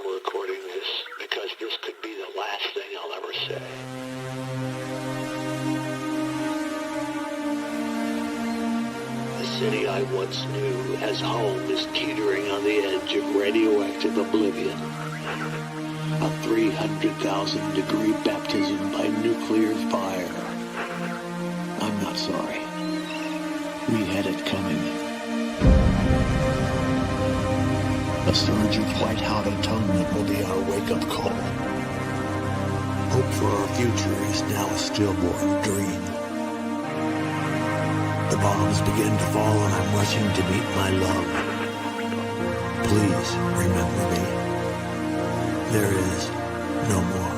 I'm recording this because this could be the last thing I'll ever say. The city I once knew as home is teetering on the edge of radioactive oblivion. A 300,000 degree baptism by nuclear fire. I'm not sorry. We had it coming. A surge of white-hot atonement will be our wake-up call. Hope for our future is now a stillborn dream. The bombs begin to fall and I'm rushing to meet my love. Please remember me. There is no more.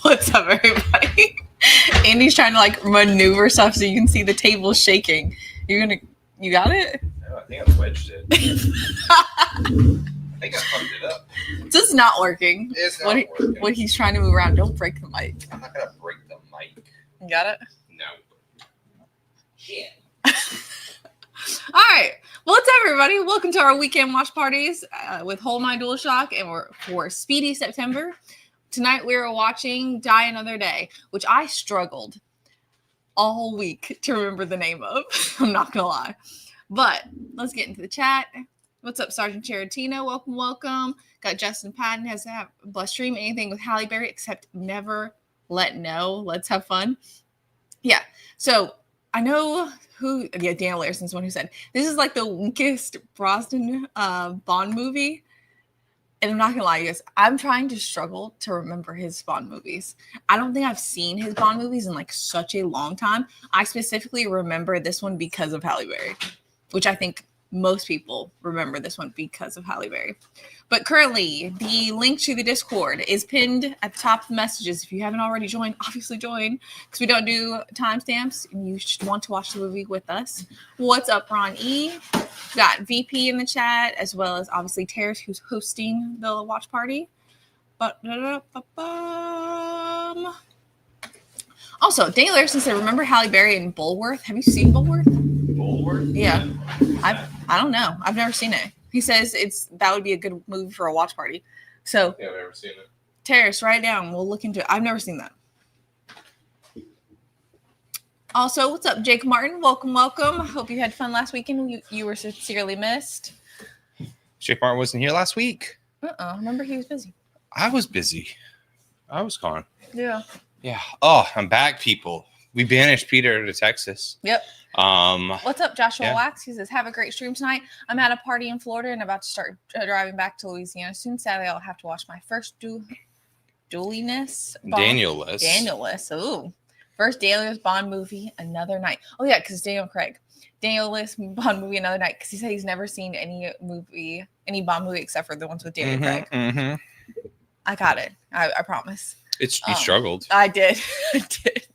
What's up, everybody? Andy's trying to like maneuver stuff so you can see the table shaking. You got it? No, I think I wedged it. I think I fucked it up. It's just not working. It's not working. What he's trying to move around. Don't break the mic. I'm not gonna break the mic. You got it? No. Shit. All right. Well, what's up, everybody? Welcome to our weekend watch parties with Hold My DualShock, and we're for Speedy September. Tonight we are watching Die Another Day, which I struggled all week to remember the name of. I'm not gonna lie. But let's get into the chat. What's up, Sergeant Cheratino? Welcome, welcome. Got Justin Patton has to have blessed stream anything with Halle Berry except never let know. Let's have fun. Yeah. So I know who. Yeah, Dan Larson's the one who said this is like the weakest Brosnan Bond movie. And I'm not gonna lie, you guys, I'm trying to struggle to remember his Bond movies. I don't think I've seen his Bond movies in like such a long time. I specifically remember this one because of Halle Berry, which I think most people remember this one because of Halle Berry. But currently, the link to the Discord is pinned at the top of the messages. If you haven't already joined, obviously join, because we don't do timestamps, and you should want to watch the movie with us. What's up, Ron E? Got VP in the chat, as well as obviously Terrace, who's hosting the watch party. Also, Danny Larson said, remember Halle Berry in Bulworth? Have you seen Bulworth? Bulworth? Yeah. I don't know. I've never seen it. He says that would be a good movie for a watch party. So Yeah, I've never seen it. Terrace, write it down. We'll look into it. I've never seen that. Also, what's up, Jake Martin? Welcome, welcome. Hope you had fun last weekend. You were sincerely missed. Jake Martin wasn't here last week. Remember he was busy. I was busy. I was gone. Yeah. Yeah. Oh, I'm back, people. We banished Peter to Texas. Yep. What's up, Joshua Yeah. Wax? He says, have a great stream tonight. I'm at a party in Florida and about to start driving back to Louisiana soon. Sadly, I'll have to watch my first Daniel-less. Ooh. First Daniel-less Bond movie, Another Night. Oh, yeah, because Daniel Craig. Daniel-less Bond movie, Another Night, because he said he's never seen any Bond movie except for the ones with Daniel Craig. Mm-hmm. I got it. I promise. You struggled. I did. I did.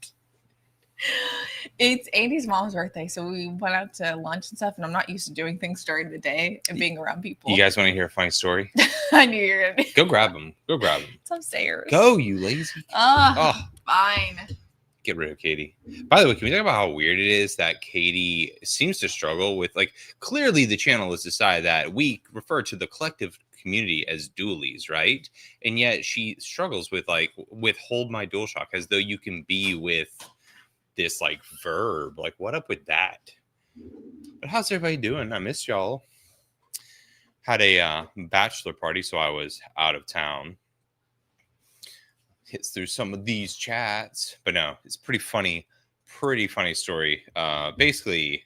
It's Andy's mom's birthday, so we went out to lunch and stuff, and I'm not used to doing things during the day and being around people. You guys want to hear a funny story? I knew you were going to. Go grab them. Go grab them. It's upstairs. Go, you lazy. Fine. Get rid of Katie. By the way, can we talk about how weird it is that Katie seems to struggle with, like, clearly the channel has decided that we refer to the collective community as dualies, right? And yet she struggles with, like, hold my DualShock as though you can be with this, like, verb. Like, what up with that? But how's everybody doing? I missed y'all. Had a bachelor party, so I was out of town. Hits through some of these chats, but no, it's pretty funny story. Basically,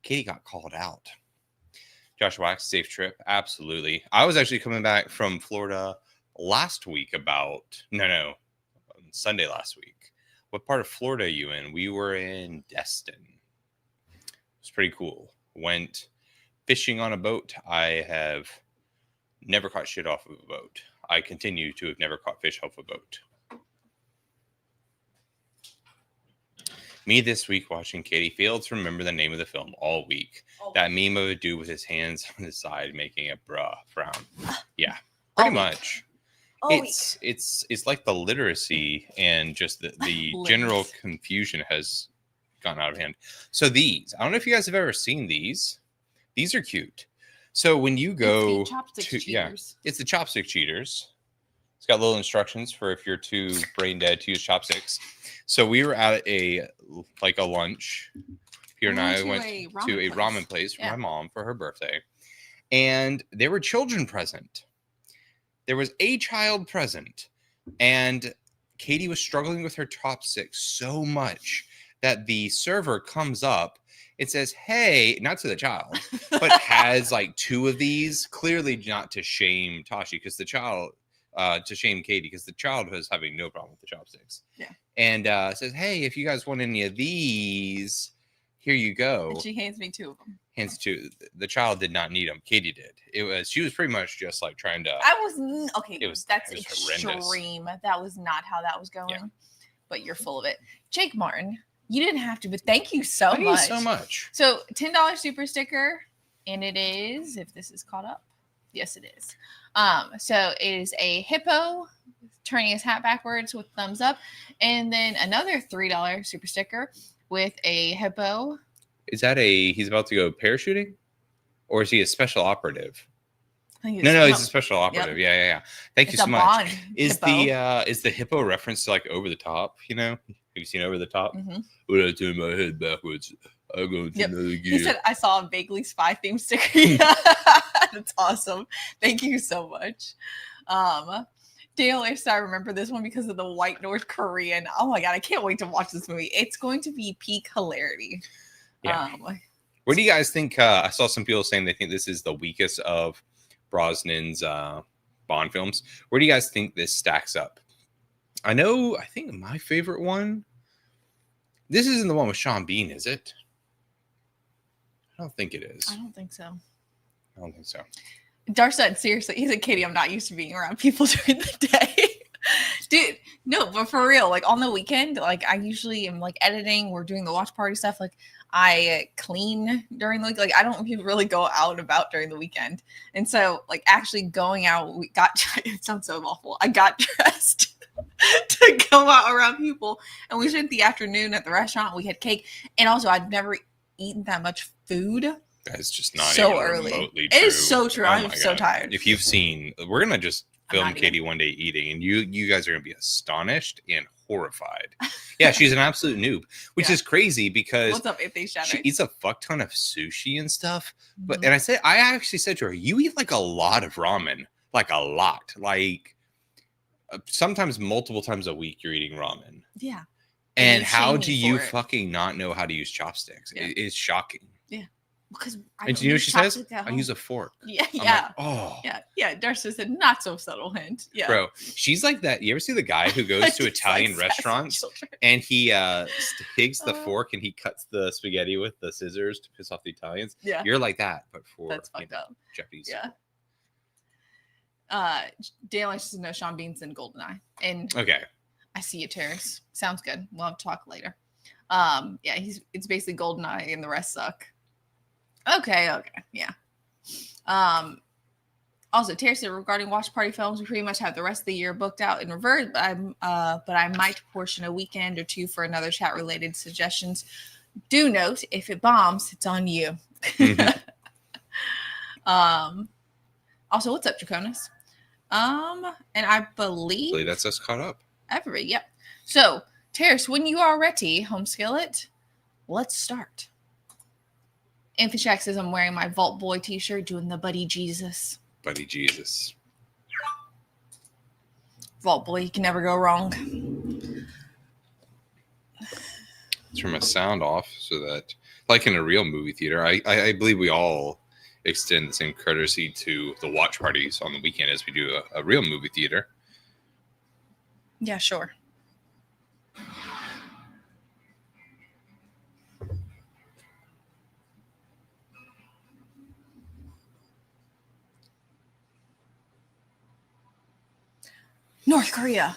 Katie got called out. Josh Wax, safe trip. Absolutely. I was actually coming back from Florida last week Sunday last week. What part of Florida are you in? We were in Destin. It was pretty cool. Went fishing on a boat. I have never caught shit off of a boat. I continue to have never caught fish off a boat. Me this week watching Katie failed to remember the name of the film all week. That meme of a dude with his hands on his side making a bruh frown. Yeah, pretty much. It's like the literacy and just the general confusion has gone out of hand. So I don't know if you guys have ever seen these. These are cute. So when you go it's the chopstick cheaters. It's the chopstick cheaters. It's got little instructions for if you're too brain dead to use chopsticks. So we were at a lunch. Peter and I went to a ramen place for my mom for her birthday. And there were children present. There was a child present. And Katie was struggling with her chopsticks so much that the server comes up. It says, hey, not to the child, but has like two of these. Clearly not to shame Tashi, because the child... to shame Katie, because the child was having no problem with the chopsticks. Yeah. And says, hey, if you guys want any of these, here you go. And she hands me two of them. Hands two. The child did not need them. Katie did. She was pretty much just like trying to. That's extreme. That was not how that was going. Yeah. But you're full of it. Jake Martin, You didn't have to, but thank you so Thank much. you so much. So $10 super sticker, and it is, if this is caught up, yes, it is. So it is a hippo turning his hat backwards with thumbs up, and then another $3 super sticker with a hippo. Is that he's about to go parachuting, or is he a special operative? No, he's a special operative. Yep. Yeah. Thank you so much. Is the hippo reference to like Over the Top? You know, have you seen Over the Top? Mm-hmm. When I turn my head backwards, I go into another gear. He said, "I saw a vaguely spy theme sticker." That's awesome. Thank you so much. Dale, I remember this one because of the white North Korean. Oh my god, I can't wait to watch this movie. It's going to be peak hilarity. Yeah. What do you guys think? I saw some people saying they think this is the weakest of Brosnan's Bond films. Where do you guys think this stacks up? I think my favorite one. This isn't the one with Sean Bean, is it? I don't think it is. I don't think so. Dar said, seriously, he said, Katie, I'm not used to being around people during the day. Dude, no, but for real, like on the weekend, like I usually am like editing, we're doing the watch party stuff. Like I clean during the week. Like I don't really go out and about during the weekend. And so like actually going out, it sounds so awful. I got dressed to go out around people, and we spent the afternoon at the restaurant. We had cake, and also I'd never eaten that much food. That's just not so even early. Remotely it true. Is so true. I'm so tired. If you've seen, we're gonna just film Katie one day eating, and you guys are gonna be astonished and horrified. Yeah, she's an absolute noob, which is crazy because what's up, she eats a fuck ton of sushi and stuff. But and I actually said to her, you eat like a lot of ramen, like a lot, like sometimes multiple times a week you're eating ramen. Yeah. And how do you fucking not know how to use chopsticks? Yeah. It's shocking. Yeah. Because and do you know what she says? I use a fork. Yeah. Like, oh. Yeah. Darcy said, not so subtle hint. Yeah. Bro, she's like that. You ever see the guy who goes to Italian restaurants and he takes the fork and he cuts the spaghetti with the scissors to piss off the Italians? Yeah. You're like that, but for that's fucked up. Japanese. Yeah. Dale likes to know Sean Bean's in Goldeneye. And okay. I see you, Terrace. Sounds good. We'll have to talk later. Yeah, it's basically Goldeneye and the rest suck. Okay, yeah. Also, Terry said regarding watch party films, we pretty much have the rest of the year booked out in reverse. But I might portion a weekend or two for another chat related suggestions. Do note, if it bombs, it's on you. Also, what's up, Draconis? And I believe that's us caught up. Everybody, yep. So, Terrace, when you are ready, Home Skillet, let's start. Infoshack says I'm wearing my Vault Boy t-shirt doing the Buddy Jesus. Buddy Jesus. Vault Boy, you can never go wrong. Turn my sound off so that, like in a real movie theater, I believe we all extend the same courtesy to the watch parties on the weekend as we do a real movie theater. Yeah, sure. North Korea.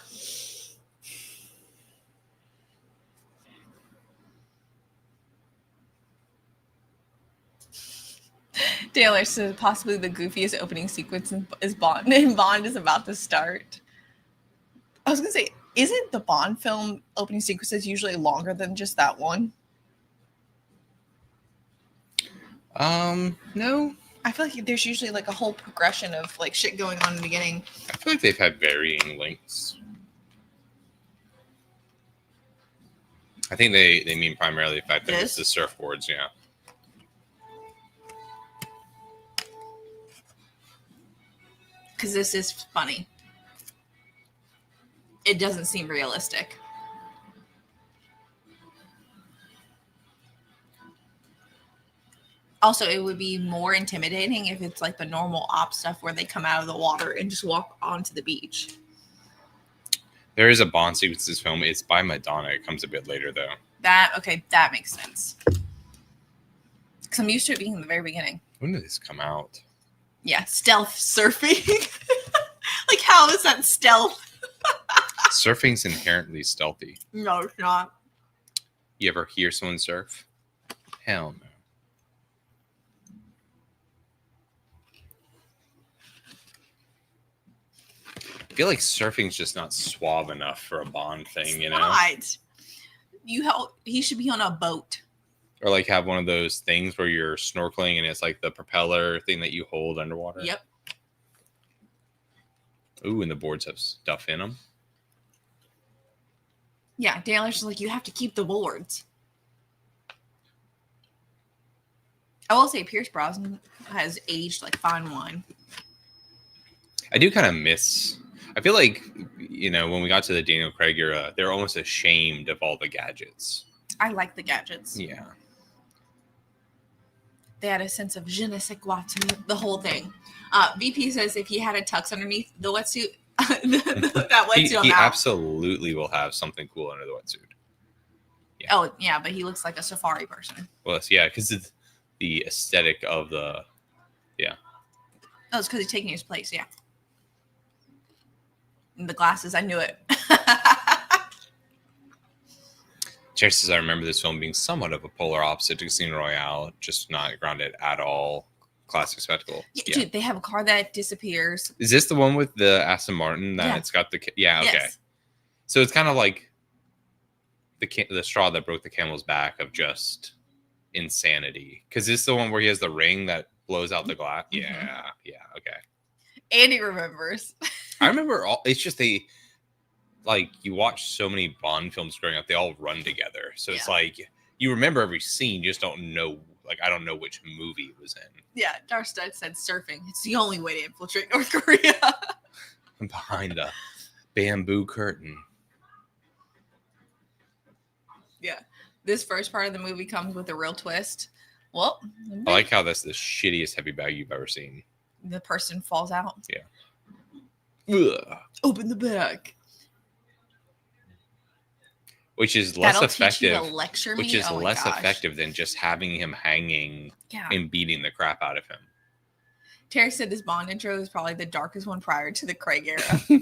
Taylor says possibly the goofiest opening sequence is Bond, and Bond is about to start. I was gonna say, isn't the Bond film opening sequences usually longer than just that one? No. I feel like there's usually like a whole progression of like shit going on in the beginning. I feel like they've had varying lengths. I think they mean primarily the fact that it's the surfboards, yeah. Because this is funny. It doesn't seem realistic. Also, it would be more intimidating if it's like the normal op stuff where they come out of the water and just walk onto the beach. There is a Bond sequence in this film. It's by Madonna. It comes a bit later, though. That makes sense. Because I'm used to it being in the very beginning. When did this come out? Yeah, stealth surfing. Like, how is that stealth? Surfing's inherently stealthy. No, it's not. You ever hear someone surf? Hell no. I feel like surfing's just not suave enough for a Bond thing, you know? Not. He should be on a boat. Or like have one of those things where you're snorkeling and it's like the propeller thing that you hold underwater. Yep. Ooh, and the boards have stuff in them. Yeah, Taylor's just like, you have to keep the boards. I will say Pierce Brosnan has aged like fine wine. I do kind of miss. I feel like, you know, when we got to the Daniel Craig era, they're almost ashamed of all the gadgets. I like the gadgets. Yeah. They had a sense of je ne sais quoi to the whole thing. VP says if he had a tux underneath the wetsuit, that wetsuit, he absolutely will have something cool under the wetsuit. Yeah. Oh, yeah, but he looks like a safari person. Well, yeah, because it's the aesthetic of the, yeah. Oh, it's because he's taking his place, yeah. And the glasses, I knew it. Jerry says, I remember this film being somewhat of a polar opposite to Casino Royale, just not grounded at all. Classic spectacle. Yeah. Dude, they have a car that disappears. Is this the one with the Aston Martin that it's got the... Yeah, okay. Yes. So it's kind of like the straw that broke the camel's back of just insanity. Because this is the one where he has the ring that blows out the glass. Mm-hmm. Yeah, okay. Andy remembers. I remember all... It's just like you watch so many Bond films growing up, they all run together. So it's like you remember every scene, you just don't know. Like I don't know which movie it was in. Yeah, Darstead said surfing. It's the only way to infiltrate North Korea. Behind the bamboo curtain. Yeah, this first part of the movie comes with a real twist. Well, I like how that's the shittiest heavy bag you've ever seen. The person falls out. Yeah. Ugh. Open the bag. Which is less effective. Which is less effective than just having him hanging and beating the crap out of him. Terry said this Bond intro is probably the darkest one prior to the Craig era.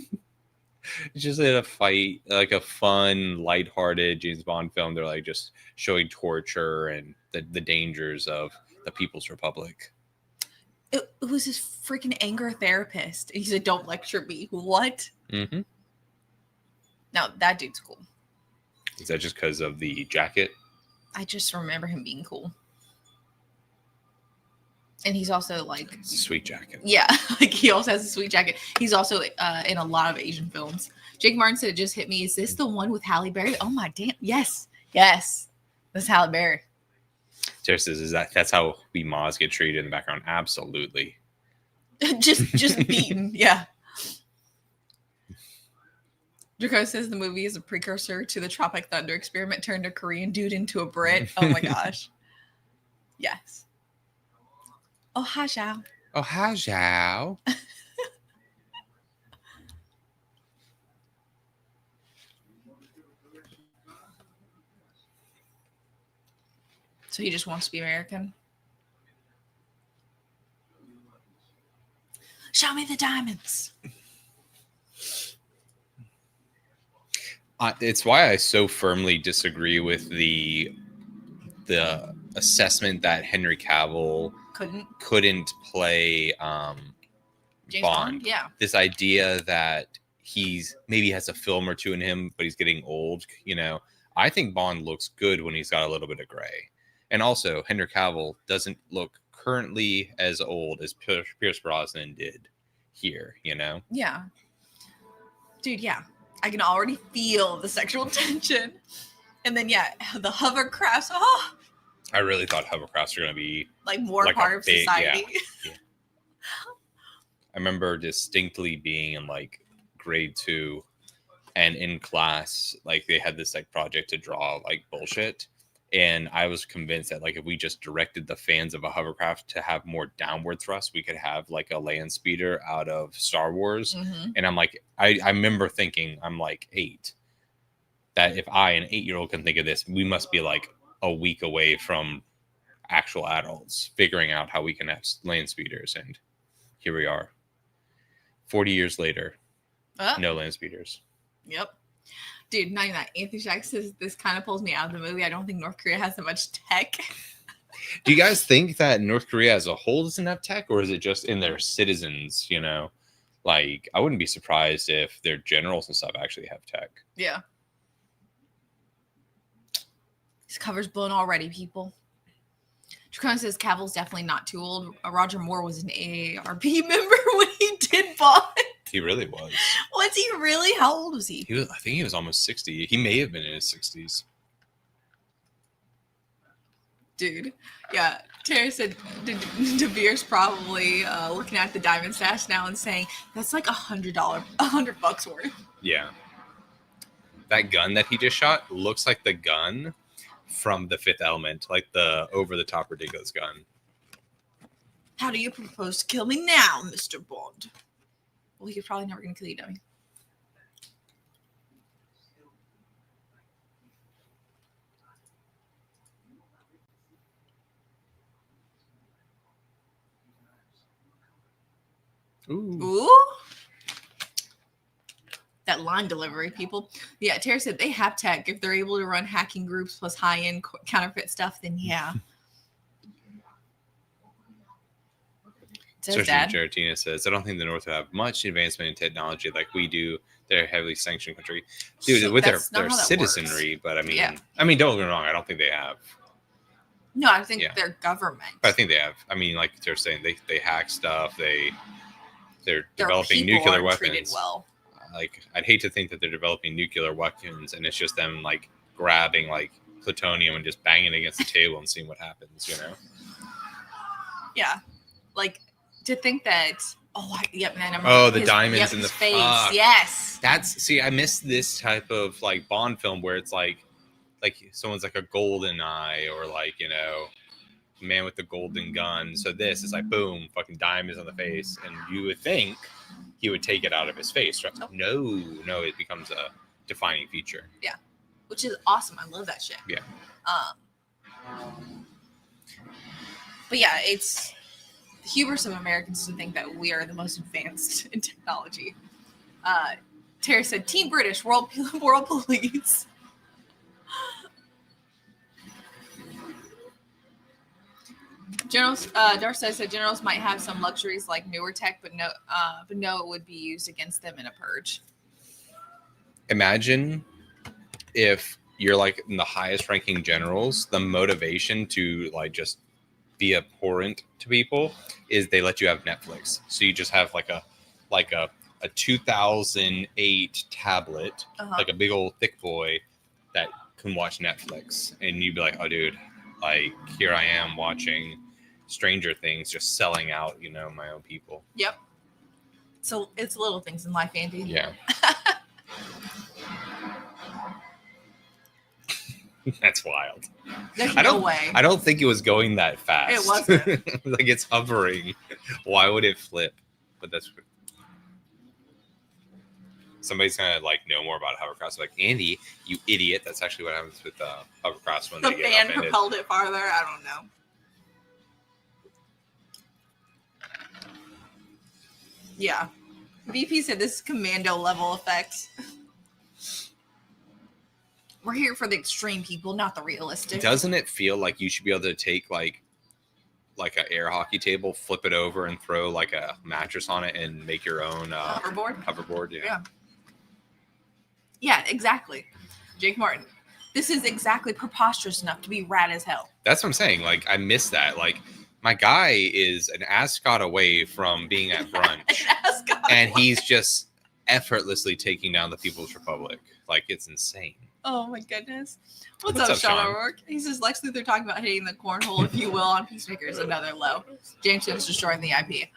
It's just a fight, like a fun, lighthearted James Bond film. They're like just showing torture and the dangers of the People's Republic. It was his freaking anger therapist. He said, "Don't lecture me." What? Mm-hmm. Now that dude's cool. Is that just because of the jacket? I just remember him being cool. And he's also like... It's a sweet jacket. Yeah, like he also has a sweet jacket. He's also in a lot of Asian films. Jake Martin said, it just hit me. Is this the one with Halle Berry? Oh my damn. Yes. That's Halle Berry. Sarah says, that's how we Moz get treated in the background? Absolutely. just beaten. Yeah. Draco says the movie is a precursor to the Tropic Thunder experiment, turned a Korean dude into a Brit. Oh my gosh. Yes. Oh, ha, Zhao. Oh, ha, Zhao. So he just wants to be American? Show me the diamonds. It's why I so firmly disagree with the assessment that Henry Cavill couldn't play James Bond. Yeah. This idea that he's maybe has a film or two in him, but he's getting old. You know, I think Bond looks good when he's got a little bit of gray. And also, Henry Cavill doesn't look currently as old as Pierce Brosnan did here, you know? Yeah. Dude, yeah. I can already feel the sexual tension. And then, yeah, the hovercrafts. Oh! I really thought hovercrafts were going to be... like more like part of society. Yeah. I remember distinctly being in, like, grade 2 and in class, like, they had this, like, project to draw, like, bullshit. And I was convinced that, like, if we just directed the fans of a hovercraft to have more downward thrust, we could have, like, a land speeder out of Star Wars. Mm-hmm. And I'm like, I remember thinking, I'm like 8, that if I, an 8-year-old, can think of this, we must be, like, a week away from actual adults figuring out how we can have land speeders. And here we are. 40 years later, no land speeders. Yep. Dude, not even that. Anthony Shack says this kind of pulls me out of the movie. I don't think North Korea has that much tech. Do you guys think that North Korea as a whole doesn't have tech, or is it just in their citizens? You know, like I wouldn't be surprised if their generals and stuff actually have tech. Yeah. This cover's blown already, people. Tracona says Cavill's definitely not too old. Roger Moore was an AARP member when he did Bond. He really was. Was he really? How old was he? I think he was almost 60. He may have been in his 60s. Dude. Yeah. Terry said De Beer's probably looking at the diamond stash now and saying, that's like $100 worth. Yeah. That gun that he just shot looks like the gun from The Fifth Element, like the over-the-top ridiculous gun. How do you propose to kill me now, Mr. Bond? Well, you're probably never going to kill you, dummy. Ooh. That line delivery, people. Yeah, Tara said they have tech. If they're able to run hacking groups plus high-end counterfeit stuff, then yeah. Says Dad. Geratina says, I don't think the North will have much advancement in technology like we do. They're a heavily sanctioned country. Dude, So with their citizenry, works. but I mean, Yeah. Don't get me wrong, I don't think they have. No, I think their government. But I think they have. I mean, like they're saying, they hack stuff. They're developing people nuclear aren't treated weapons. well. Like, I'd hate to think that they're developing nuclear weapons and it's just them like grabbing like plutonium and just banging it against the table and seeing what happens, you know? Yeah. Like, to think that, the diamonds in the face. fuck. Yes. I miss this type of like Bond film where it's like someone's like a golden eye or like, you know, man with the golden gun. So this is like, boom, fucking diamonds on the face. And you would think he would take it out of his face, right? Nope. No, it becomes a defining feature. Yeah. Which is awesome. I love that shit. Yeah. But yeah, it's the hubris of Americans to think that we are the most advanced in technology. Terry said, Team British, world police. Generals, Darcy said generals might have some luxuries like newer tech, but no, it would be used against them in a purge. Imagine if you're like in the highest ranking generals, the motivation to like just be abhorrent to people is they let you have Netflix. So you just have like a 2008 tablet, like a big old thick boy that can watch Netflix, and you'd be like, oh dude, like here I am watching Stranger Things, just selling out, you know, my own people. Yep. So it's little things in life, Andy. Yeah. That's wild. There's no way. I don't think it was going that fast. It wasn't. Like it's hovering. Why would it flip? But that's somebody's gonna like know more about hovercrafts. Like, Andy, you idiot. That's actually what happens with hovercrafts when the they get fan upended. propelled it farther. I don't know. Yeah. VP said this is commando level effects. We're here for the extreme people, not the realistic. Doesn't it feel like you should be able to take like an air hockey table, flip it over, and throw like a mattress on it and make your own hoverboard? Yeah. Yeah, exactly. Jake Martin. This is exactly preposterous enough to be rad as hell. That's what I'm saying. Like, I miss that. Like, my guy is an ascot away from being at brunch. And he's just effortlessly taking down the People's Republic. Like, it's insane. Oh my goodness. What's up, Sean O'Rourke? He says Lex Luthor talking about hitting the cornhole, if you will, on Peacemakers, another low. James Sims destroying the IP.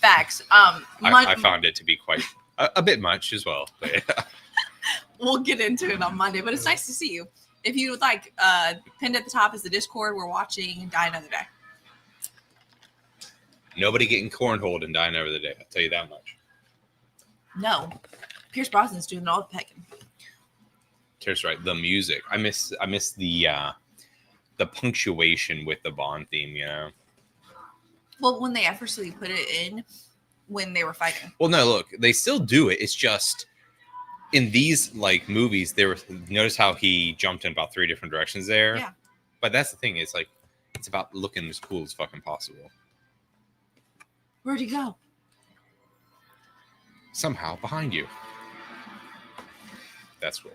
Facts. I found it to be quite a bit much as well. But yeah. We'll get into it on Monday, but it's nice to see you. If you would like, pinned at the top is the Discord. We're watching Die Another Day. Nobody getting cornholed and Die Another Day. I'll tell you that much. No. Pierce Brosnan's doing all the pecking. Tara's right. The music. I miss the punctuation with the Bond theme, you know? Well, when they effortlessly put it in when they were fighting. Well, no, look, they still do it. It's just in these like movies, notice how he jumped in about 3 different directions there. Yeah. But that's the thing. It's like it's about looking as cool as fucking possible. Where'd he go? Somehow behind you. That's cool.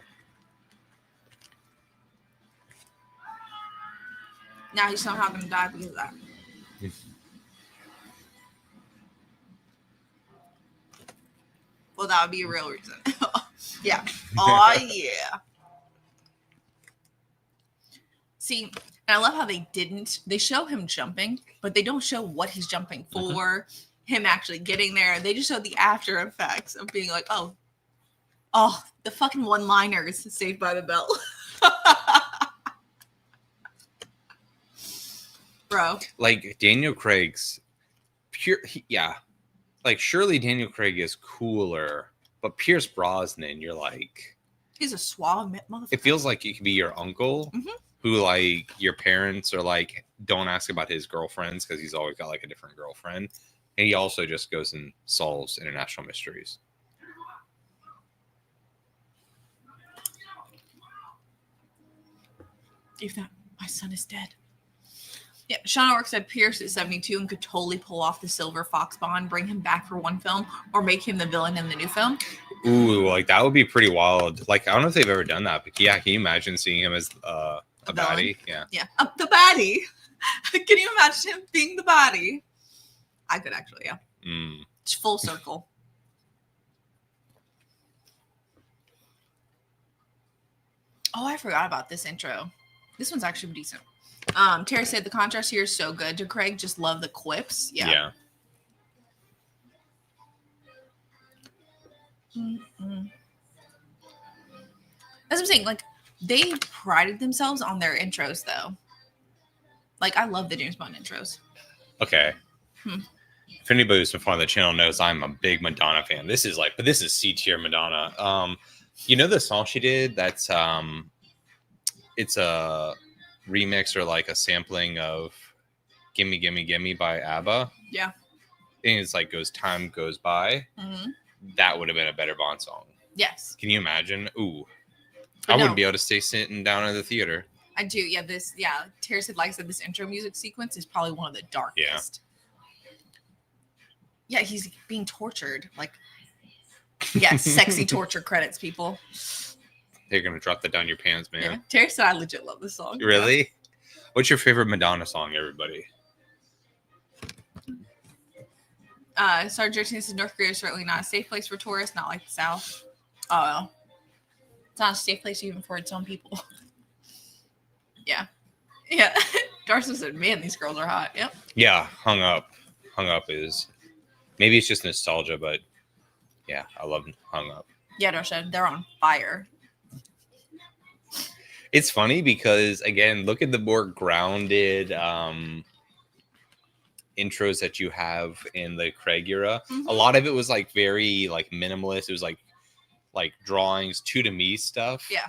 Now he's somehow gonna die because of that. Well, that would be a real reason. Yeah. Oh, yeah. See, and I love how they show him jumping, but they don't show what he's jumping for, him actually getting there. They just show the after effects of being like, oh, the fucking one-liners Saved by the Bell. Bro. Like Daniel Craig's like surely Daniel Craig is cooler, but Pierce Brosnan, you're like, he's a suave motherfucker. it feels like it could be your uncle who like your parents are like, don't ask about his girlfriends because he's always got like a different girlfriend, and he also just goes and solves international mysteries. If that, my son is dead. Yeah, Sean O'Rourke said Pierce is 72 and could totally pull off the Silver Fox Bond, bring him back for one film, or make him the villain in the new film. Ooh, like that would be pretty wild. Like I don't know if they've ever done that, but yeah, can you imagine seeing him as a baddie? Yeah. Yeah, the baddie. Can you imagine him being the baddie? I could actually, yeah. It's full circle. Oh, I forgot about this intro. This one's actually decent. Terry said the contrast here is so good to Craig. Just love the quips. Yeah. Mm-mm. That's what I'm saying. Like, they prided themselves on their intros, though. Like, I love the James Bond intros. Okay. If anybody who's been following the channel knows I'm a big Madonna fan. This is C tier Madonna. You know the song she did? That's it's a remix or like a sampling of "Gimme Gimme Gimme" by ABBA. Yeah. And it's like time goes by. That would have been a better Bond song. Yes. Can you imagine? Ooh. I wouldn't be able to stay sitting down in the theater. I do. Yeah. Terry said, like I said, this intro music sequence is probably one of the darkest. Yeah, he's being tortured. Like, yeah, sexy torture credits, people. They're going to drop that down your pants, man. Yeah. Terry said, I legit love this song. Really? Yeah. What's your favorite Madonna song, everybody? Sergeant says North Korea is certainly not a safe place for tourists, not like the South. Oh, it's not a safe place even for its own people. Yeah. Yeah. Darcy said, man, these girls are hot. Yep. Yeah, Hung Up. Hung Up is, maybe it's just nostalgia, but yeah, I love Hung Up. Yeah, Darcy, they're on fire. It's funny because, again, look at the more grounded intros that you have in the Craig era. A lot of it was like very like minimalist. It was like drawings, 2D stuff. Yeah.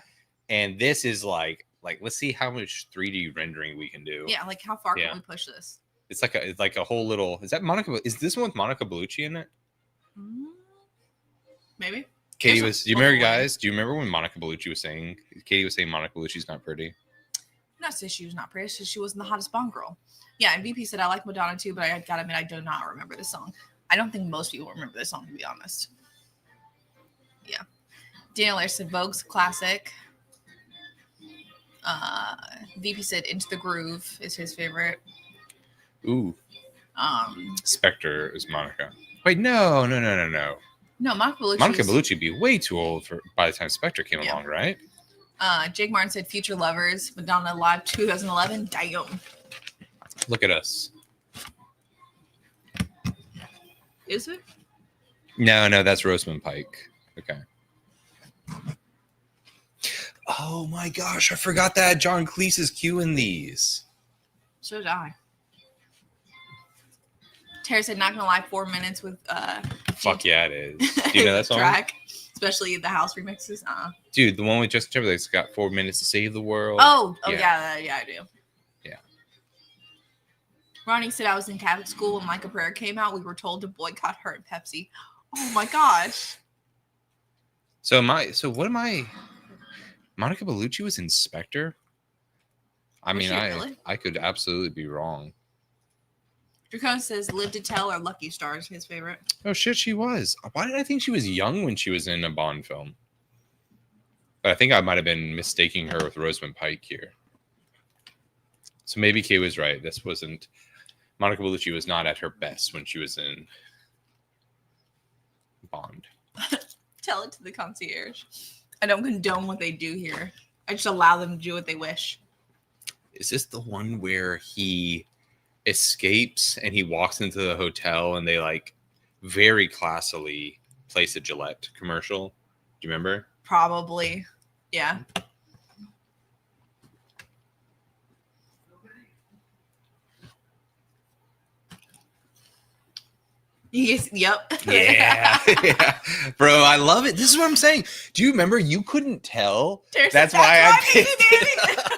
And this is like let's see how much 3D rendering we can do. Yeah, like how far can we push this? It's like a whole little. Is that Monica? Is this one with Monica Bellucci in it? Maybe. Katie was. Do you remember, guys? Do you remember when Monica Bellucci was saying? Katie was saying Monica Bellucci's not pretty. Not to say she was not pretty. She wasn't the hottest Bond girl. Yeah, and VP said I like Madonna too, but I gotta admit I do not remember this song. I don't think most people remember this song, to be honest. Yeah. Daniel Ayers said Vogue's classic. VP said Into the Groove is his favorite. Ooh. Spectre is Monica. Wait, no. No, Monica Bellucci would be way too old by the time Spectre came along, right? Jake Martin said Future Lovers, Madonna Live 2011. Damn. Look at us. Is it? No, that's Rosamund Pike. Okay. Oh my gosh, I forgot that John Cleese is cueing these. So did I. Terry said, not gonna lie, 4 minutes with fuck yeah, it is. Do you know that song? Track, especially the house remixes. Dude, the one with Justin Timberlake's got 4 minutes to save the world. Oh yeah, I do. Yeah. Ronnie said I was in Catholic school when Like a Prayer came out. We were told to boycott her and Pepsi. Oh my gosh. So what am I? Monica Bellucci was Inspector? I Was mean, she really? I could absolutely be wrong. Dracona says Live to Tell or Lucky Stars, his favorite. Oh, shit, she was. Why did I think she was young when she was in a Bond film? But I think I might have been mistaking her with Rosamund Pike here. So maybe Kay was right. This wasn't... Monica Bellucci was not at her best when she was in Bond. Tell it to the concierge. I don't condone what they do here. I just allow them to do what they wish. Is this the one where he escapes and he walks into the hotel and they like very classily place a Gillette commercial? Do you remember? Probably. Yeah. Yes, yep. Yeah. Yeah. Bro, I love it. This is what I'm saying. Do you remember you couldn't tell? That's why I picked it.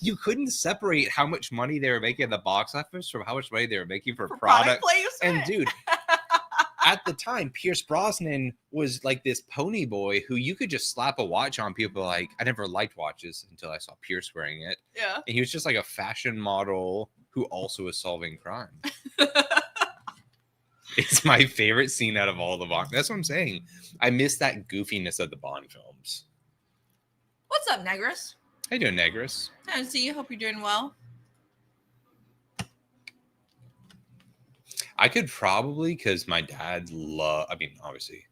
You couldn't separate how much money they were making at the box office from how much money they were making for product placement. And dude, at the time, Pierce Brosnan was like this pony boy who you could just slap a watch on. People like, I never liked watches until I saw Pierce wearing it. Yeah. And he was just like a fashion model who also was solving crime. It's my favorite scene out of all the Bond. That's what I'm saying. I miss that goofiness of the Bond films. What's up, Negris? How you doing, Negris? I see you. Hope you're doing well. I could probably, because my dad obviously,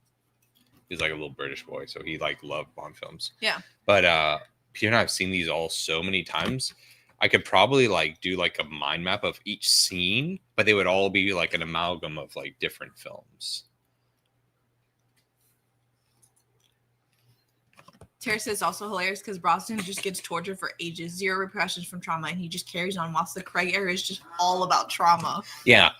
he's like a little British boy, so he like loved Bond films. Yeah. But Peter and I have seen these all so many times. I could probably like do like a mind map of each scene, but they would all be like an amalgam of like different films. Tara says it's also hilarious because Brosnan just gets tortured for ages, 0 repercussions from trauma, and he just carries on whilst the Craig era is just all about trauma. Yeah.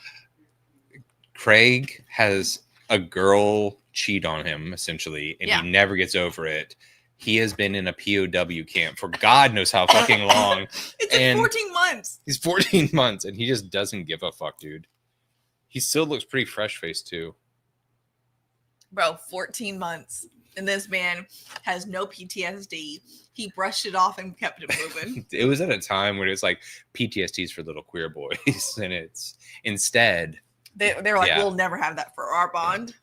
Craig has a girl cheat on him, essentially, and he never gets over it. He has been in a POW camp for God knows how fucking long. It's like 14 months. He's 14 months, and he just doesn't give a fuck, dude. He still looks pretty fresh-faced, too. Bro, 14 months. And this man has no PTSD. He brushed it off and kept it moving. It was at a time when it was like PTSD's for little queer boys, and it's instead... They're like, we'll never have that for our Bond.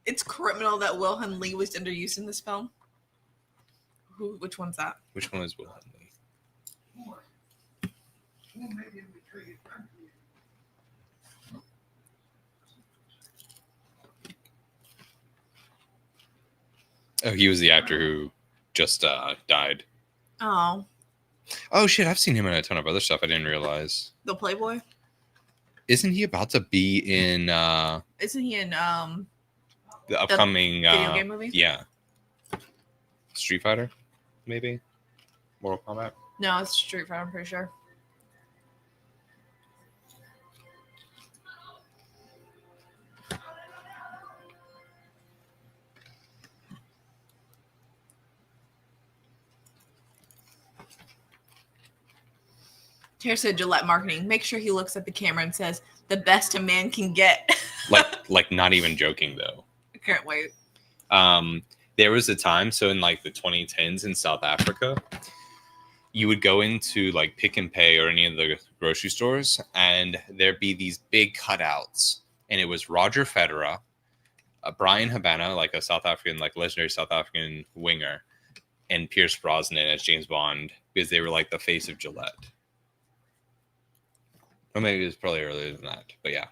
It's criminal that Wilhelm Lee was underused in this film. Which one's that? Which one is Wilhelm Lee? Oh, he was the actor who just died. Oh. Oh, shit. I've seen him in a ton of other stuff I didn't realize. The Playboy? Isn't he about to be in... Isn't he in... the upcoming video game movie? Yeah. Street Fighter, maybe? Mortal Kombat? No, it's Street Fighter, I'm pretty sure. Tara said Gillette marketing. Make sure he looks at the camera and says, the best a man can get. like not even joking, though. I can't wait. There was a time, so in like the 2010s in South Africa, you would go into like Pick and Pay or any of the grocery stores, and there'd be these big cutouts, and it was Roger Federer, Brian Habana, like a South African, like legendary South African winger, and Pierce Brosnan as James Bond, because they were like the face of Gillette. Or maybe it was probably earlier than that, but yeah.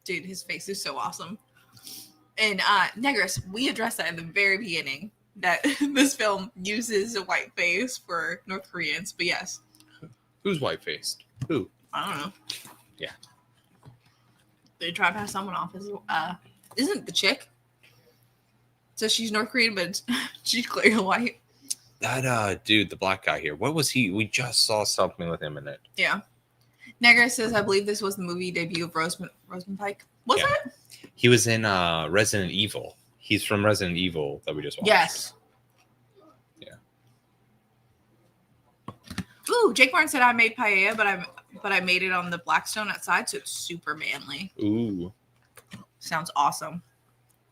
Dude, his face is so awesome. And Negris, we addressed that in the very beginning, that this film uses a white face for North Koreans, but yes. Who's white-faced? Who? I don't know. Yeah. They try to pass someone off as, isn't the chick? So she's North Korean, but she's clearly white. That dude, the black guy here. What was he? We just saw something with him in it. Yeah. Negris says, I believe this was the movie debut of Rosamund Pike. Was it? He was in Resident Evil. He's from Resident Evil that we just watched. Yes. Yeah. Ooh, Jake Martin said I made paella, but I made it on the Blackstone outside, so it's super manly. Ooh. Sounds awesome.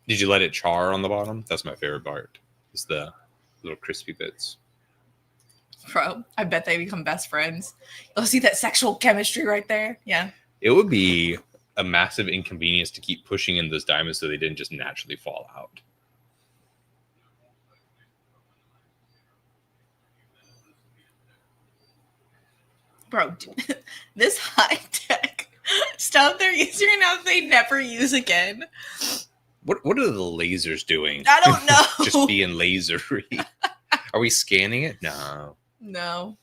Did you let it char on the bottom? That's my favorite part. It's the little crispy bits. Bro, I bet they become best friends. You'll see that sexual chemistry right there. Yeah. It would be a massive inconvenience to keep pushing in those diamonds so they didn't just naturally fall out. Bro, this high-tech stuff they're using right now they never use again. What are the lasers doing? I don't know. Just being lasery. Are we scanning it? No. No.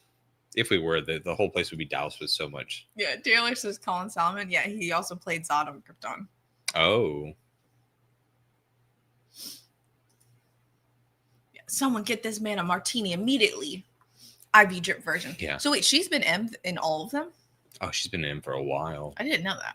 If we were, the whole place would be doused with so much. Yeah, Taylor says Colin Salmon. Yeah, he also played Zod on Krypton. Oh. Yeah, someone get this man a martini immediately. IV drip version. Yeah. So wait, she's been M in all of them? Oh, she's been in for a while. I didn't know that.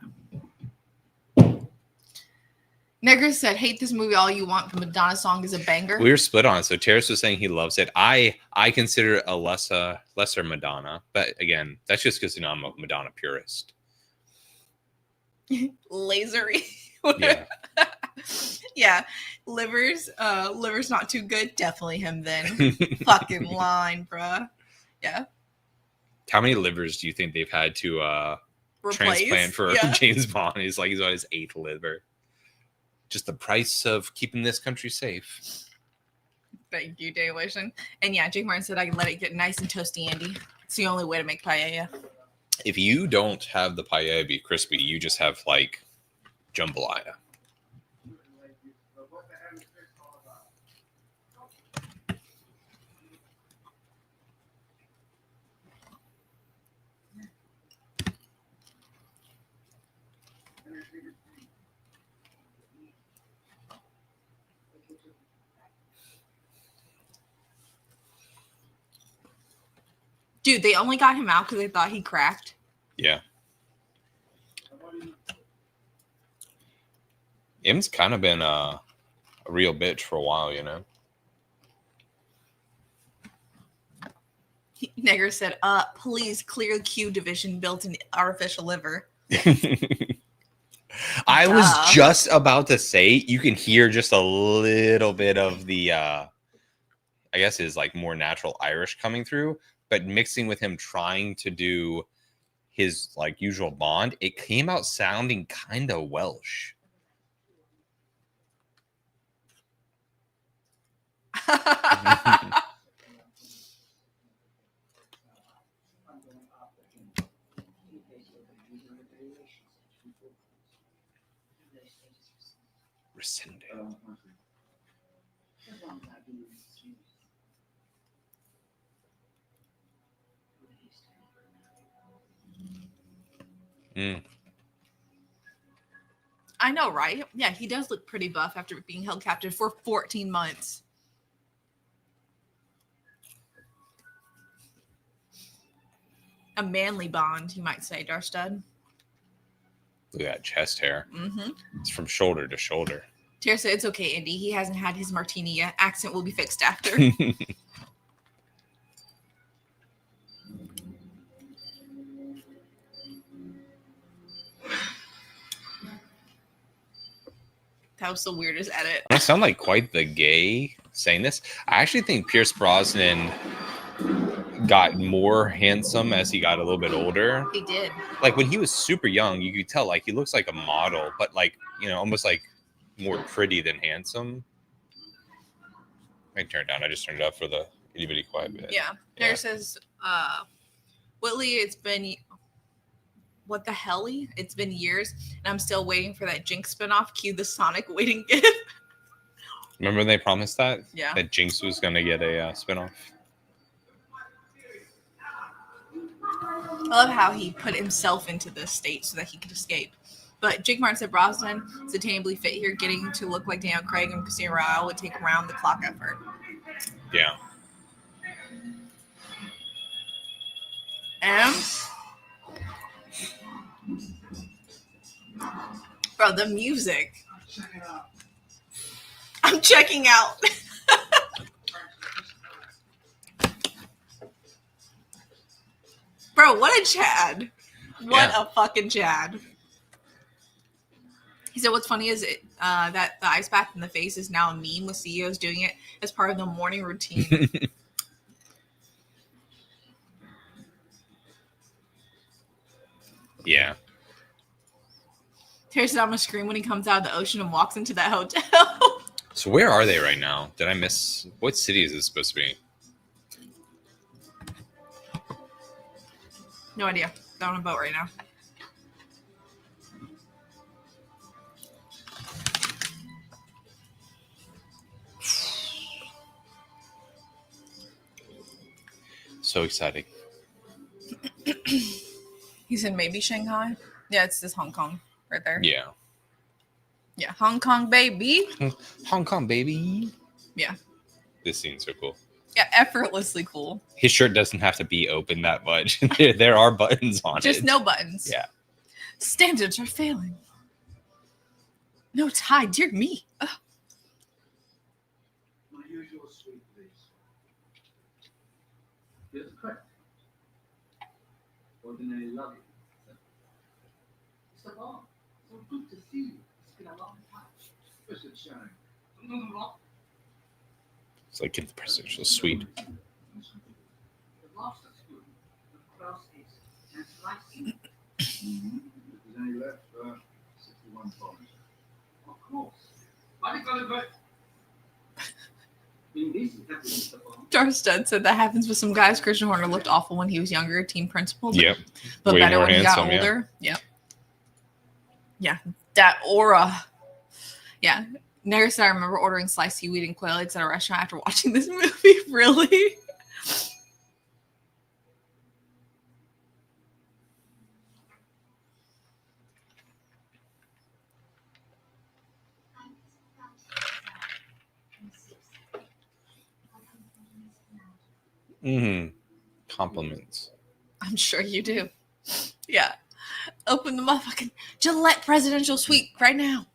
Negris said, hate this movie all you want. The Madonna song is a banger. We were split on it. So Terrace was saying he loves it. I consider it a lesser Madonna. But again, that's just because I'm a Madonna purist. Lasery. Yeah. Yeah. Liver's not too good. Definitely him then. Fucking line, bruh. Yeah. How many livers do you think they've had to transplant for James Bond? He's on his 8th liver. Just the price of keeping this country safe. Thank you, Daylation. And yeah, Jake Martin said I can let it get nice and toasty, Andy. It's the only way to make paella. If you don't have the paella be crispy, you just have like jambalaya. Dude, they only got him out because they thought he cracked. Yeah. M's kind of been a real bitch for a while, you know? Negger said, please clear Q division built an artificial liver. I was just about to say, you can hear just a little bit of the, I guess his like more natural Irish coming through, but mixing with him trying to do his like usual Bond, it came out sounding kind of Welsh. Rescinded. I know, right? Yeah, he does look pretty buff after being held captive for 14 months. A manly Bond, you might say, Darstud. Look at that chest hair. Mm-hmm. It's from shoulder to shoulder. Tara said, it's okay, Andy. He hasn't had his martini yet. Accent will be fixed after. That was the weirdest edit. I sound like quite the gay saying this. I actually think Pierce Brosnan got more handsome as he got a little bit older. He did. Like when he was super young, you could tell like he looks like a model, but like, you know, almost like more pretty than handsome. I can turn it down. I just turned it up for the itty bitty quiet bit. Yeah. There says, Whitley, it's been what the hell? It's been years, and I'm still waiting for that Jinx spinoff. Cue the Sonic waiting gift. Remember when they promised that? Yeah. That Jinx was going to get a spinoff? I love how he put himself into this state so that he could escape. But Jake Martin said Brosnan is attainably fit here, getting to look like Daniel Craig and Casino Royale would take round the clock effort. Yeah. And bro, the music. I'm checking out. Bro, what a Chad. What a fucking Chad. He said what's funny is that the ice bath in the face is now a meme with CEOs doing it as part of the morning routine. Yeah. Terry said I'm gonna scream when he comes out of the ocean and walks into that hotel. So where are they right now? Did I miss? What city is this supposed to be? No idea. They're on a boat right now. So exciting. He said maybe Shanghai. Yeah, it's this Hong Kong right there. Yeah. Yeah, Hong Kong, baby. Hong Kong, baby. Yeah. This scene's so cool. Yeah, effortlessly cool. His shirt doesn't have to be open that much. there are buttons on it. Just no buttons. Yeah. Standards are failing. No tie, dear me. Ugh. My usual sweet, please. Yes, correct. Ordinary loving. Mr. Bond, so good to see you. It's been a long time. Where's it shine? It's like in the presidential suite. The lobster's good. The crust is and slicing. If there's any left, 61 pounds. Of course. Why they call it good? Being decent, that's Mr. Bond. Darstead said that happens with some guys. Christian Horner looked awful when he was younger, team principal. Yep. But Way better more when he got handsome, yeah. older. Yep. Yeah, that aura. Yeah. Never said I remember ordering sliced seaweed and quail eggs at a restaurant after watching this movie. Really? Compliments. I'm sure you do. Yeah. Open the motherfucking Gillette presidential suite right now.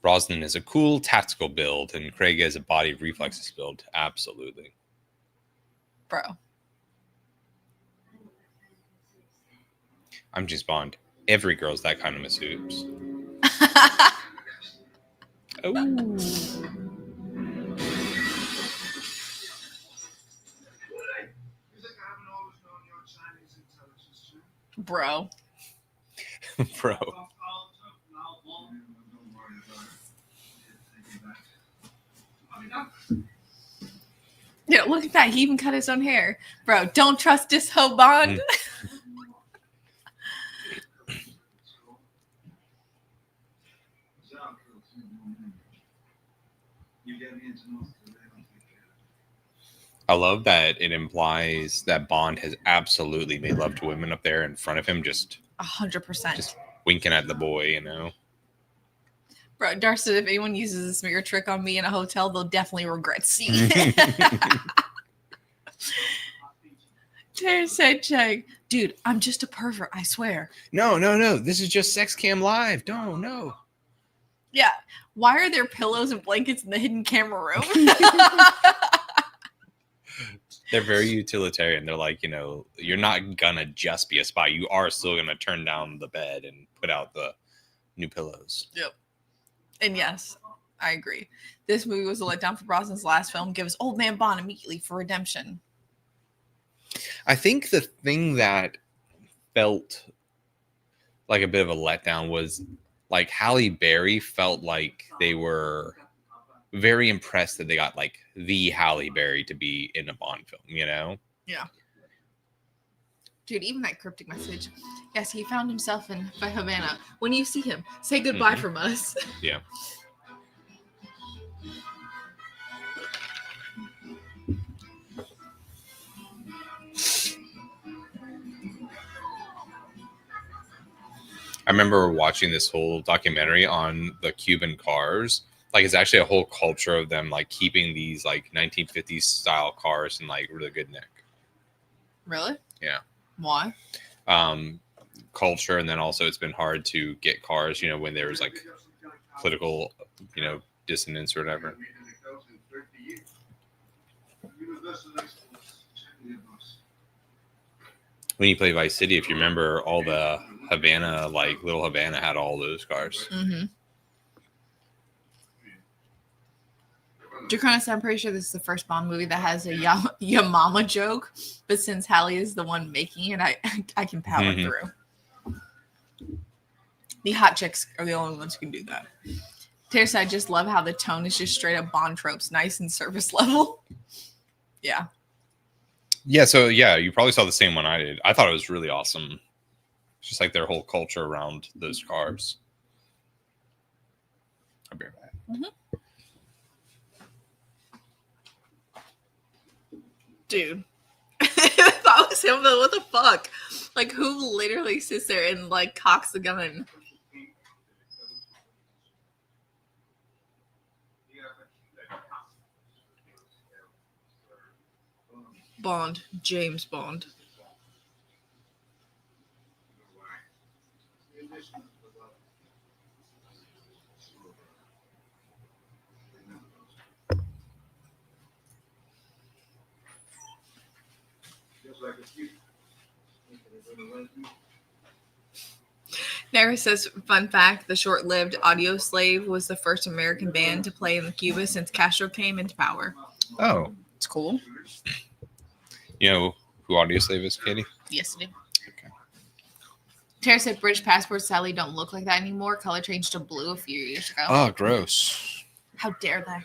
Brosnan is a cool tactical build, and Craig is a body reflexes build. Absolutely. Bro. I'm just Bond. Every girl's that kind of masseuse. Oh. Bro. Bro. Yeah, look at that. He even cut his own hair. Bro, don't trust this hoe Bond. I love that it implies that Bond has absolutely made love to women up there in front of him, just 100%. winking at the boy, you know. Bro, Darcy, if anyone uses this mirror trick on me in a hotel, they'll definitely regret seeing it. Terry said, Chang, dude, I'm just a pervert, I swear. No. This is just sex cam live. No. Yeah. Why are there pillows and blankets in the hidden camera room? They're very utilitarian. They're like, you know, you're not gonna just be a spy. You are still gonna turn down the bed and put out the new pillows. Yep. And yes, I agree. This movie was a letdown for Brosnan's last film. Give us old man Bond immediately for redemption. I think the thing that felt like a bit of a letdown was like Halle Berry felt like they were very impressed that they got like the Halle Berry to be in a Bond film, you know? Yeah. Dude, even that cryptic message. Yes, he found himself in Havana. When you see him, say goodbye from us. Yeah. I remember watching this whole documentary on the Cuban cars. Like, it's actually a whole culture of them, like, keeping these, like, 1950s style cars in, like, really good nick. Really? Yeah. Why? Culture, and then also it's been hard to get cars, you know, when there's, like, political, you know, dissonance or whatever. When you play Vice City, if you remember all the Havana, like Little Havana, had all those cars. Mm-hmm. Draconis, I'm pretty sure this is the first Bond movie that has a ya mama joke, but since Hallie is the one making it, I can power through. The hot chicks are the only ones who can do that. Teresa, I just love how the tone is just straight up Bond tropes, nice and surface level. Yeah. Yeah, so yeah, you probably saw the same one I did. I thought it was really awesome. Just like their whole culture around those cars. I'll be right back. Dude. If I was him, though, what the fuck? Like, who literally sits there and, like, cocks the gun? Bond. James Bond. Nara says, fun fact, the short-lived Audio Slave was the first American band to play in Cuba since Castro came into power. Oh. It's cool. You know who Audio Slave is, Katie? Yes, I do. Okay. Tara said British passports sadly don't look like that anymore. Color changed to blue a few years ago. Oh, gross. How dare they?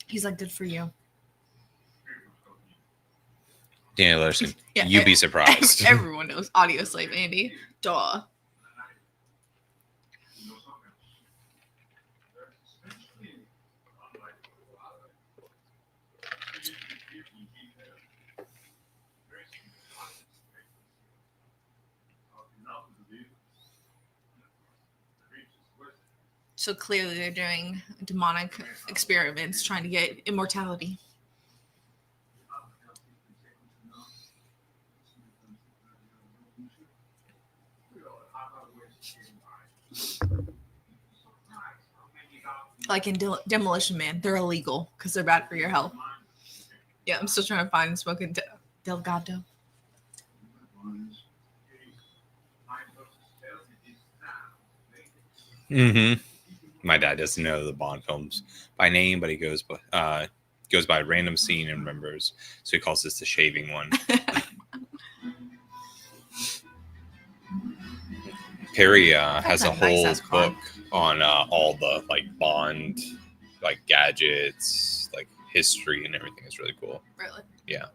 He's like, good for you. Daniel Larson, Yeah, you'd be surprised. Everyone knows Audio Slave, Andy. Duh. So clearly they're doing demonic experiments trying to get immortality. Like in Demolition Man, they're illegal because they're bad for your health. Yeah, I'm still trying to find smoking Delgado. Mm-hmm. My dad doesn't know the Bond films by name, but he goes by random scene and remembers. So he calls this the shaving one. Perry has a whole book on all the like Bond, like gadgets, like history and everything. It's really cool. Really? Yeah.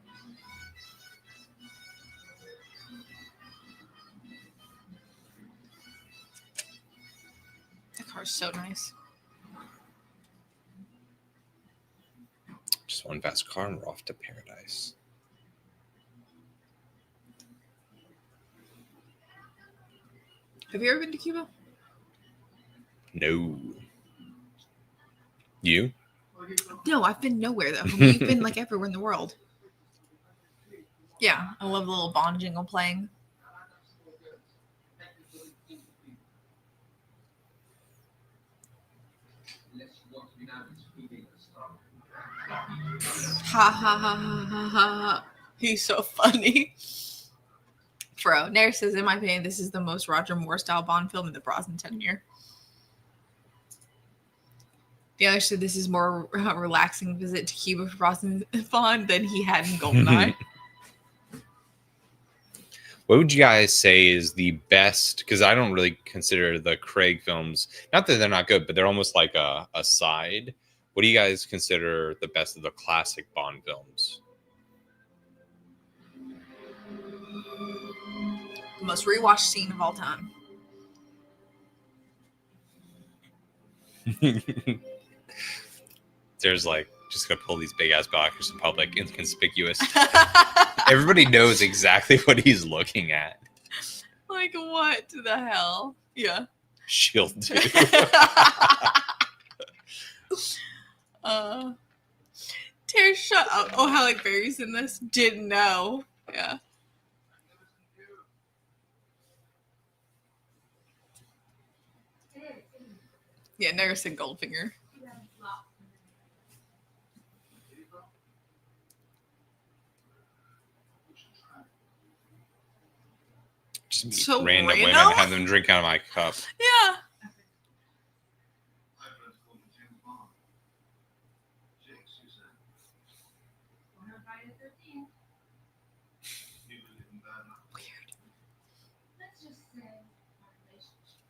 That car's so nice. Just one fast car and we're off to paradise. Have you ever been to Cuba? No. You? No, I've been nowhere though. You've been like everywhere in the world. Yeah, I love the little Bond jingle playing. Ha ha ha ha ha ha. He's so funny. Bro, Nair says, in my opinion, this is the most Roger Moore style Bond film in the Brosnan tenure. The other said this is more relaxing visit to Cuba for Brosnan Bond than he had in GoldenEye. What would you guys say is the best? Because I don't really consider the Craig films, not that they're not good, but they're almost like a side. What do you guys consider the best of the classic Bond films? The most rewatched scene of all time. There's like, just gonna pull these big ass blockers in public, inconspicuous. Everybody knows exactly what he's looking at. Like, what the hell? Yeah. Shield 2. Terry, shut up. Oh, Halle Berry's in this? Didn't know. Yeah. Yeah, never said Goldfinger. just meet So random women random? and have them drink out of my cup. Yeah. My friends call me James Bond. Jinx, you said. We're on Friday the 13th. You believe in bad luck. Weird. Let's just say our relationship.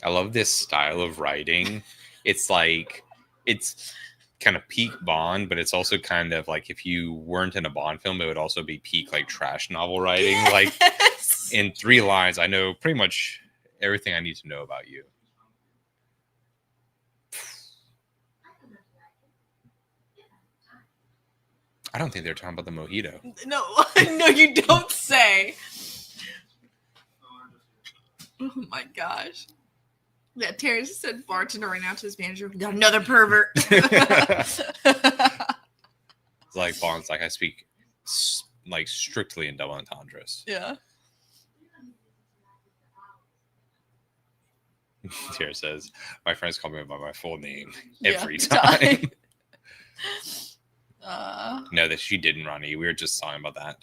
I love this style of writing. It's like, it's kind of peak Bond, but it's also kind of like if you weren't in a Bond film, it would also be peak like trash novel writing. Like Yes. in 3 lines, I know pretty much everything I need to know about you. I can let you like it. If I have time. I don't think they're talking about the mojito. No, no, you don't say. No, I'm just Oh my gosh. Yeah, Terry just said bartender right now to his manager. We got another pervert. It's like Bond's like, I speak like strictly in double entendres. Yeah. You don't need to like it for hours. Tara says, my friends call me by my full name Yeah, every time. No, that she didn't, Ronnie. We were just talking about that.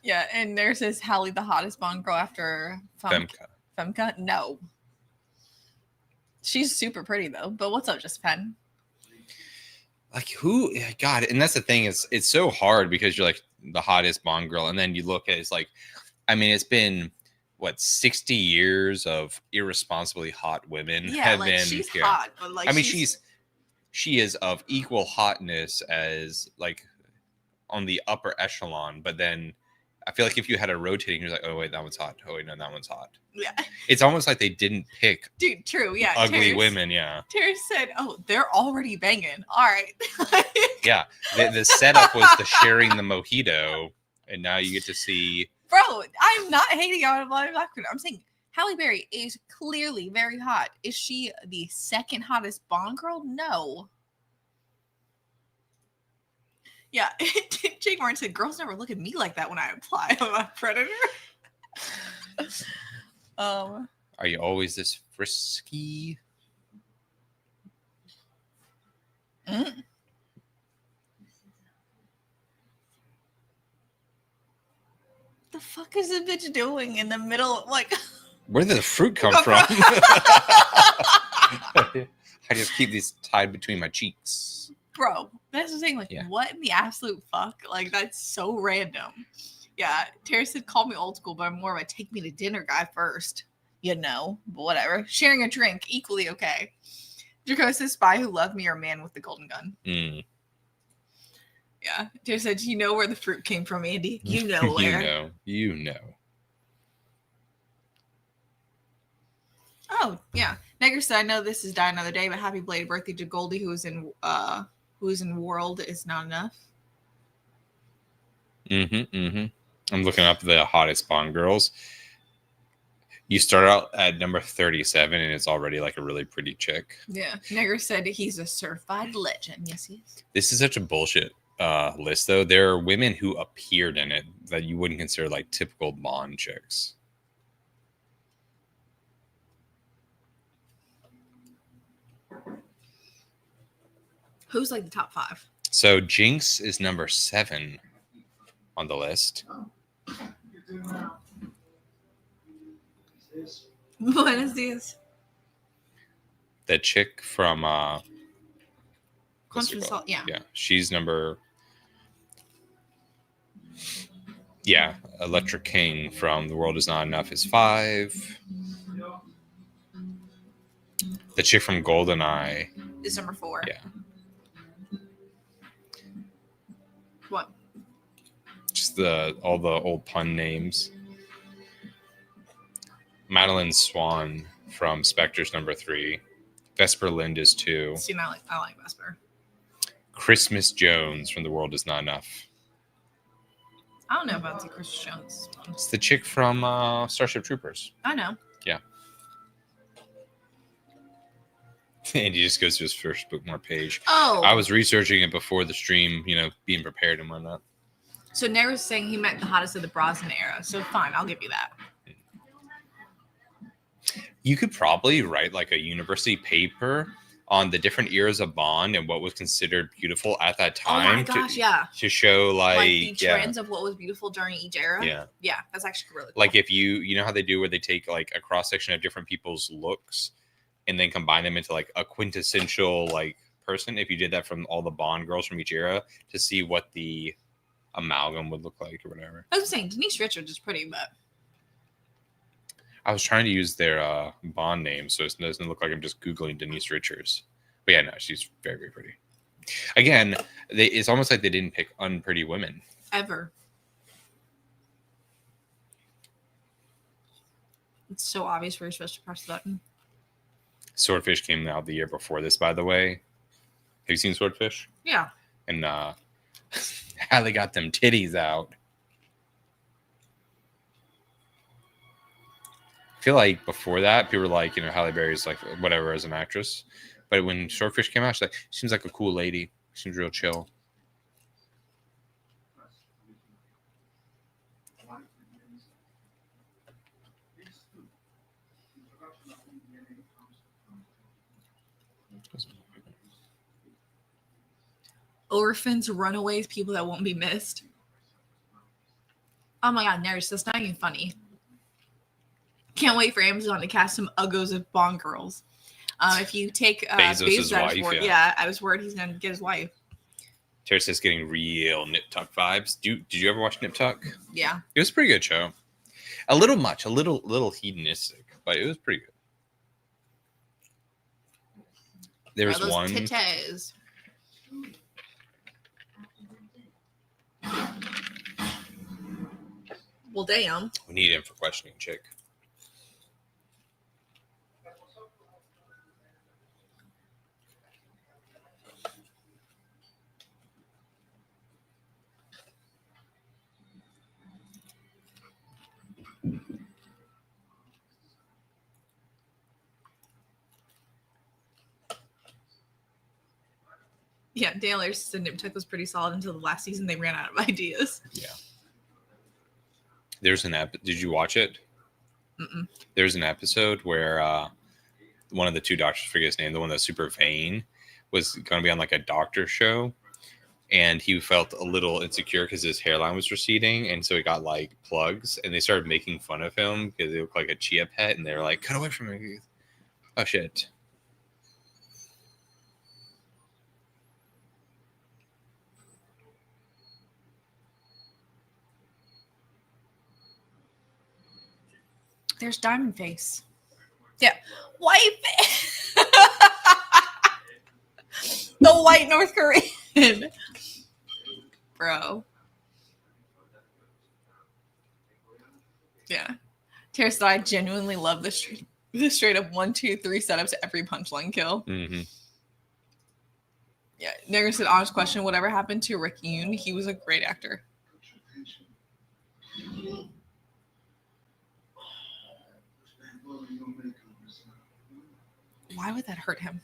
Yeah, and there says Hallie, the hottest Bond girl after Femka. Femka? No. She's super pretty though. But what's up, just Pen? Like who? God, and that's the thing is, it's so hard because you're like the hottest Bond girl, and then you look at it's like, I mean, it's been what 60 years of irresponsibly hot women Yeah, have like been. she's here. hot, but like I mean, she is of equal hotness as like on the upper echelon, but then I feel like if you had a rotating, you're like, oh wait, that one's hot. Oh wait, no, that one's hot. yeah, It's almost like they didn't pick dude, true, yeah. ugly Terrace- women. Yeah, Terrace said, "Oh, they're already banging. All right." yeah. The setup was the sharing the mojito, and now you get to see. Bro, I'm not hating on Black Widow. I'm saying Halle Berry is clearly very hot. Is she the second hottest Bond girl? No. Yeah, Jake Martin said, "Girls never look at me like that when I apply. I'm a predator." Are you always this frisky? mm. The fuck is this bitch doing in the middle? Like, Where did the fruit come Come from? from- I just keep these tied between my cheeks. bro, that's the thing. Like, Yeah. what in the absolute fuck? Like, that's so random. Yeah, Terry said, "Call me old school, but I'm more of a take me to dinner guy first." You know, but whatever. Sharing a drink, equally okay. Draco says, "Spy who loved me or man with the golden gun." Mm. Yeah, Terry said, "You know where the fruit came from, Andy. You know where." You know. Oh yeah, Negger said, "I know this is Die Another Day, but happy belated birthday to Goldie, who is in World Is Not Enough." I'm looking up the hottest Bond girls. You start out at number 37, and it's already like a really pretty chick. Yeah, Negger said he's a certified legend. Yes, he is. This is such a bullshit list, though. There are women who appeared in it that you wouldn't consider like typical Bond chicks. Who's like the top 5? So Jinx is number 7 on the list. You're doing well. Is this? Buenos dias. The chick from what's it Constant called? Salt. Yeah. Yeah, she's number. Yeah, Electric King from The World Is Not Enough is 5. The chick from GoldenEye, Is number 4. Yeah. What? just all the old pun names. Madeline Swan from Spectre's number 3. Vesper Lind is 2. See, I like Vesper. Christmas Jones from The World Is Not Enough. I don't know about the Chris Jones. It's the chick from Starship Troopers. I know. And he just goes to his first bookmark page. Oh, I was researching it before the stream, being prepared and whatnot. so Negger's saying he meant the hottest of the Brosnan era. So fine, I'll give you that. You could probably write like a university paper on the different eras of Bond and what was considered beautiful at that time. Oh my gosh, yeah. To show Like the trends of what was beautiful during each era. Yeah. Yeah, that's actually really cool. Like if you know how they do where they take like a cross section of different people's looks and then combine them into like a quintessential like person. If you did that from all the Bond girls from each era to see what the amalgam would look like or whatever. I was saying Denise Richards is pretty, but I was trying to use their Bond name so it doesn't look like I'm just Googling Denise Richards. But yeah, no, she's very, very pretty. Again, it's almost like they didn't pick unpretty women. Ever. It's so obvious where you're supposed to press the button. Swordfish came out the year before this, by the way. Have you seen Swordfish? Yeah. And Halle got them titties out. I feel like before that, people were like, you know, Halle Berry's like whatever as an actress. But when Swordfish came out, she's like, she seems like a cool lady. She seems real chill. Orphans, runaways, people that won't be missed. Oh my god, Nurse, that's not even funny. Can't wait for Amazon to cast some Uggos of Bond girls. If you take Bezos' out of wife, word, yeah. I was worried he's going to get his wife. Tara says getting real Nip Tuck vibes. Did you ever watch Nip Tuck? Yeah. It was a pretty good show. A little hedonistic, but it was pretty good. There was those one. Titties. Well, damn. We need him for questioning chick. Yeah, Dale said Nip Tuck was pretty solid until the last season. They ran out of ideas. Yeah. There's an Did you watch it? Mm-mm. There's an episode where one of the two doctors, I forget his name, the one that's super vain, was going to be on like a doctor show, and he felt a little insecure because his hairline was receding, and so he got like plugs, and they started making fun of him because he looked like a chia pet, and they were like, "Cut away from me!" Oh shit. There's Diamond Face. Yeah. White face. The white North Korean. Bro. Yeah. Tara said, I genuinely love the straight up 1, 2, 3 setups every punchline kill. Mm-hmm. Yeah. Nigger said, honest question, whatever happened to Rick Yoon? He was a great actor. Why would that hurt him?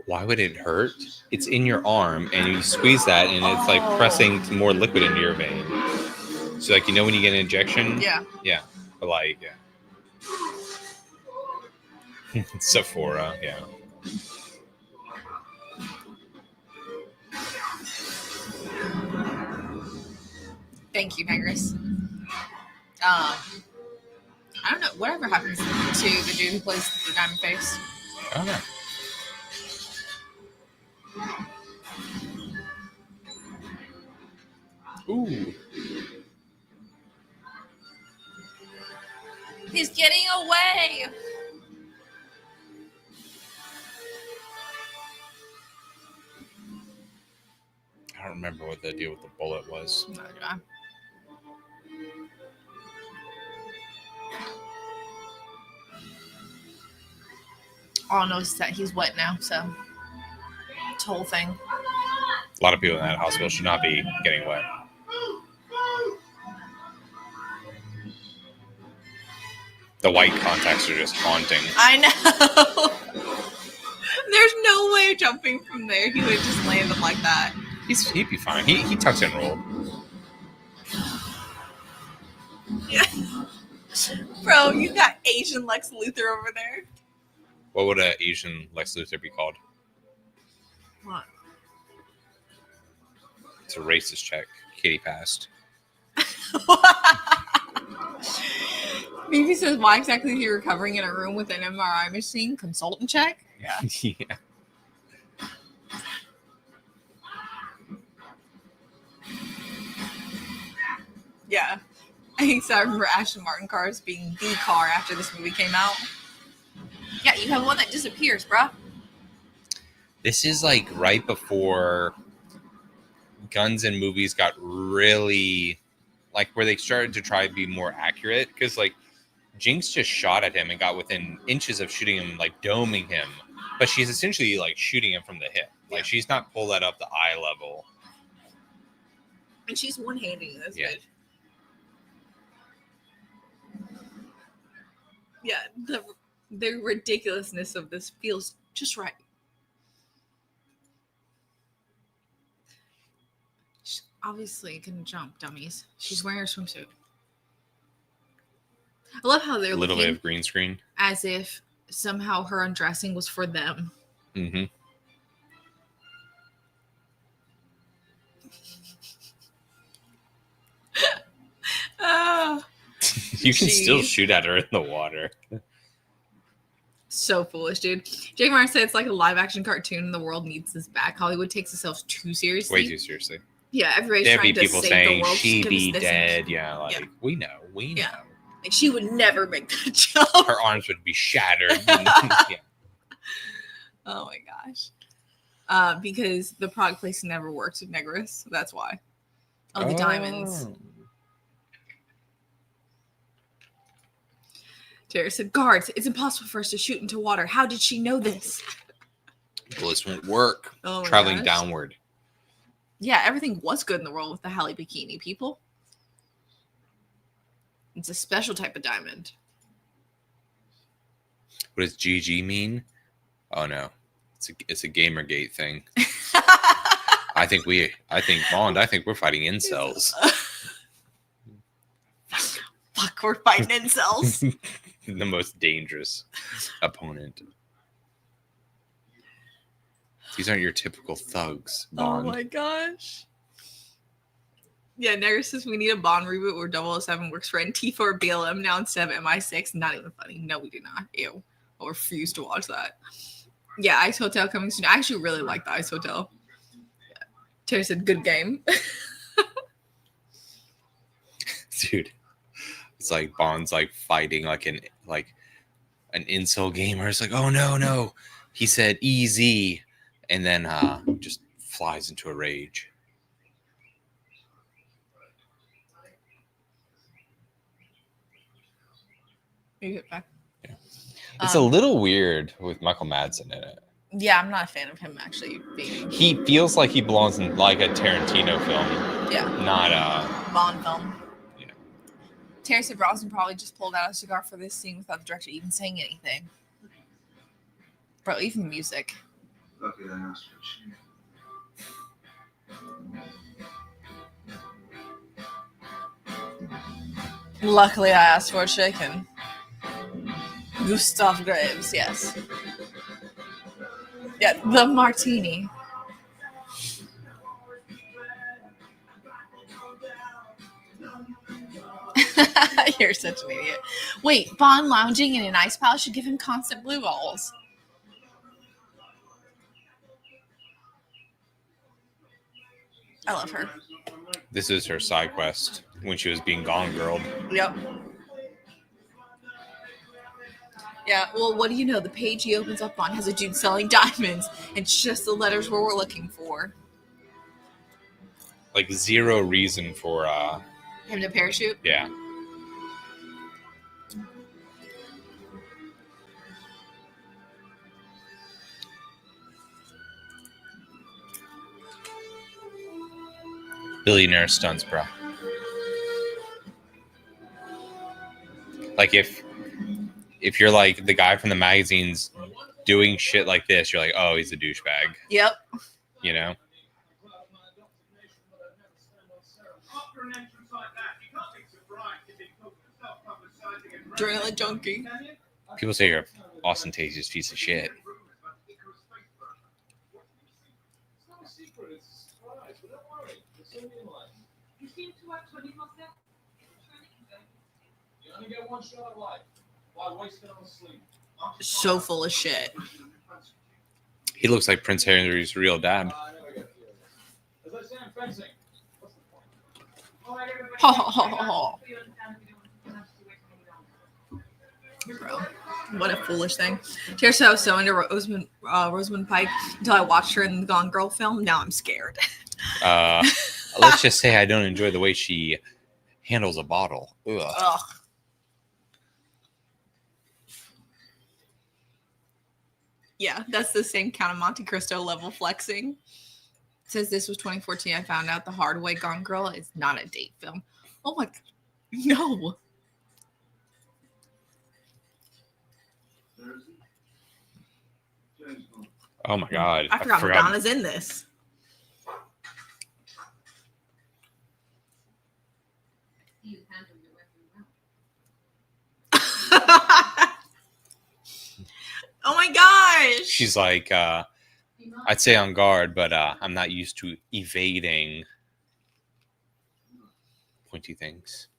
Why would it hurt? It's in your arm, and you squeeze that, and it's like pressing more liquid into your vein. So, like, you know when you get an injection? Yeah. Yeah. But, like, yeah. Sephora, yeah. Thank you, Negris. I don't know. Whatever happens to the dude who plays the Diamond Face? I don't know. Ooh. He's getting away. I don't remember what the deal with the bullet was. No, do I? All I know is that he's wet now, so it's a whole thing. A lot of people in that hospital should not be getting wet. The white contacts are just haunting. I know. There's no way of jumping from there. He would just land him like that. He'd be fine. He tucks and rolled. Yeah. Bro, you got Asian Lex Luthor over there. What would an Asian Lex Luthor be called? What? It's a racist check. Katie passed. Phoebe says, why exactly is he recovering in a room with an MRI machine? Consultant check? Yeah. Yeah. Yeah. I think so. I remember Aston Martin cars being the car after this movie came out. Yeah, you have one that disappears, bruh. This is like right before guns in movies got really like where they started to try to be more accurate because like Jinx just shot at him and got within inches of shooting him, like doming him, but she's essentially like shooting him from the hip. Like she's not pulled that up the eye level. And she's one-handing this Yeah. bitch. Yeah, the ridiculousness of this feels just right. She's obviously gonna jump, dummies. She's wearing her swimsuit. I love how they're A little bit looking of green screen. as if somehow her undressing was for them. Mm-hmm. Ah, You can still Jeez. shoot at her in the water. so foolish, dude. Jake Martin said it's like a live-action cartoon and the world needs this back. Hollywood takes itself too seriously. Way too seriously. Yeah, everybody's There'd trying be to people save saying the world. she Give us be this and- dead. Yeah, like Yeah. we know. Yeah. Like she would never make that jump. Her arms would be shattered. Yeah. Oh my gosh. Because the product placement never works with Negris. That's why. Oh, the diamonds. Jared said, guards, it's impossible for us to shoot into water. How did she know this? Bullets won't work. Oh my Traveling gosh. downward. Yeah, everything was good in the world with the Halle bikini, people. It's a special type of diamond. What does GG mean? Oh no. It's a Gamergate thing. I think Bond, we're fighting incels. Fuck, we're fighting incels. The most dangerous opponent. These aren't your typical thugs, Bond. Oh my gosh. Yeah, Negris says we need a Bond reboot where 007 works for Antifa or BLM now instead of MI6. Not even funny. No, we do not. Ew. I'll refuse to watch that. Yeah, Ice Hotel coming soon. I actually really like the Ice Hotel. Yeah. Terry said, good game. Dude. It's like Bond's like fighting like an incel gamer. It's like, oh no. He said easy and then just flies into a rage. You get back. Yeah. It's a little weird with Michael Madsen in it. Yeah, I'm not a fan of him actually being. He feels like he belongs in like a Tarantino film, Yeah. not a Bond film. Yeah. Terry said Brosnan probably just pulled out a cigar for this scene without the director even saying anything. Bro, even the music. Lucky I asked for chicken. Luckily, I asked for a chicken. Gustav Graves, yes. Yeah, the martini. You're such an idiot. Wait, Bond lounging in an ice palace should give him constant blue balls. I love her. This is her side quest when she was being Gone Girl. Yep. Yeah, well, what do you know? The page he opens up on has a dude selling diamonds. It's just the letters where we're looking for. Like zero reason for Him to parachute? yeah. Billionaire stunts, bro. Like if you're like the guy from the magazines doing shit like this, you're like, oh, he's a douchebag, Yep. you know? Adrenaline junkie. People say you're an ostentatious piece of shit. The secret is a surprise, but don't worry. It's only in life. You seem to work 24/7. You only get one shot at life. Why waste it on sleep? So full of shit. He looks like Prince Harry's real dad. I never get curious. As I say in fencing, what's the point? All right, everybody. Ho, ho, ho, ho, ho. You understand if you don't want to wait any longer. Bro, what a foolish thing. Tirsa was so into Rosamund Pike until I watched her in the Gone Girl film. Now I'm scared. Let's just say I don't enjoy the way she handles a bottle. Ugh. Ugh. Yeah, that's the same Count of Monte Cristo level flexing. It says this was 2014. I found out the hard way. Gone Girl is not a date film. Oh my, no. Thursday? James Bond. Oh my god. I forgot Madonna's in this. You handle your weapon well. Oh my gosh. She's like, I'd say on guard, but I'm not used to evading pointy things.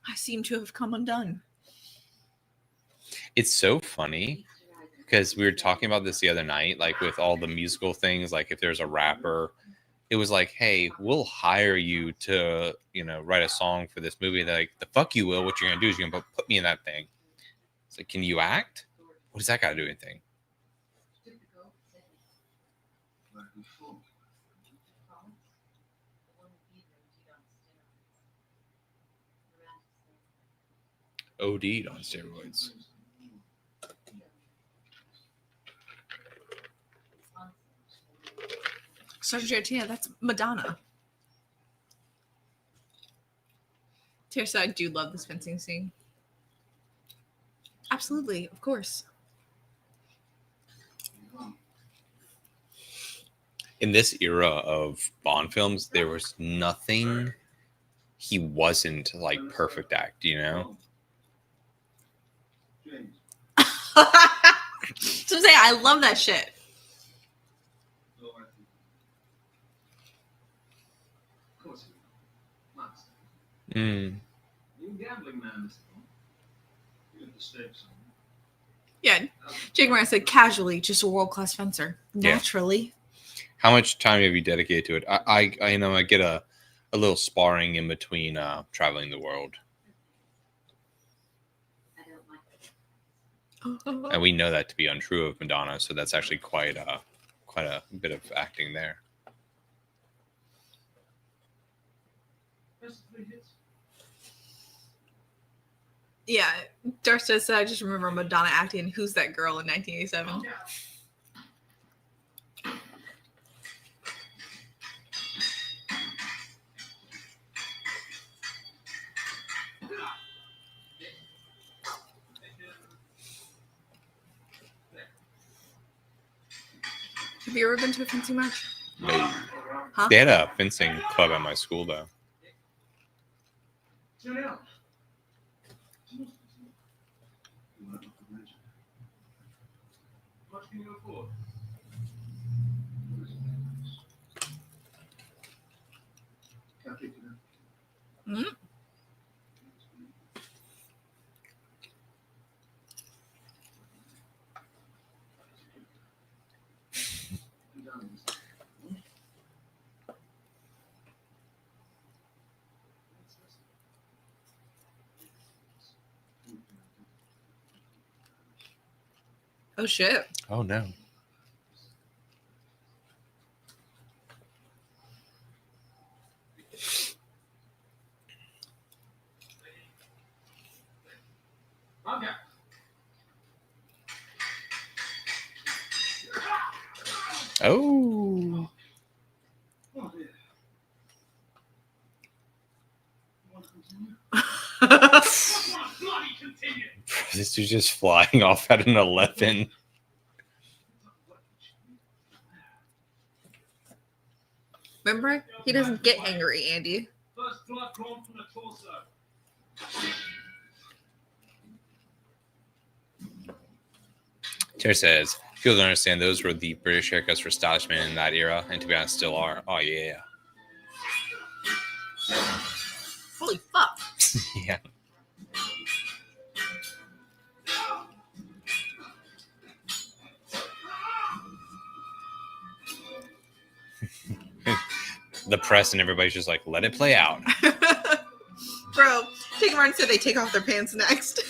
I seem to have come undone. It's so funny because we were talking about this the other night, like with all the musical things, like if there's a rapper, it was like, hey, we'll hire you to, write a song for this movie. They're like, the fuck you will. What you're going to do is you're going to put me in that thing. It's like, can you act? What does that got to do with anything? Like before. OD'd on steroids. Sergeant Tina, that's Madonna. Tirsa, I do love this fencing scene. Absolutely, of course. In this era of Bond films, there was nothing he wasn't like perfect act, James. So I'm saying I love that shit. So I think. Of course you will. Master. You're a gambling man, Mr. Bond. You have to stake something. Yeah, Jake Moran said casually, just a world-class fencer. Yeah. Naturally. How much time have you dedicated to it? I get a little sparring in between traveling the world, I don't like it. and we know that to be untrue of Madonna. So that's actually quite a bit of acting there. First 3 hits. Yeah, Darcy said, I just remember Madonna acting in Who's That Girl in 1987. Have you ever been to a fencing match? No. Huh? They had a fencing club at my school, though. Turn it out. How much can you afford? Can't keep it in. Hmm? Oh shit. Oh no. Okay. Oh. Oh, dear. You want to continue? Bloody continue. This dude's just flying off at an 11. Remember? He doesn't get angry, Andy. First blood drawn from the torso. Tara says, People don't understand those were the British haircuts for stylish men in that era, and to be honest, still are. Oh yeah. Holy fuck. Yeah. The press and everybody's just like, let it play out. Bro, take them around and say they take off their pants next.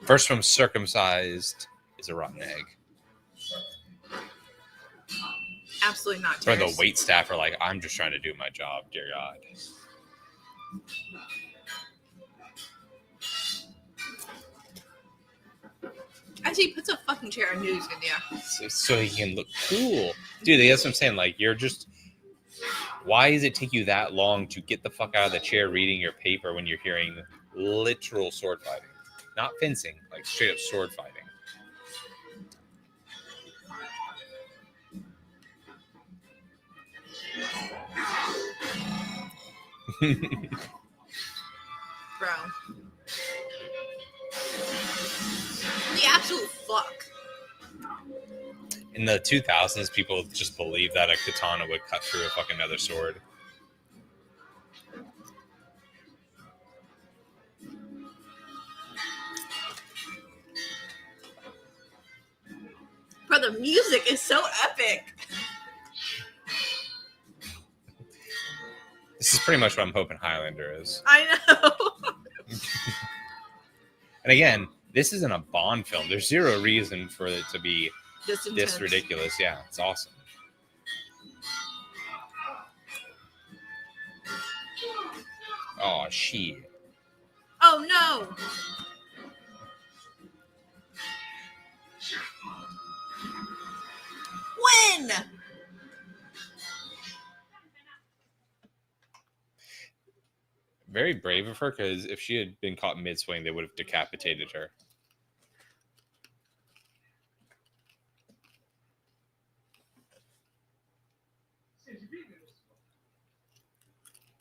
First from circumcised is a rotten egg. Absolutely not. Or the Terrace. wait staff are like, I'm just trying to do my job, dear God. Actually, he puts a fucking chair in news India. So he can look cool. Dude, that's what I'm saying. Like, you're just... Why does it take you that long to get the fuck out of the chair reading your paper when you're hearing literal sword fighting? Not fencing, like straight up sword fighting. Bro. The absolute fuck. In the 2000s, people just believed that a katana would cut through a fucking other sword. Bro, the music is so epic. This is pretty much what I'm hoping Highlander is. I know. And again, this isn't a Bond film. There's zero reason for it to be This this ridiculous. Yeah, it's awesome. Oh, shit. Oh no. When? Very brave of her, because if she had been caught mid-swing, they would have decapitated her.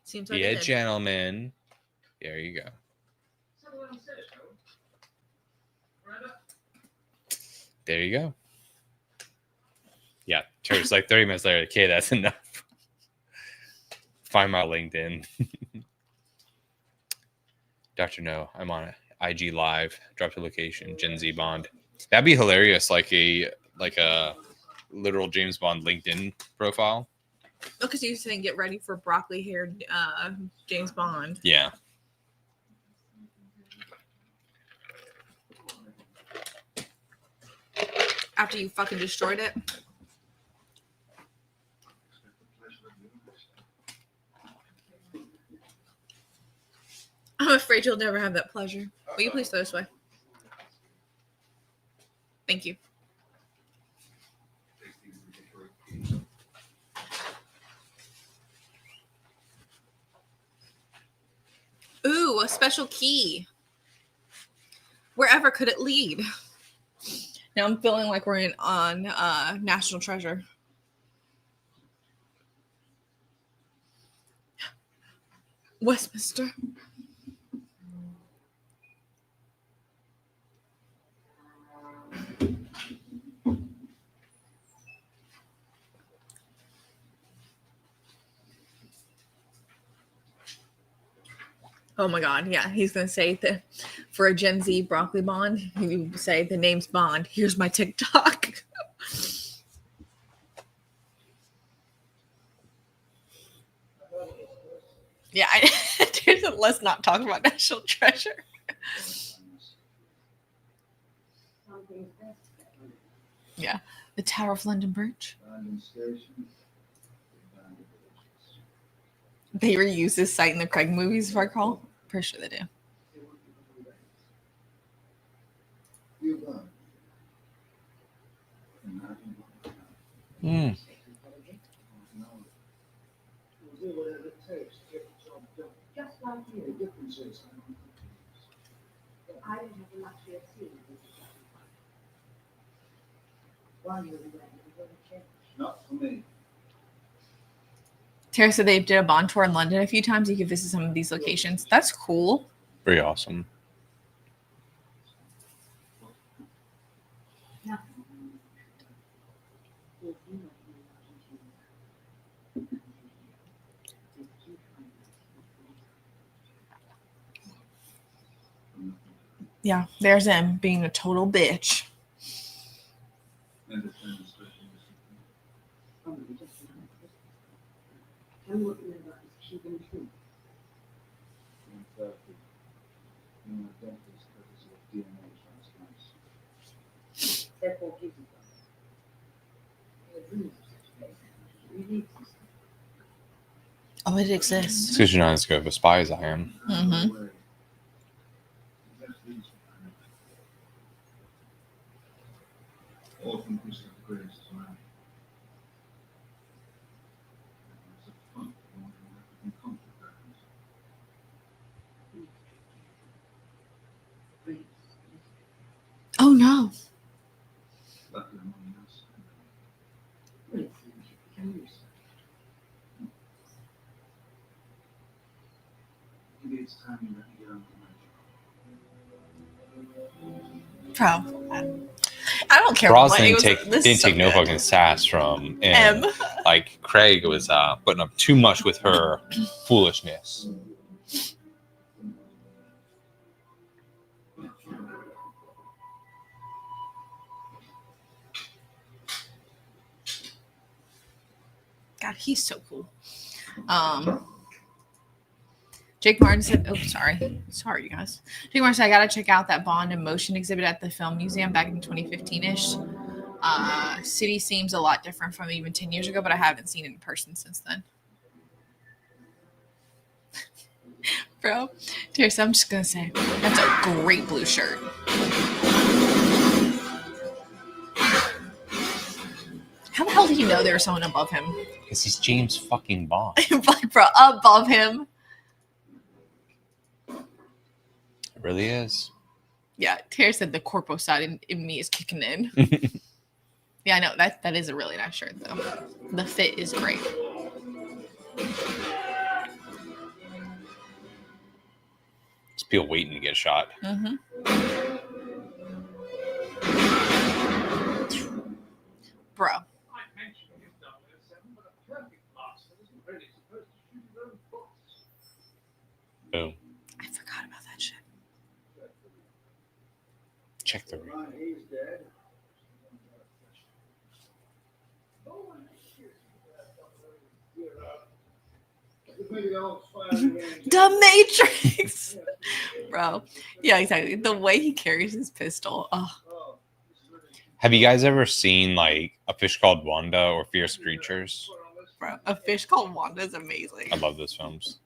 Seems like Be a it. gentleman. There you go. There you go. Yeah, Terry's like 30 minutes later. Okay, that's enough. Find my LinkedIn. Dr. No, I'm on IG Live. Drop your location. Gen Z Bond. That'd be hilarious. Like a literal James Bond LinkedIn profile. Oh, because you're saying get ready for broccoli-haired James Bond. Yeah. After you fucking destroyed it. I'm afraid you'll never have that pleasure. Will you please throw this way? Thank you. Ooh, a special key. Wherever could it lead? Now I'm feeling like we're on National Treasure. Westminster. Oh my God. Yeah. He's going to say that for a Gen Z broccoli Bond, he would say the name's Bond. Here's my TikTok. Yeah. Let's not talk about National Treasure. Yeah. The Tower of London Bridge. They reuse this site in the Craig movies, if I recall. Pretty sure they do. Mm. Just like you. I don't have the luxury of seeing this. While you were away, you were going to change. Not for me. Tara said they did a Bond tour in London a few times. You could visit some of these locations. That's cool. Pretty awesome. Yeah, there's him being a total bitch. And the friend is especially in therapy. In a dentist courtesy of DNA transplants. Oh, it exists. It's because you're not as good of a spy as I am. Mm-hmm. Often Christopher Grace is around. It's a fun one in conflict records. Oh no. Luckily, no one else. Maybe it's time you let me get on with my job. Bro. I don't care Ross what it didn't was. take no fucking sass from M. Like Craig was putting up too much with her foolishness. God, he's so cool. Jake Martin said, oh, sorry, you guys. Jake Martin said, I gotta check out that Bond in motion exhibit at the Film Museum back in 2015-ish. City seems a lot different from even 10 years ago, but I haven't seen it in person since then. Bro, seriously, I'm just gonna say, that's a great blue shirt. How the hell did he know there was someone above him? Because he's James fucking Bond. But bro, above him. It really is. Yeah, Tara said the corpo side in me is kicking in. Yeah, I know that is a really nice shirt though. The fit is great. Just people waiting to get shot. Mm-hmm. Bro. Boom. I forgot about that shit. Check the ring. The Matrix. Bro. Yeah, exactly. The way he carries his pistol. Oh. Have you guys ever seen like A Fish Called Wanda or Fierce Creatures? Bro, A Fish Called Wanda is amazing. I love those films.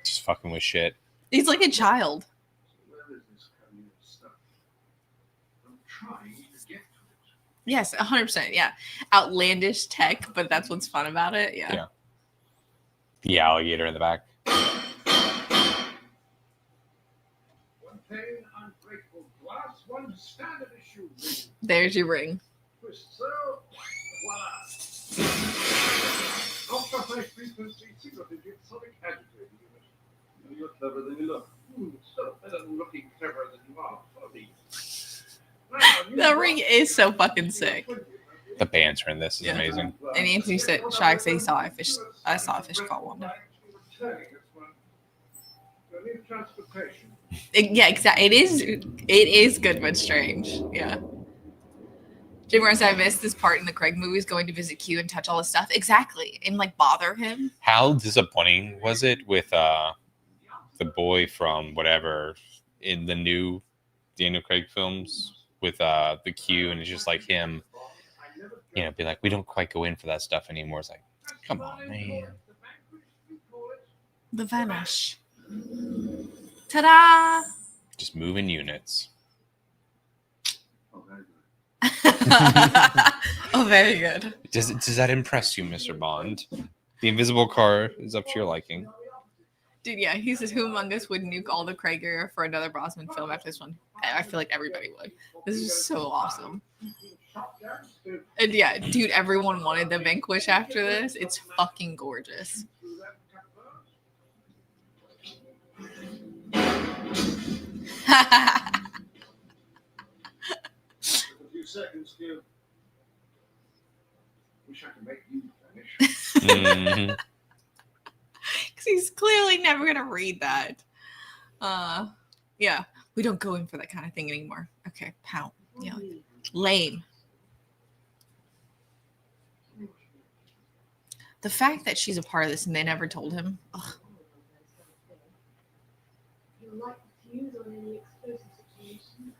Just fucking with shit. He's like a child. Yes, 100%. Yeah. Outlandish tech, but that's what's fun about it. Yeah. Yeah. The alligator in the back. There's your ring. You're clever than you look. So better than looking cleverer than you are. That ring is so fucking sick. The banter in this is amazing. And Anthony said, Shaq said I saw a fish called Wanda. Yeah, exactly. It is good but strange. Yeah. Jim Morris, I missed this part in the Craig movies going to visit Q and touch all his stuff. Exactly. And like bother him. How disappointing was it with the boy from whatever in the new Daniel Craig films with the Q, and it's just like him, you know, be like, we don't quite go in for that stuff anymore. It's like, come on, man. The Vanish. Ta-da! Just moving units. Oh, very good. Does that impress you, Mr. Bond? The invisible car is up to your liking. Dude, yeah, he says, who among us would nuke all the Craig era for another Brosnan film after this one? I feel like everybody would. This is so awesome. And yeah, dude, everyone wanted the Vanquish after this. It's fucking gorgeous. A few seconds, Stu. Wish I could make you finish. Mhm. Because he's clearly never gonna read that. Yeah, we don't go in for that kind of thing anymore. Okay, pout. Yeah, lame. The fact that she's a part of this and they never told him. Ugh. You light the fuse on any explosive situation.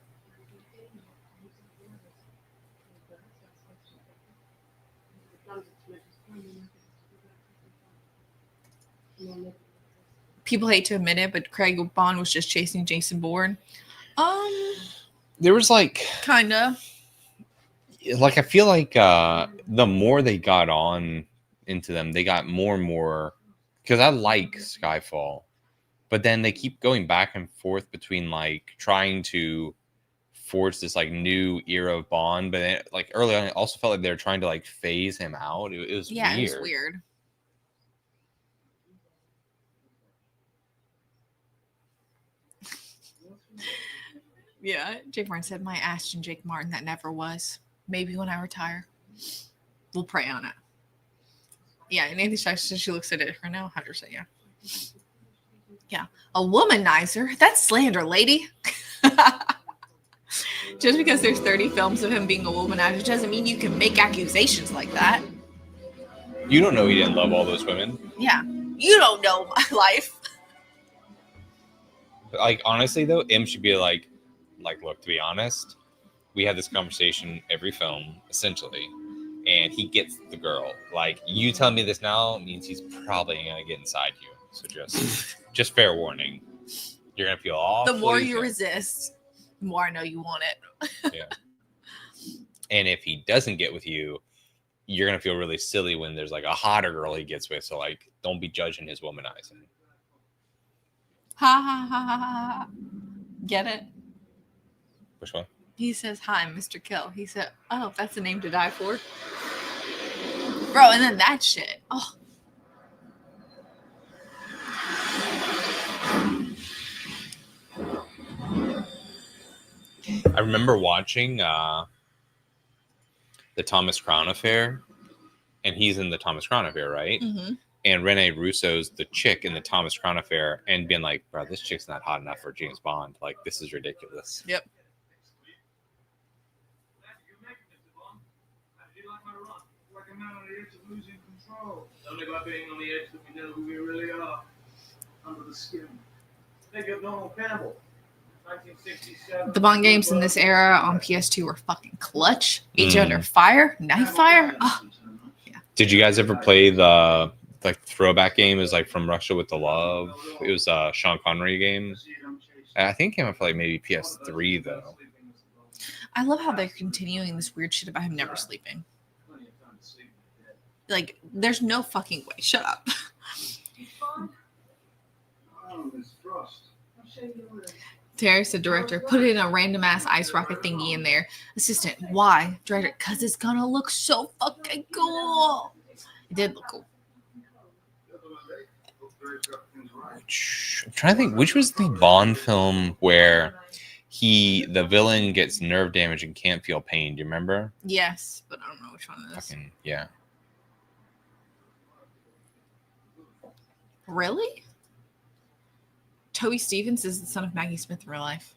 People hate to admit it, but Craig Bond was just chasing Jason Bourne. There was like Kinda. I feel like the more they got on into them, they got more and more, because I like Skyfall, but then they keep going back and forth between like trying to forge this like new era of Bond, but then, like early on, it also felt like they were trying to like phase him out. It was Yeah, weird. it was weird. Yeah, Jake Martin said, "My Ashton Jake Martin that never was. Maybe when I retire, we'll pray on it." Yeah, and Anthony Starr says she looks at it for now. 100%, yeah. Yeah, a womanizer. That's slander, lady. Just because there's 30 films of him being a womanizer doesn't mean you can make accusations like that. You don't know he didn't love all those women. Yeah, you don't know my life. Like honestly though, M should be like, look, to be honest, we have this conversation every film essentially, and he gets the girl. Like, you telling me this now means he's probably gonna get inside you. So just fair warning, you're gonna feel awful. The more you resist, the more I know you want it. Yeah. And if he doesn't get with you, you're gonna feel really silly when there's like a hotter girl he gets with. So like, don't be judging his womanizing. Ha ha ha ha ha. Get it? Which one? He says, "Hi, Mr. Kill." He said, "Oh, that's a name to die for." Bro, and then that shit. Oh. I remember watching the Thomas Crown Affair, and he's in the Thomas Crown Affair, right? Mm-hmm. And Rene Russo's the chick in the Thomas Crown Affair, and being like, bro, this chick's not hot enough for James Bond. Like, this is ridiculous. Yep. Only by being on the edge that we know who we really are. Under the skin. Think of Donald Campbell. 1967. The Bond games in this era on PS2 were fucking clutch. Agent Under Fire, Night Fire. Oh, yeah. Did you guys ever play the like throwback game? It was like From Russia with the Love. It was a Sean Connery game. I think it came out for like maybe PS3 though. I love how they're continuing this weird shit about him never sleeping. Like, there's no fucking way. Shut up. Oh, Miss Frost. I'll show you yours. Terrence, the director, put in a random ass ice rocket thingy in there. Assistant, why? Director, because it's gonna look so fucking cool. It did look cool. I'm trying to think, which was the Bond film where the villain gets nerve damage and can't feel pain? Do you remember? Yes, but I don't know which one it is. Fucking yeah. Really? Toby Stevens is the son of Maggie Smith in real life.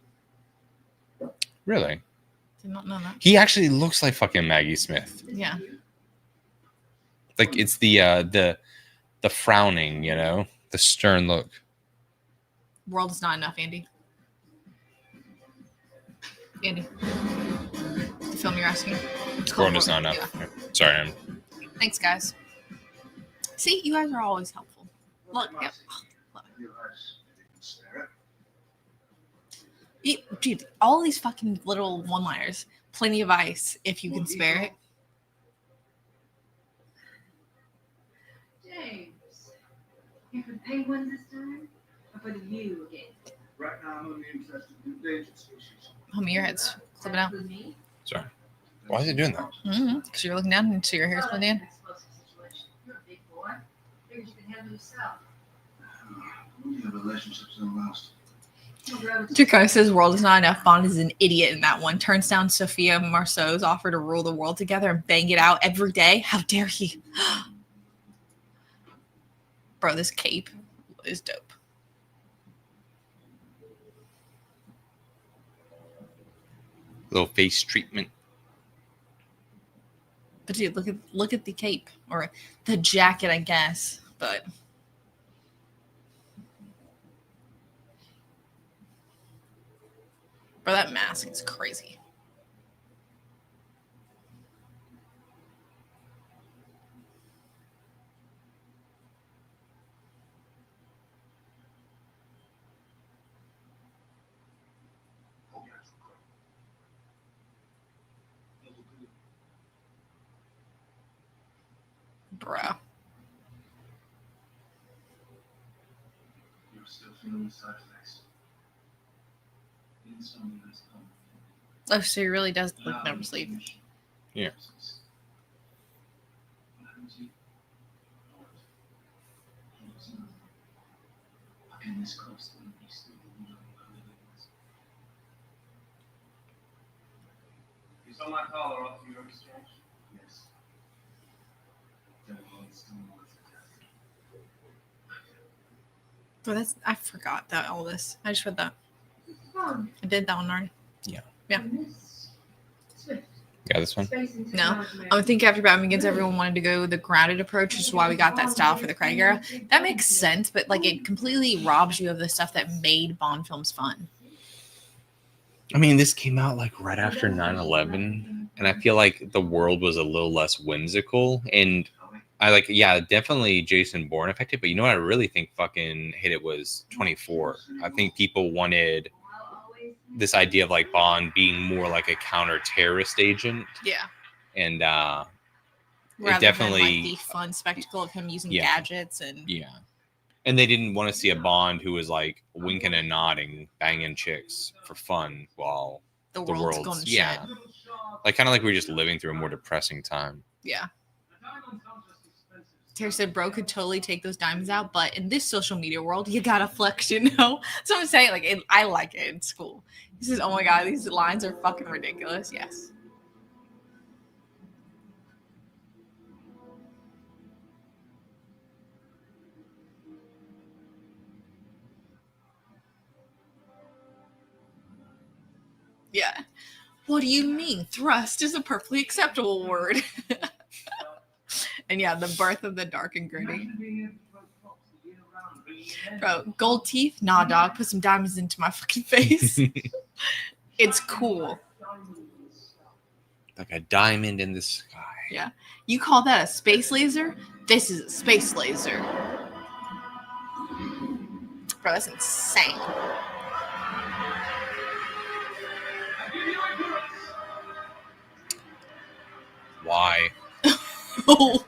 Really? Did not know that. He actually looks like fucking Maggie Smith. Yeah. Like, it's the frowning, you know, the stern look. World is not enough, Andy. Andy. The film you're asking? It's called World is not Yeah. enough. Sorry, Thanks, guys. See, you guys are always helpful. Look, yep. Dude, all these fucking little one-liners. Plenty of ice if you can spare it. James, you for the penguins this time? Or for the you again? Right now, I'm only interested in endangered species. Homie, your head's clipping out. With me? sorry. Why is it doing that? Because you're looking down into your hair split in. You're a big boy. Figured you could handle yourself. We have relationships don't last. Draco says world is not enough. Bond is an idiot in that one. Turns down Sophia Marceau's offer to rule the world together and bang it out every day. How dare he? Bro, this cape is dope. Little face treatment. But dude, look at the cape or the jacket, I guess. But bro, that mask is crazy. Bruh. You're still feeling the side effects. Insomnia has come. Oh, so he really does look never sleep. Yeah. In this close to the east of the You saw my collar off your exchange? Yes. So I forgot that all this. I just read that. Oh, I did that one already. Yeah. Miss Swift. Yeah, this one. Space and No. technology I think after Batman Begins, everyone wanted to go the grounded approach, which is why we got that style for the Craig era. That makes sense, but like it completely robs you of the stuff that made Bond films fun. I mean, this came out like right after 9/11, and I feel like the world was a little less whimsical. And I like, yeah, definitely Jason Bourne affected, but you know what I really think fucking hit it was 24. I think people wanted this idea of like Bond being more like a counter-terrorist agent. Yeah. And Rather definitely than like the fun spectacle of him using gadgets and and they didn't want to see a Bond who was like winking and nodding, banging chicks for fun while the world's going to shit. Like kind of like we were just living through a more depressing time. Yeah. Terry said, bro could totally take those diamonds out, but in this social media world, you gotta flex, you know? So I'm saying, like, I like it. It's cool. He says, oh my God, these lines are fucking ridiculous. Yes. Yeah. What do you mean? Thrust is a perfectly acceptable word. And yeah, the birth of the dark and gritty. Bro, gold teeth? Nah, dog. Put some diamonds into my fucking face. It's cool. Like a diamond in the sky. Yeah. You call that a space laser? This is a space laser. Bro, that's insane. Why? Oh,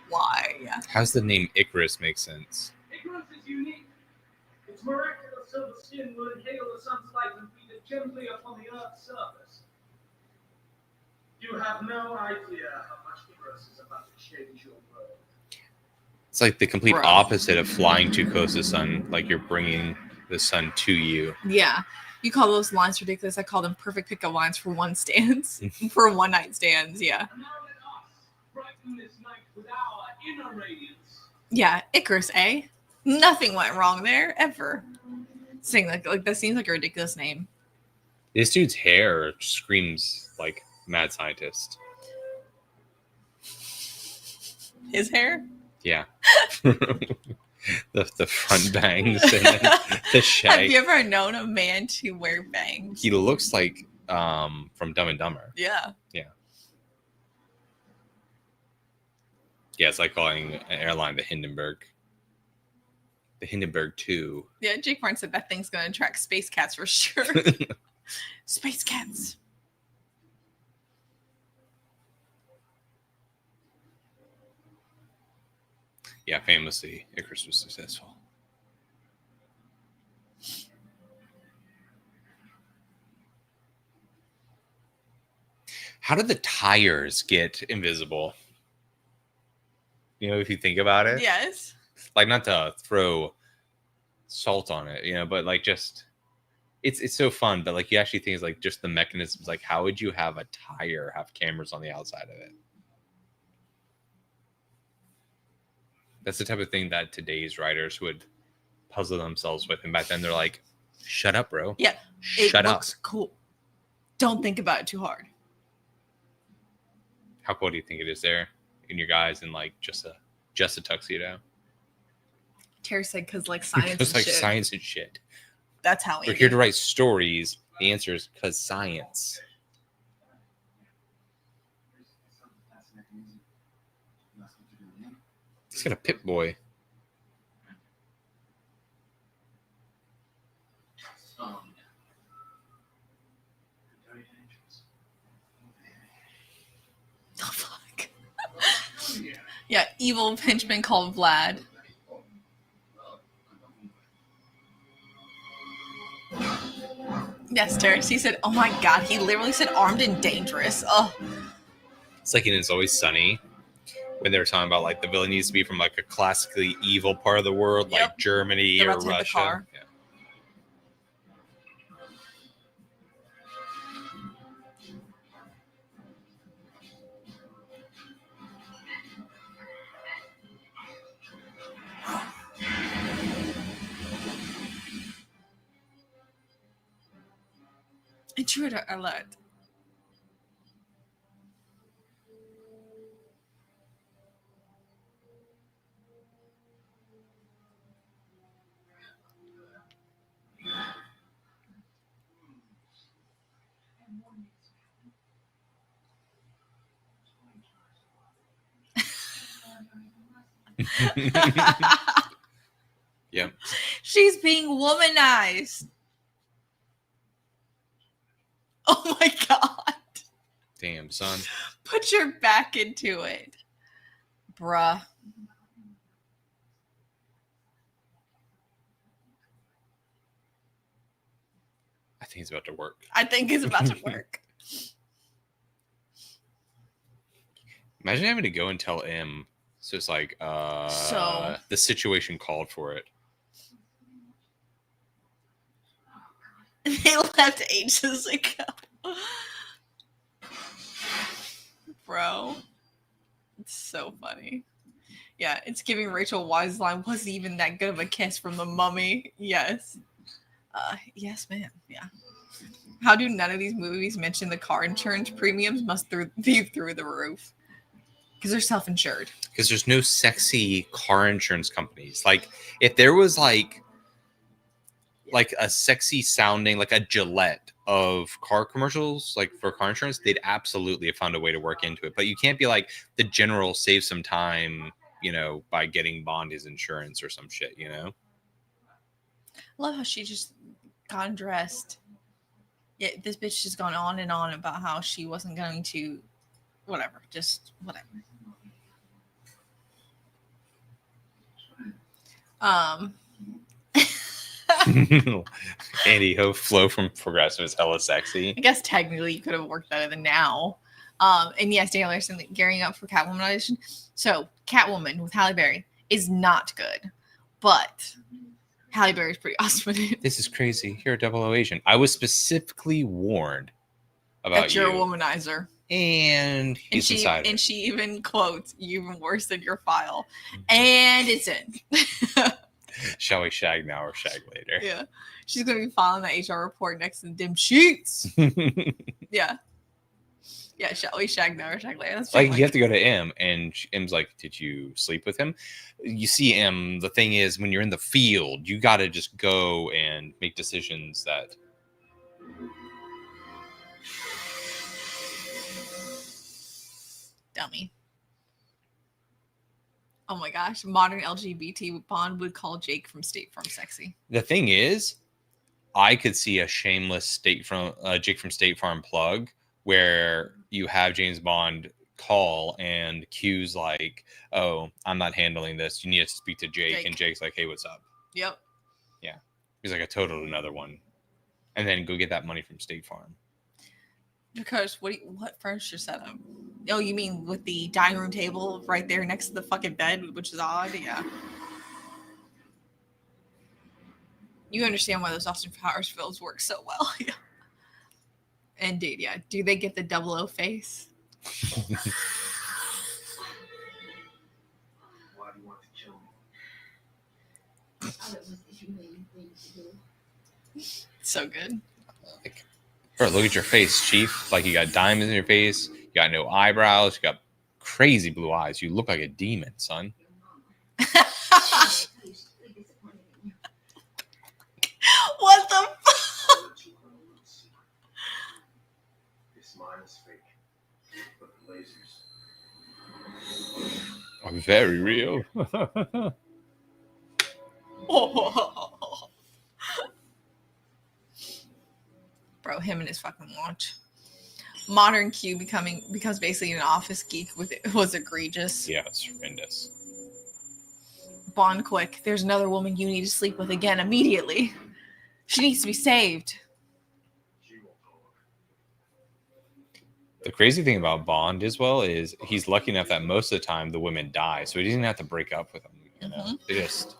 why? How's the name Icarus make sense? Icarus is unique. Its miraculous silver skin will inhale the sun's light and beat it gently upon the Earth's surface. You have no idea how much Icarus is about to change your world. It's like the complete opposite of flying too close to the sun. Like you're bringing the sun to you. Yeah. You call those lines ridiculous. I call them perfect pickup lines for one stands. For one night stands, yeah. And now let us brighten this night with our inner radiance. Yeah, Icarus, eh? Nothing went wrong there, ever. Saying like that seems like a ridiculous name. This dude's hair screams like mad scientist. His hair? Yeah. the front bangs and then the shag. Have you ever known a man to wear bangs? He looks like from Dumb and Dumber. Yeah. Yeah. Yeah, it's like calling an airline the Hindenburg. The Hindenburg 2. Yeah, Jake Martin said that thing's going to attract space cats for sure. Space cats. Yeah, famously, Icarus was successful. How did the tires get invisible? If you think about it. Yes. Like, not to throw salt on it, but like just it's so fun. But like you actually think it's like just the mechanisms. Like, how would you have a tire have cameras on the outside of it? That's the type of thing that today's writers would puzzle themselves with. And back then they're like, shut up, bro. Yeah. Shut It up. looks cool. Don't think about it too hard. How cool do you think it is there in your guys in like just a tuxedo? Terry said, because like science It's and like shit. science and shit. That's how We're here to write stories. The answer is because science. He's got a Pip Boy. Oh, fuck. Yeah, evil henchman called Vlad. Yes, Terrence. He said, "Oh my god!" He literally said, "Armed and dangerous." Oh, It's like in It's Always Sunny when they were talking about like the villain needs to be from like a classically evil part of the world, Yep. like Germany They're or about to hit the Russia. car. Yeah. intruder alert! Yep. She's being womanized. Oh my god! Damn, son. Put your back into it, bruh. I think it's about to work. I think it's about to work. Imagine having to go and tell M. So it's like, So- the situation called for it. They left ages ago. Bro. It's so funny. Yeah, it's giving Rachel Weisz's line wasn't even that good of a kiss from the mummy. Yes. Yes, ma'am. Yeah. How do none of these movies mention the car insurance premiums must be through the roof? Because they're self-insured. Because there's no sexy car insurance companies. Like, if there was like a sexy sounding, like a Gillette of car commercials, like for car insurance, they'd absolutely have found a way to work into it. But you can't be like the general save some time, by getting Bondi's insurance or some shit, I love how she just got undressed. Yeah, this bitch just gone on and on about how she wasn't going to, whatever, just whatever. Andy Ho flow from Progressive is hella sexy. I guess technically you could have worked better than now. And yes, Daniel Anderson gearing up for Catwoman audition. So Catwoman with Halle Berry is not good, but Halle Berry's pretty awesome in it. This is crazy. You're a double O Asian. I was specifically warned about That you're a you. womanizer. And he's inside. And she even quotes even worse than your file. And it's in. Shall we shag now or shag later? Yeah. She's gonna be filing that HR report next to the dim sheets. Yeah. Yeah, shall we shag now or shag later? That's Like, you have to go to M, and M's like, did you sleep with him? You see, M, the thing is, when you're in the field, you got to just go and make decisions that... Dummy. Oh my gosh. Modern LGBT Bond would call Jake from State Farm sexy. The thing is, I could see a shameless Jake from State Farm plug where you have James Bond call and Q's like, oh, I'm not handling this. You need to speak to Jake. And Jake's like, hey, what's up? Yep. He's like, I totaled another one. And then go get that money from State Farm. Because what furniture setup? Oh, you mean with the dining room table right there next to the fucking bed, which is odd? Yeah. You understand why those Austin Powers films work so well. Yeah. Indeed, yeah. Do they get the 00 face? Why do you want to kill me? All it was the humane thing to do. So good. Like, bro, look at your face, Chief. Like, you got diamonds in your face. You got no eyebrows. You got crazy blue eyes. You look like a demon, son. Your mama. I'll tell you, she's really disappointed in you. What the fuck? I'll let you run loose. This mine is fake, but the lasers. I'm very real. Bro, him and his fucking watch. Modern Q becomes basically an office geek was egregious. Yeah, it's horrendous. Bond quick. There's another woman you need to sleep with again immediately. She needs to be saved. She will talk. The crazy thing about Bond as well is he's lucky enough that most of the time the women die, so he doesn't have to break up with them. You know, Mhm. they just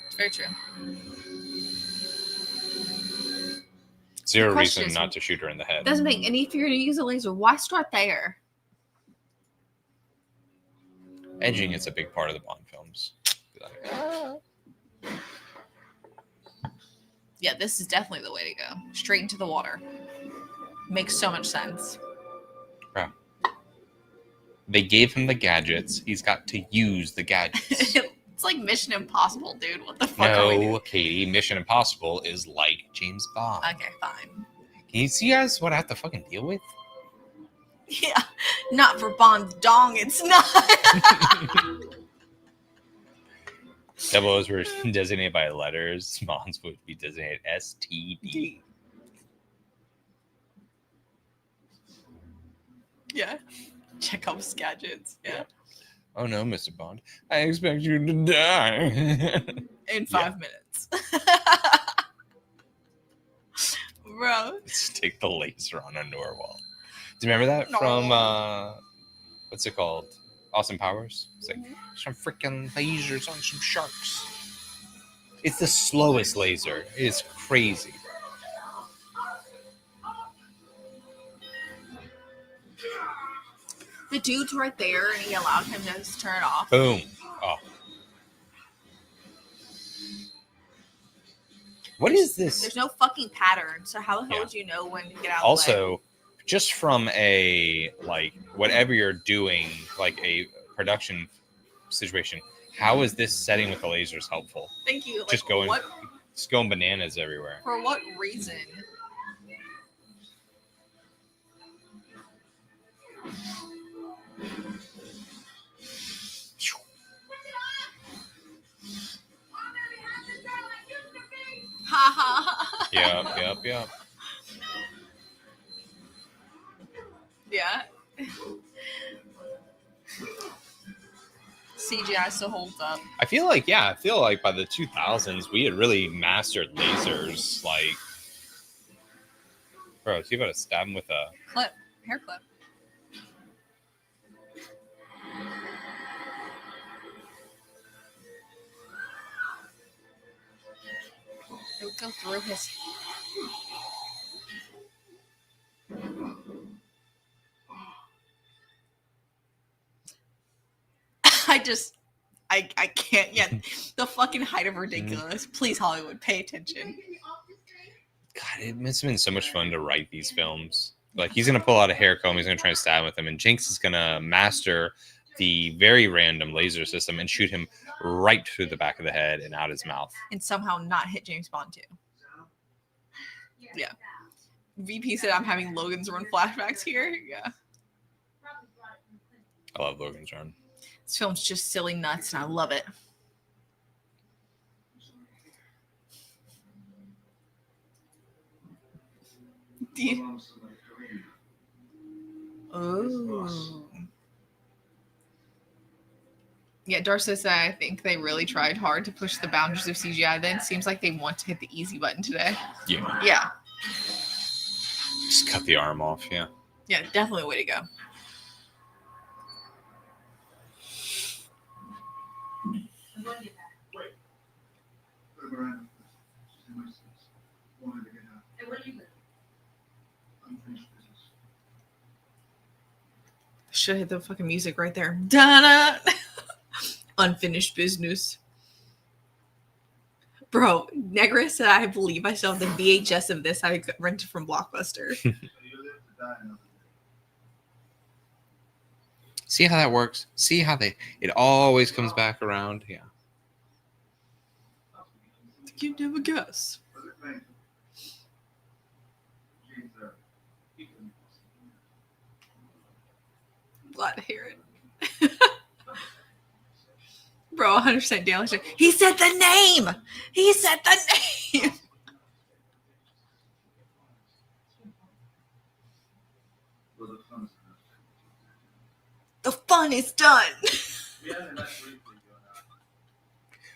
It's very true. zero The question reason is- not to shoot her in the head. Doesn't make any. If you're gonna use a laser, why start there? Edging is a big part of the Bond films. Yeah, this is definitely the way to go. Straight into the water. Makes so much sense. They gave him the gadgets. He's got to use the gadgets. It's like Mission Impossible, dude. What the fuck are we doing? No, Katie, Mission Impossible is like James Bond. Okay, fine. Can you see guys what I have to fucking deal with? Yeah, not for Bond's dong. It's not. Doubles were designated by letters. Bonds would be designated STD. Yeah. Chekhov's gadgets. Yeah. Oh no, Mr. Bond. I expect you to die. In 5 minutes. Bro. Stick the laser on a narwhal. Do you remember that No. from what's it called? Austin Powers? It's like some freaking lasers on some sharks. It's the slowest laser. It's crazy. The dude's right there and he allowed him to just turn it off. Boom. Oh. What is this? There's no fucking pattern, so how the hell Yeah. would you know when to get out of the way? Also, just from a like whatever you're doing, like a production situation, how is this setting with the lasers helpful? Thank you. Like, Just going what, just going bananas everywhere. for what reason? Ha ha ha. Yep. Yeah. CGI still holds up. I feel like by the 2000s we had really mastered lasers. Like, bro, you about to stab him with a Clip. Hair clip. It would go through his. I can't yet. The fucking height of ridiculous. Please, Hollywood, pay attention. God, it must have been so much fun to write these films. Like, he's gonna pull out a hair comb, he's gonna try to stab with him, and Jinx is gonna master the very random laser system and shoot him right through the back of the head and out his mouth. And somehow not hit James Bond too. Yeah. VP said I'm having Logan's Run flashbacks here. Yeah. I love Logan's Run. This film's just silly nuts and I love it. Oh. Yeah, Darcy said I think they really tried hard to push the boundaries of CGI then. Seems like they want to hit the easy button today. Yeah. Yeah. Just cut the arm off. Yeah. Yeah, definitely a way to go. I'm going to get back. Go to Miranda. She's in my seats. Wanted to get out. And what are you doing? Unfinished business. Should hit the fucking music right there. Da-da! Unfinished business. Bro, Negra said I believe I still have the VHS of this I rented from Blockbuster. So you live to die another day. See how that works? See how it always comes back around? Yeah. You never guess. Was it painful? She's equally Glad to hear it. Bro, 100% Dale. He said the name! He said the name! well, the fun's enough. The fun is done. We had a nice briefly going out.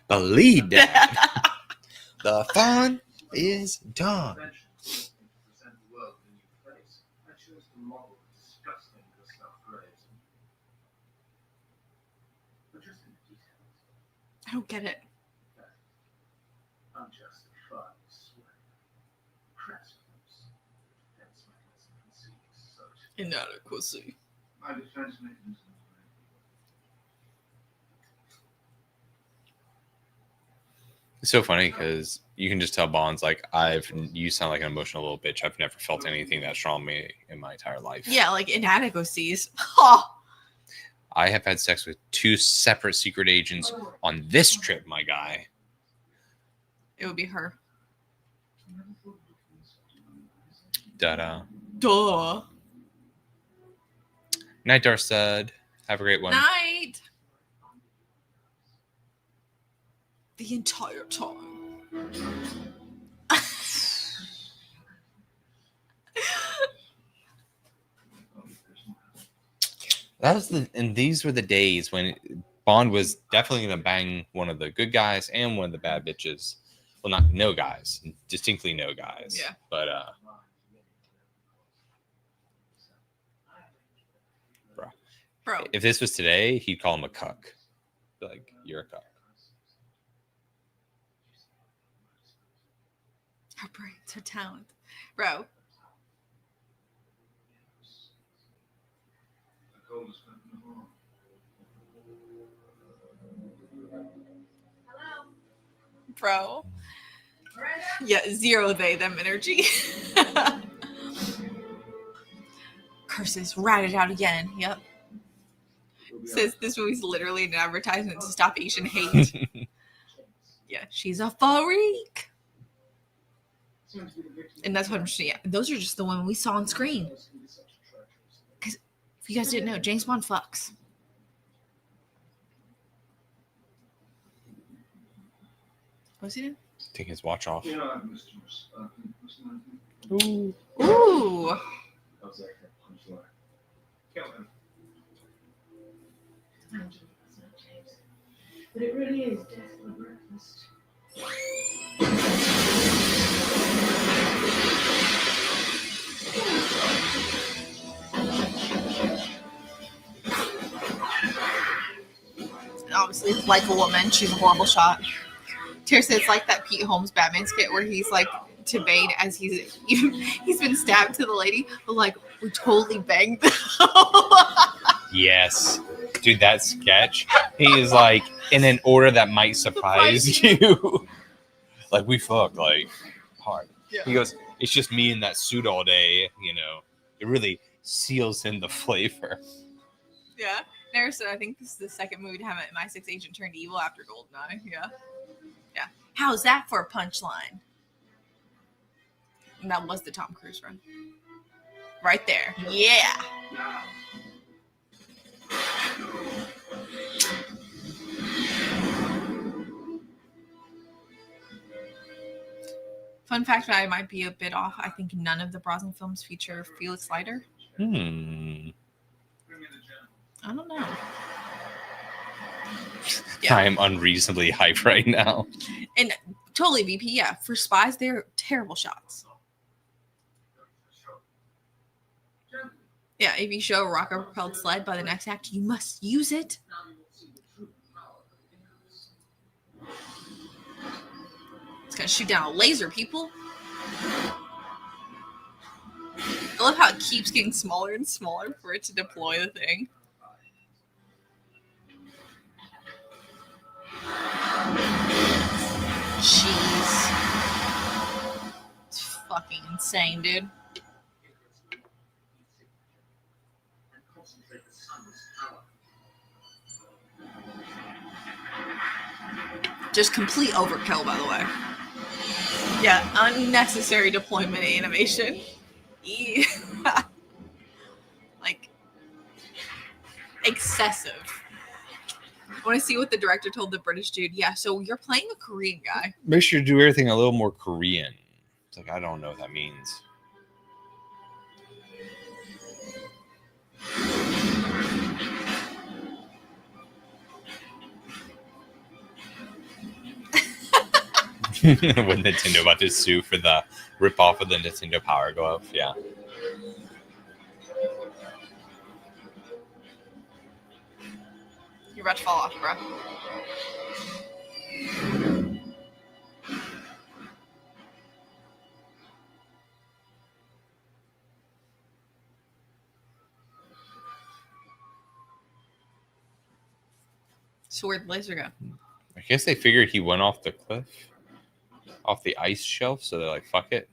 Believe that. The fun is done. Eventually, to present the world in a new place, I chose to model the disgusting Gustav Graves. But just in the details. I don't get it. Unjustified sweat. Crass lips. Defense mechanism conceiving such. Inadequacy. My defense mechanism. It's so funny because you can just tell Bond's like, you sound like an emotional little bitch. I've never felt anything that strong me in my entire life. Yeah, like inadequacies. Oh. I have had sex with 2 separate secret agents on this trip, my guy. It would be her. Da-da. Duh. Night, Darced. Have a great one. Night. The entire time. And these were the days when Bond was definitely going to bang one of the good guys and one of the bad bitches. Well, not no guys, distinctly no guys. Yeah. But Bro. if this was today, he'd call him a cuck. Be like, you're a cuck. Her brains, her talent. Bro. The coldest one in the world. Hello? Bro. Miranda? Yeah, zero they, them energy. Curses, rat it out again. Yep. Says this movie's literally an advertisement to stop Asian hate. Yeah, she's a freak. And that's what I'm saying. Yeah, those are just the women we saw on screen. Because if you guys didn't know, James Bond fucks. What's he doing? Take his watch off. You know, I've missed yours. Ooh. Ooh. How's that punchline? Kill him. I'm James, not James. But it really is death for breakfast. And obviously, like a woman, she's a horrible shot. Tara says it's like that Pete Holmes Batman skit where he's like to Bane as he's been stabbed to the lady, but like we totally banged. Yes. Dude, that sketch, he is like in an order that might surprise you. Like, we fuck, like, hard. Yeah. He goes, it's just me in that suit all day, you know. It really seals in the flavor. Yeah. Never said I think this is the second movie to have an MI6 agent turned evil after Goldeneye. Yeah. Yeah. How's that for a punchline? And that was the Tom Cruise run. Right there. Yeah. Fun fact, I might be a bit off. I think none of the Brosnan films feature Felix Leiter. I don't know. Yeah. I am unreasonably hyped right now. And totally VP, yeah. For spies, they're terrible shots. Yeah, if you show a rocket-propelled sled by the next act, you must use it. Now you will see the true power of the Icarus. It's gonna shoot down a laser, people. I love how it keeps getting smaller and smaller for it to deploy the thing. Jeez. It's fucking insane, dude. And concentrate the sun's power. Just complete overkill, by the way. Yeah, unnecessary deployment animation. Like, excessive. I want to see what the director told the British dude. Yeah, so you're playing a Korean guy. Make sure you do everything a little more Korean. It's like, I don't know what that means. When Nintendo about to sue for the rip-off of the Nintendo Power Glove. Yeah. You're about to fall off, bro. So where'd the laser go? I guess they figured he went off the cliff, off the ice shelf, so they're like, fuck it.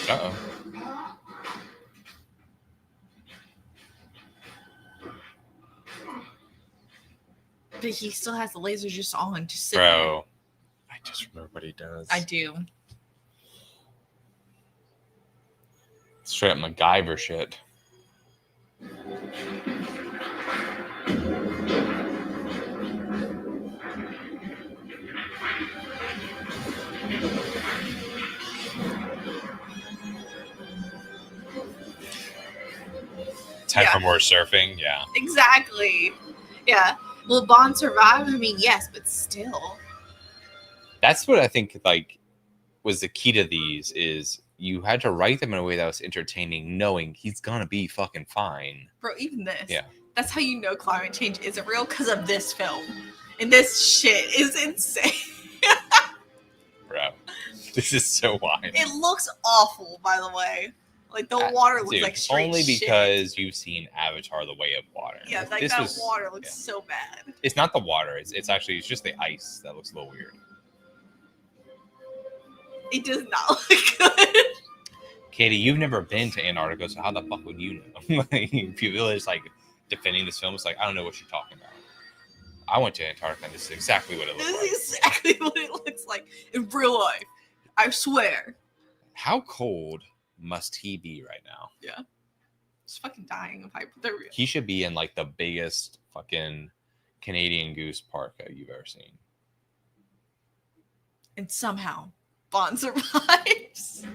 Uh-oh. But he still has the laser just on, just sitting. Bro. I just remember what he does. I do. Straight up MacGyver shit. Time for more surfing, yeah. Exactly. Yeah. Will Bond survive? I mean, yes, but still. That's what I think, like, was the key to these, is you had to write them in a way that was entertaining, knowing he's gonna be fucking fine. Bro, even this. Yeah. That's how you know climate change isn't real, because of this film. And this shit is insane. Bro. This is so wild. It looks awful, by the way. Like, the water looks Dude, like straight only shit. because you've seen Avatar: The Way of Water. Yeah, like This that was- water looks yeah. so bad. It's not the water. It's actually it's just the ice that looks a little weird. It does not look good. Katie, you've never been to Antarctica, so how the fuck would you know? Like, people are just like defending this film. It's like, I don't know what you're talking about. I went to Antarctica, and this is exactly what it looks This like. is exactly what it looks like in real life. I swear. How cold must he be right now? Just fucking dying of hypothermia. He should be in like the biggest fucking Canadian goose park that you've ever seen. And somehow, Bond survives.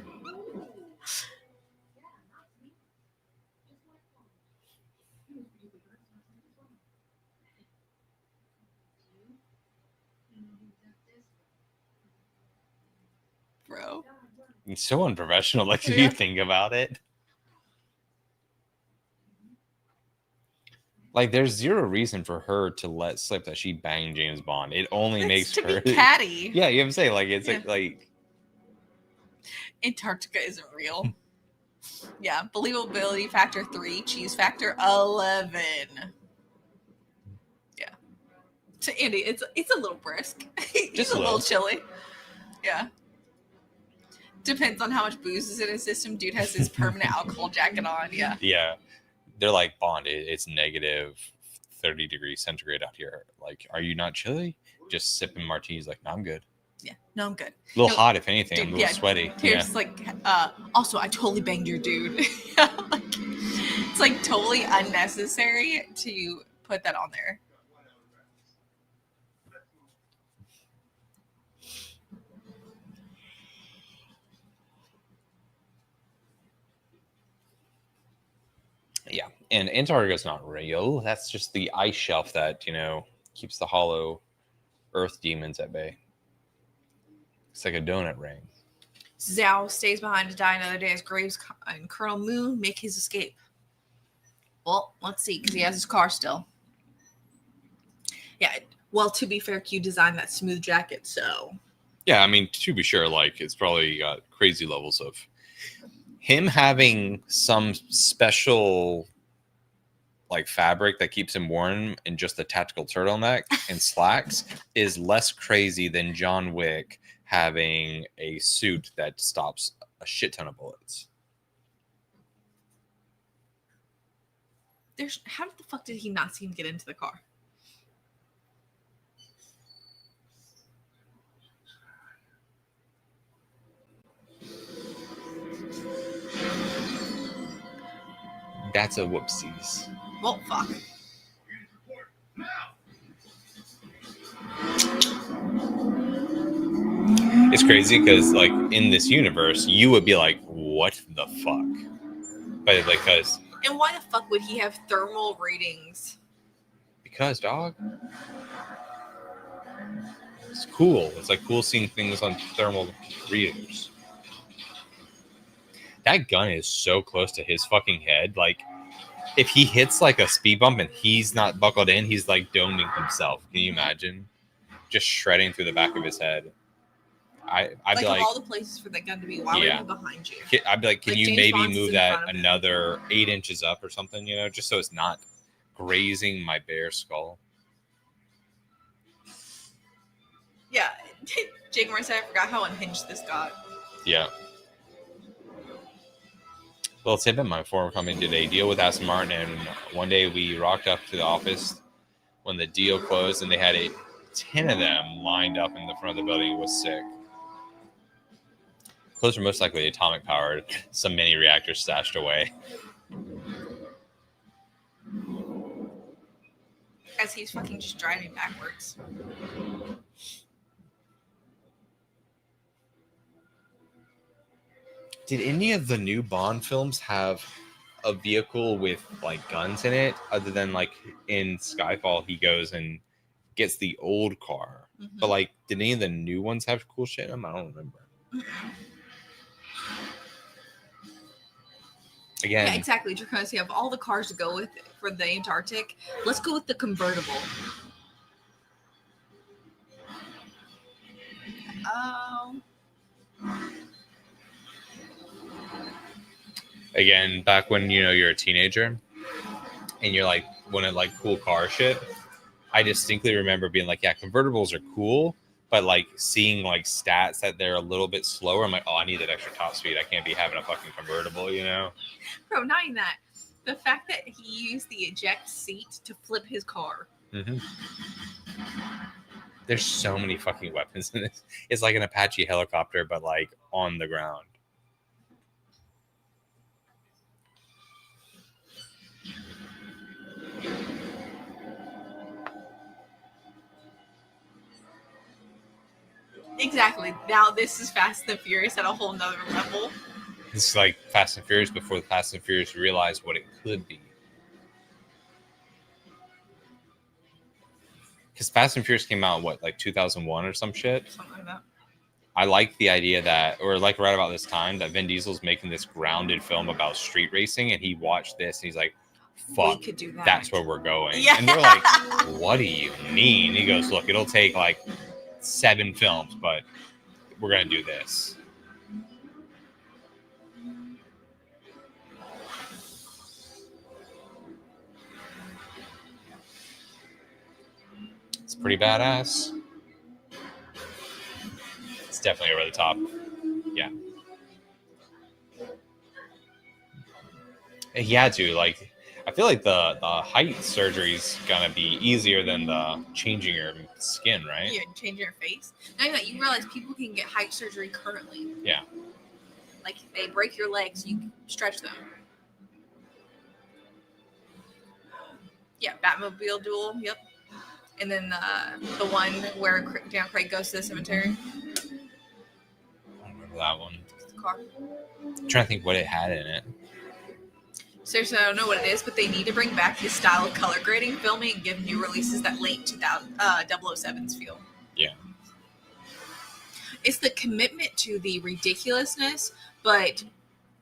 Bro. It's so unprofessional. Like, if Yeah. you think about it, like, there's zero reason for her to let slip that she banged James Bond. It only It's makes to her. be catty. Yeah, you have to say like it's Yeah. like Antarctica isn't real. Yeah, believability factor 3, cheese factor 11. Yeah. To Andy, it's a little brisk. He's Just a a little little. chilly. Yeah. Depends on how much booze is in his system. Dude has his permanent alcohol jacket on. Yeah. yeah. They're like, Bond, it's negative 30 degrees centigrade out here. Like, are you not chilly? Just sipping martinis. Like, no, I'm good. Yeah. No, I'm good. A little No, hot, if anything. dude, I'm a little yeah, sweaty. Here's like, also, I totally banged your dude. Yeah, like, it's like totally unnecessary to put that on there. Yeah. And Antarctica's not real. That's just the ice shelf that, keeps the hollow Earth demons at bay. It's like a donut ring. Zhao stays behind to die another day as Graves and Colonel Moon make his escape. Well, let's see, because he has his car still. Yeah, well, to be fair, Q designed that smooth jacket, so... Yeah, I mean, to be sure, like, it's probably got crazy levels of... Him having some special, like, fabric that keeps him warm and just a tactical turtleneck and slacks is less crazy than John Wick having a suit that stops a shit ton of bullets. How the fuck did he not see him get into the car? That's a whoopsies. Well, fuck. It's crazy because, like, in this universe, you would be like, what the fuck? But, like, And why the fuck would he have thermal ratings? because, dog. It's cool. It's, like, cool seeing things on thermal readers. That gun is so close to his fucking head. Like, if he hits, like, a speed bump and he's not buckled in, he's, like, doming himself. Can you imagine? Just shredding through the back of his head. I'd be like, of all the places for that gun to be, why would it be behind you? I'd be like, can Like, you James maybe Bond's move in that front of him. another 8 inches up or something, you know, just so it's not grazing my bare skull. Yeah, Jake Moore said I forgot how unhinged this got. Yeah. Well, it's been my former company did a deal with Aston Martin, and one day we rocked up to the office when the deal closed, and they had 10 of them lined up in the front of the building. It was sick. Those are most likely atomic powered, some mini reactors stashed away. As he's fucking just driving backwards. Did any of the new Bond films have a vehicle with, like, guns in it, other than, like, in Skyfall he goes and gets the old car? Mm-hmm. But, like, did any of the new ones have cool shit in them? I don't remember. Mm-hmm. Again, Yeah, exactly. Draconis, you have all the cars to go with for the Antarctic. Let's go with the convertible. again, back when, you know, you're a teenager and you're like wanted like cool car shit, I distinctly remember being like, yeah, convertibles are cool, but like seeing like stats that they're a little bit slower, I'm like, oh, I need that extra top speed. I can't be having a fucking convertible, you know? Bro, not even that. The fact that he used the eject seat to flip his car. Mm-hmm. There's so many fucking weapons in this. It's like an Apache helicopter, but like on the ground. Exactly. Now this is Fast and Furious at a whole nother level. It's like Fast and Furious before the Fast and Furious realized what it could be. Because Fast and Furious came out, what, like 2001 or some shit? Something like that. I like the idea that, or like right about this time, that Vin Diesel's making this grounded film about street racing, and he watched this and he's like, fuck, We could do that. that's where we're going. Yeah. And they're like, what do you mean? He goes, look, it'll take like 7 films, but we're going to do this. It's pretty badass. It's definitely over the top. Yeah. He had to, like, I feel like the height surgery is gonna be easier than the changing your skin, right? Yeah, change your face. Now you realize people can get height surgery currently. Yeah. Like they break your legs, you stretch them. Yeah, Batmobile duel. Yep. And then the one where Dan Craig goes to the cemetery. I don't remember that one. The car. I'm trying to think what it had in it. Seriously, I don't know what it is, but they need to bring back his style of color grading filming and give new releases that late 2000 007's feel. Yeah. It's the commitment to the ridiculousness, but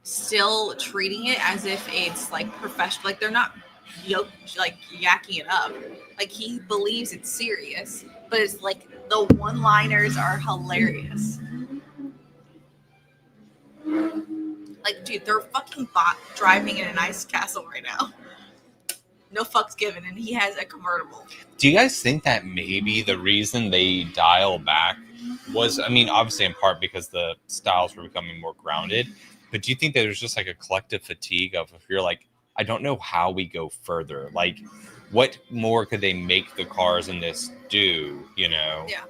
still treating it as if it's like professional. Like they're not yakking it up. Like he believes it's serious, but it's like the one-liners are hilarious. Like, dude, they're fucking driving in an ice castle right now. No fucks given, and he has a convertible. Do you guys think that maybe the reason they dial back was, I mean, obviously in part because the styles were becoming more grounded, but do you think that there's just like a collective fatigue of, if you're like, I don't know how we go further. Like, what more could they make the cars in this do, you know? Yeah.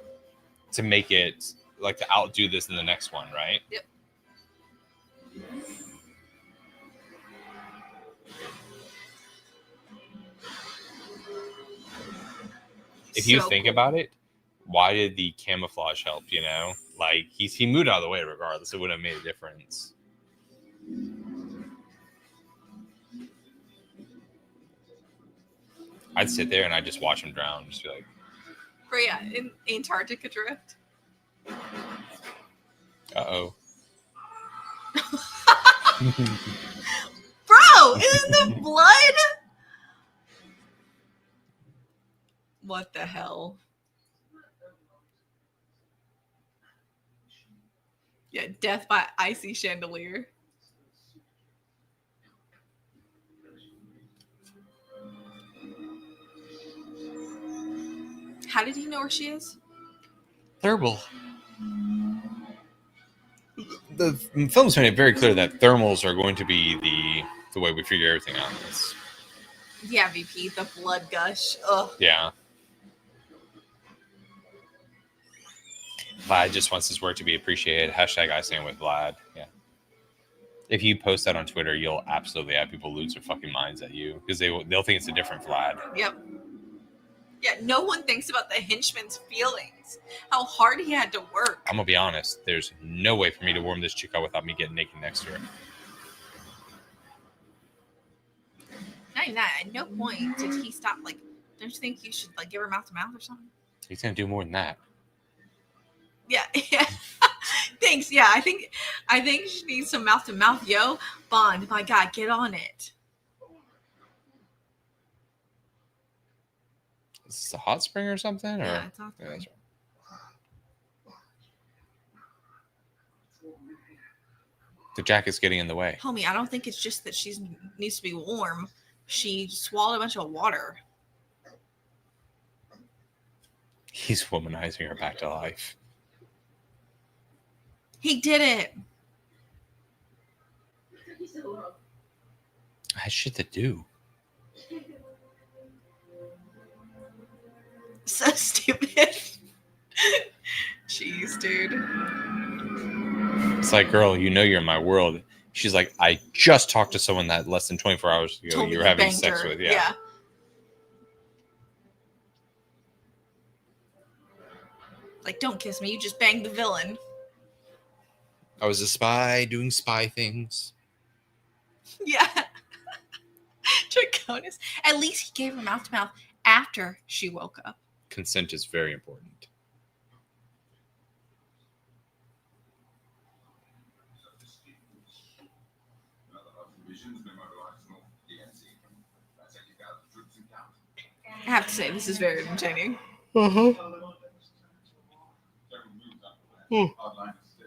To make it, like, to outdo this in the next one, right? Yep. If you think about it, why did the camouflage help, you know? Like, he moved out of the way regardless. It wouldn't have made a difference. I'd sit there and I'd just watch him drown. Just be like... But yeah, in Antarctica drift. Uh-oh. Bro, isn't the blood? What the hell? Yeah, death by icy chandelier. How did he know where she is? Thermal. The film's made it very clear that thermals are going to be the way we figure everything out. Yeah, VP, the blood gush. Ugh. Yeah. Vlad just wants his work to be appreciated. Hashtag I stand with Vlad. Yeah. If you post that on Twitter, you'll absolutely have people lose their fucking minds at you because they'll think it's a different Vlad. Yep. Yeah, no one thinks about the henchman's feelings. How hard he had to work. I'm gonna be honest. There's no way for me to warm this chick up without me getting naked next to her. Not even that. At no point did he stop. Like, don't you think you should like give her mouth to mouth or something? He's gonna do more than that. Yeah, yeah. Thanks. Yeah, I think she needs some mouth to mouth. Yo, Bond, my God, get on it. Is this a hot spring or something? Or? Yeah, it's hot spring. Yeah, that's right. The jacket's getting in the way. Homie, I don't think it's just that she needs to be warm. She swallowed a bunch of water. He's womanizing her back to life. He did it. I had shit to do. So stupid. Jeez, dude. It's like, girl, you know you're in my world. She's like, I just talked to someone that less than 24 hours ago Totally you were having banged sex her. with. Yeah. Like, don't kiss me. You just banged the villain. I was a spy doing spy things. Yeah. Draconis. At least he gave her mouth to mouth after she woke up. Consent is very important. I have to say, this is very entertaining.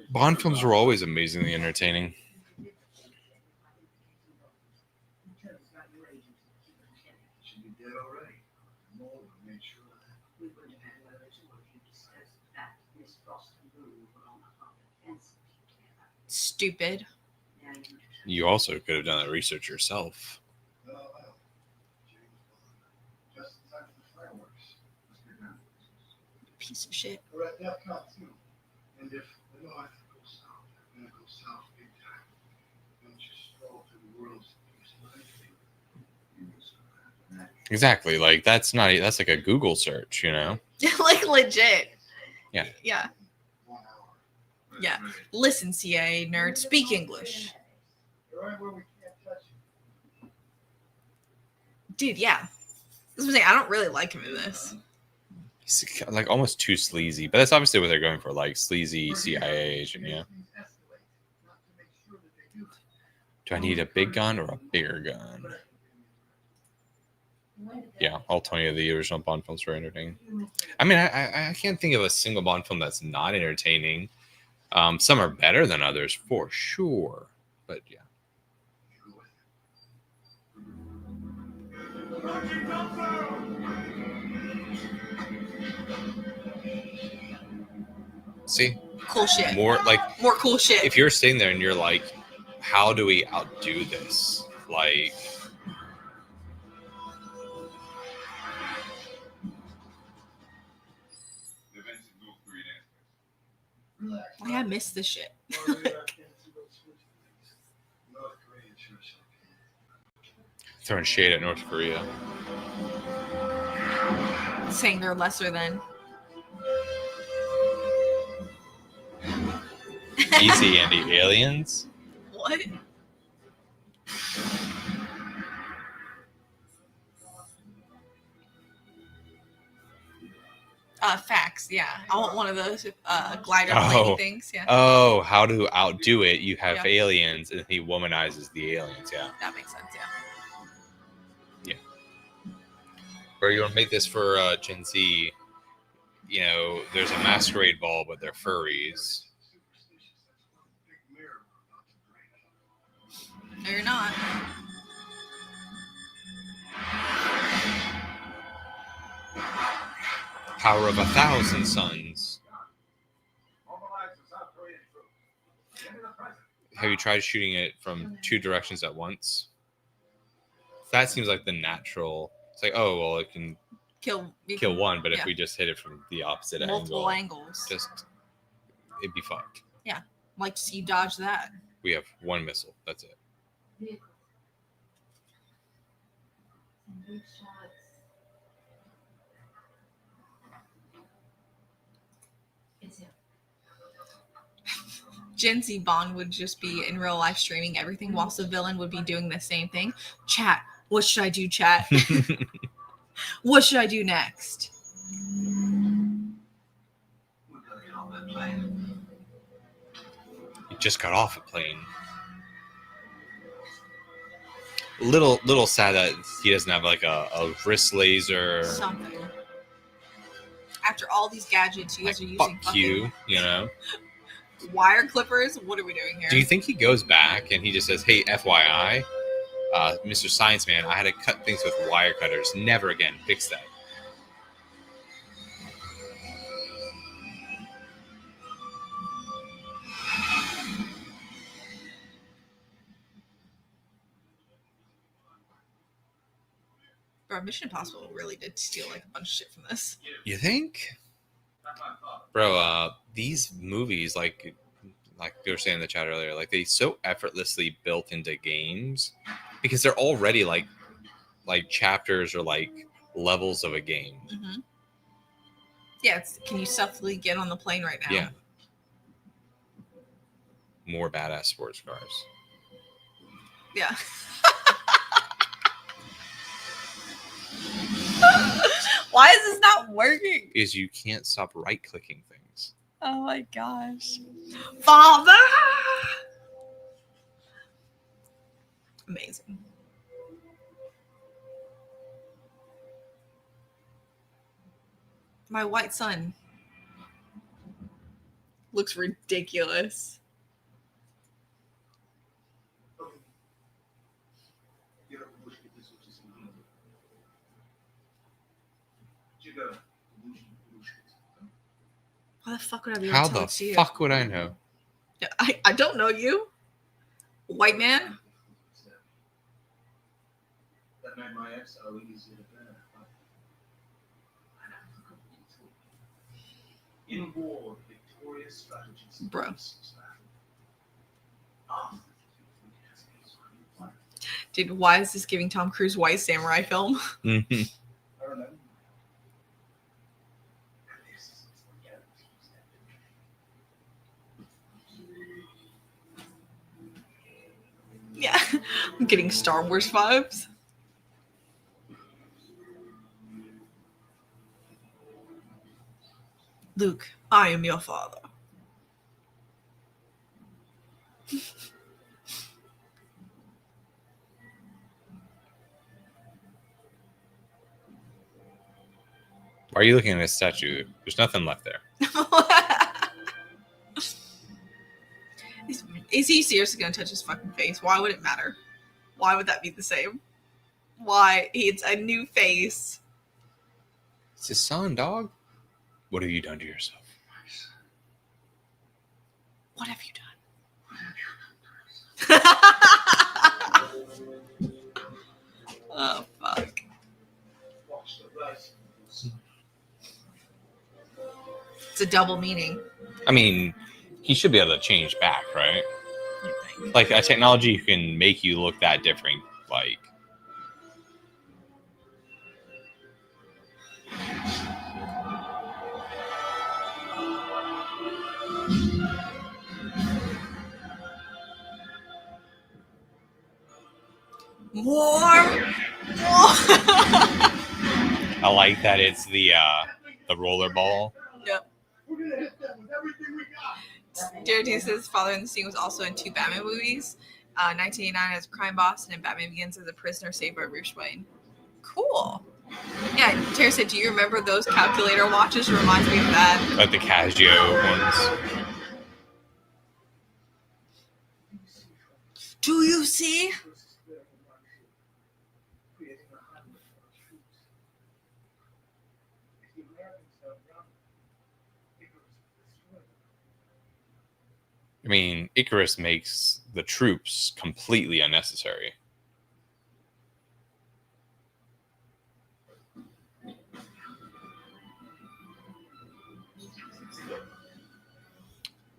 Bond films were always amazingly entertaining. Stupid. You also could have done that research yourself. Piece of shit. And if the North goes south, then it goes south big time. Don't just stroll through the world's Exactly. Like that's like a Google search, you know? Like legit. Yeah. Yeah. 1 hour. Yeah. Listen, CIA nerd, speak English. You're right where we can't touch you. Dude, yeah. This was saying, I don't really like him in this. He's like almost too sleazy, but that's obviously what they're going for, like sleazy CIA agent. Yeah. Do I need a big gun or a bigger gun? Yeah, all 20 of the original Bond films were entertaining. I mean, I can't think of a single Bond film that's not entertaining. Some are better than others, for sure. But yeah. See? Cool shit. More cool shit. if you're sitting there and you're like, how do we outdo this? Like, Like, I miss this shit. throwing shade at North Korea. Saying they're lesser than. Easy, Andy. Aliens? What? Facts, yeah. I want one of those glider lady things, yeah. Oh, how to outdo it? You have Yeah. aliens, and he womanizes the aliens. Yeah. That makes sense, yeah. Or you want to make this for Gen Z? You know, there's a masquerade ball, but they're furries. No, you're not. Power of 1,000 suns. Have you tried shooting it from two directions at once? That seems like the natural. It's like, oh well, it can Kill one, but yeah. if we just hit it from the opposite multiple angle, angles. just it'd be fucked. Like to see you dodge that. We have one missile. That's it. Vehicles. Some big shots. It's him. Gen Z Bond would just be in real life streaming everything whilst the villain would be doing the same thing. Chat. What should I do, chat? What should I do next? He just got off a plane. Little sad that he doesn't have like a wrist laser. Something. After all these gadgets you Like, guys are using, fuck fucking you, you know. wire clippers. What are we doing here? Do you think he goes back and he just says, "Hey, FYI, Mr. Science Man, I had to cut things with wire cutters. Never again. Fix that." Bro, Mission Impossible really did steal like a bunch of shit from this. You think? Bro, these movies, like you were saying in the chat earlier, like they so effortlessly built into games because they're already like chapters or like levels of a game. Mm-hmm. Yeah, can you stealthily get on the plane right now? Yeah. More badass sports cars. Yeah. Why is this not working? Is you can't stop right clicking things. Oh my gosh. Father! Amazing. My white son looks ridiculous. Why the fuck would I be able How to tell the it's you? fuck would I know? I don't know you. White man? That made my ex so easy to bear. In war, victorious strategies. Bro. Dude, why is this giving Tom Cruise White Samurai film? Mhm. I don't know. Yeah. I'm getting Star Wars vibes. Luke, I am your father. Why are you looking at his statue? There's nothing left there. Is he seriously gonna touch his fucking face? Why would it matter? Why would that be the same? Why? It's a new face. It's his son, dog. What have you done to yourself? What have you done? Oh, fuck. It's a double meaning. I mean, he should be able to change back, right? I think. Like a technology can make you look that different. Like, More. I like that it's the roller ball. Yep. We're gonna hit them with everything we got. Jared says father in the scene was also in 2 Batman movies. 1989 as Crime Boss and in Batman Begins as a prisoner saved by Bruce Wayne. Cool. Yeah, Tara said, do you remember those calculator watches? It reminds me of that. Like the Casio ones. Do you see? I mean, Icarus makes the troops completely unnecessary.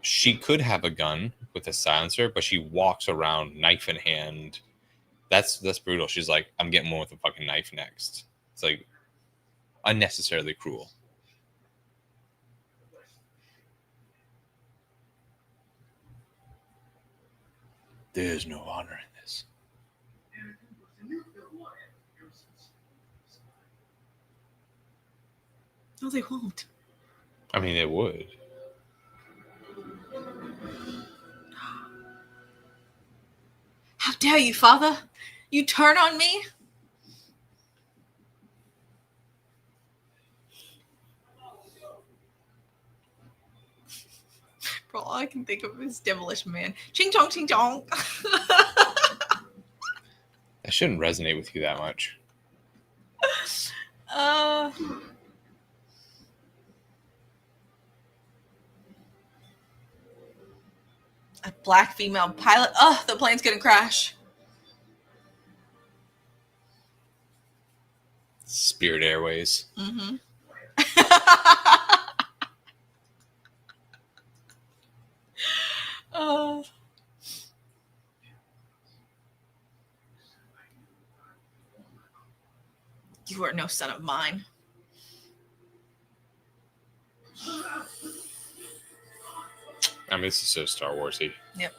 She could have a gun with a silencer, but she walks around knife in hand. That's brutal. She's like, I'm getting one with a fucking knife next. It's like unnecessarily cruel. There's no honor in this. No, they won't. I mean, it would. How dare you, father? You turn on me? Bro, all I can think of is Demolition Man. Ching chong, ching chong. That shouldn't resonate with you that much. A black female pilot. Oh, the plane's gonna crash. Spirit Airways. Mm-hmm. You are no son of mine. I mean, this is so Star Warsy. Yep.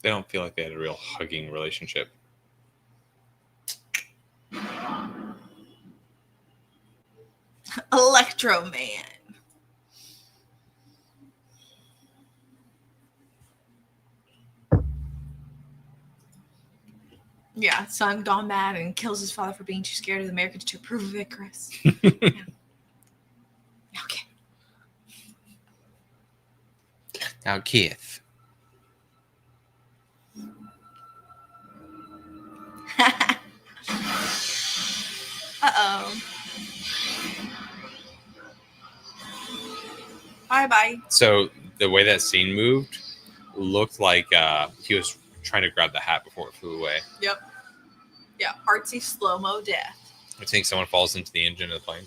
They don't feel like they had a real hugging relationship. Electro Man. Yeah, son gone mad and kills his father for being too scared of the Americans to approve of Icarus. Yeah. Okay. Now, Keith. Uh-oh. Bye-bye. So the way that scene moved looked like he was trying to grab the hat before it flew away. Yep. Yeah, artsy slow-mo death. I think someone falls into the engine of the plane.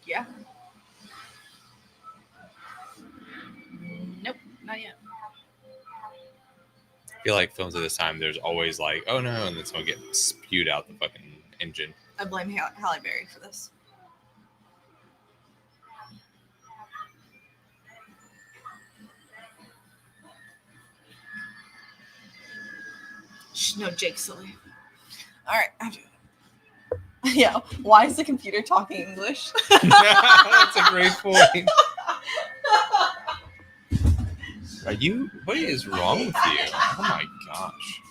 Yeah. Nope, not yet. I feel like films at this time, there's always like, oh no, and then someone gets spewed out the fucking engine. I blame Halle Berry for this. She's no Jake Sully. All right. Yeah. Why is the computer talking English? That's a great point. Are you? What is wrong with you? Oh my gosh.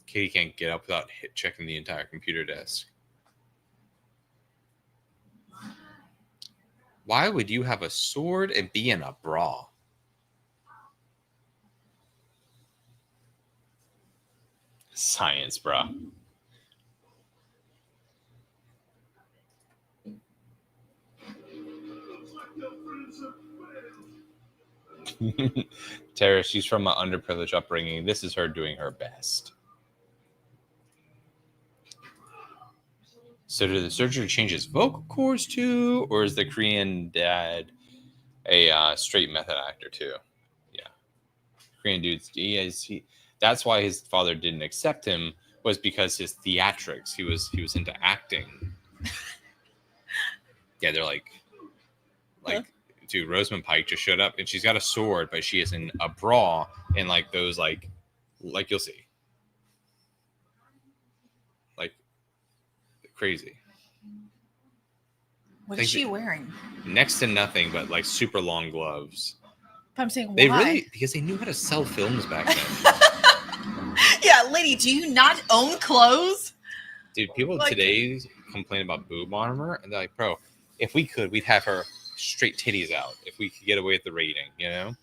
Katie can't get up without checking the entire computer desk. Why would you have a sword and be in a bra? Science, bra. Tara, she's from an underprivileged upbringing. This is her doing her best. So did the surgery change his vocal cords too? Or is the Korean dad a straight method actor too? Yeah. Korean dudes, that's why his father didn't accept him, was because his theatrics. He was into acting. Yeah, they're like dude, Rosamund Pike just showed up and she's got a sword, but she is in a bra and like those like you'll see. Like crazy. What is she wearing? Next to nothing but like super long gloves. I'm saying why? They really, because they knew how to sell films back then. Yeah, lady, do you not own clothes? Dude, people today complain about boob armor and they're like, bro, if we could, we'd have her straight titties out if we could get away with the rating, you know?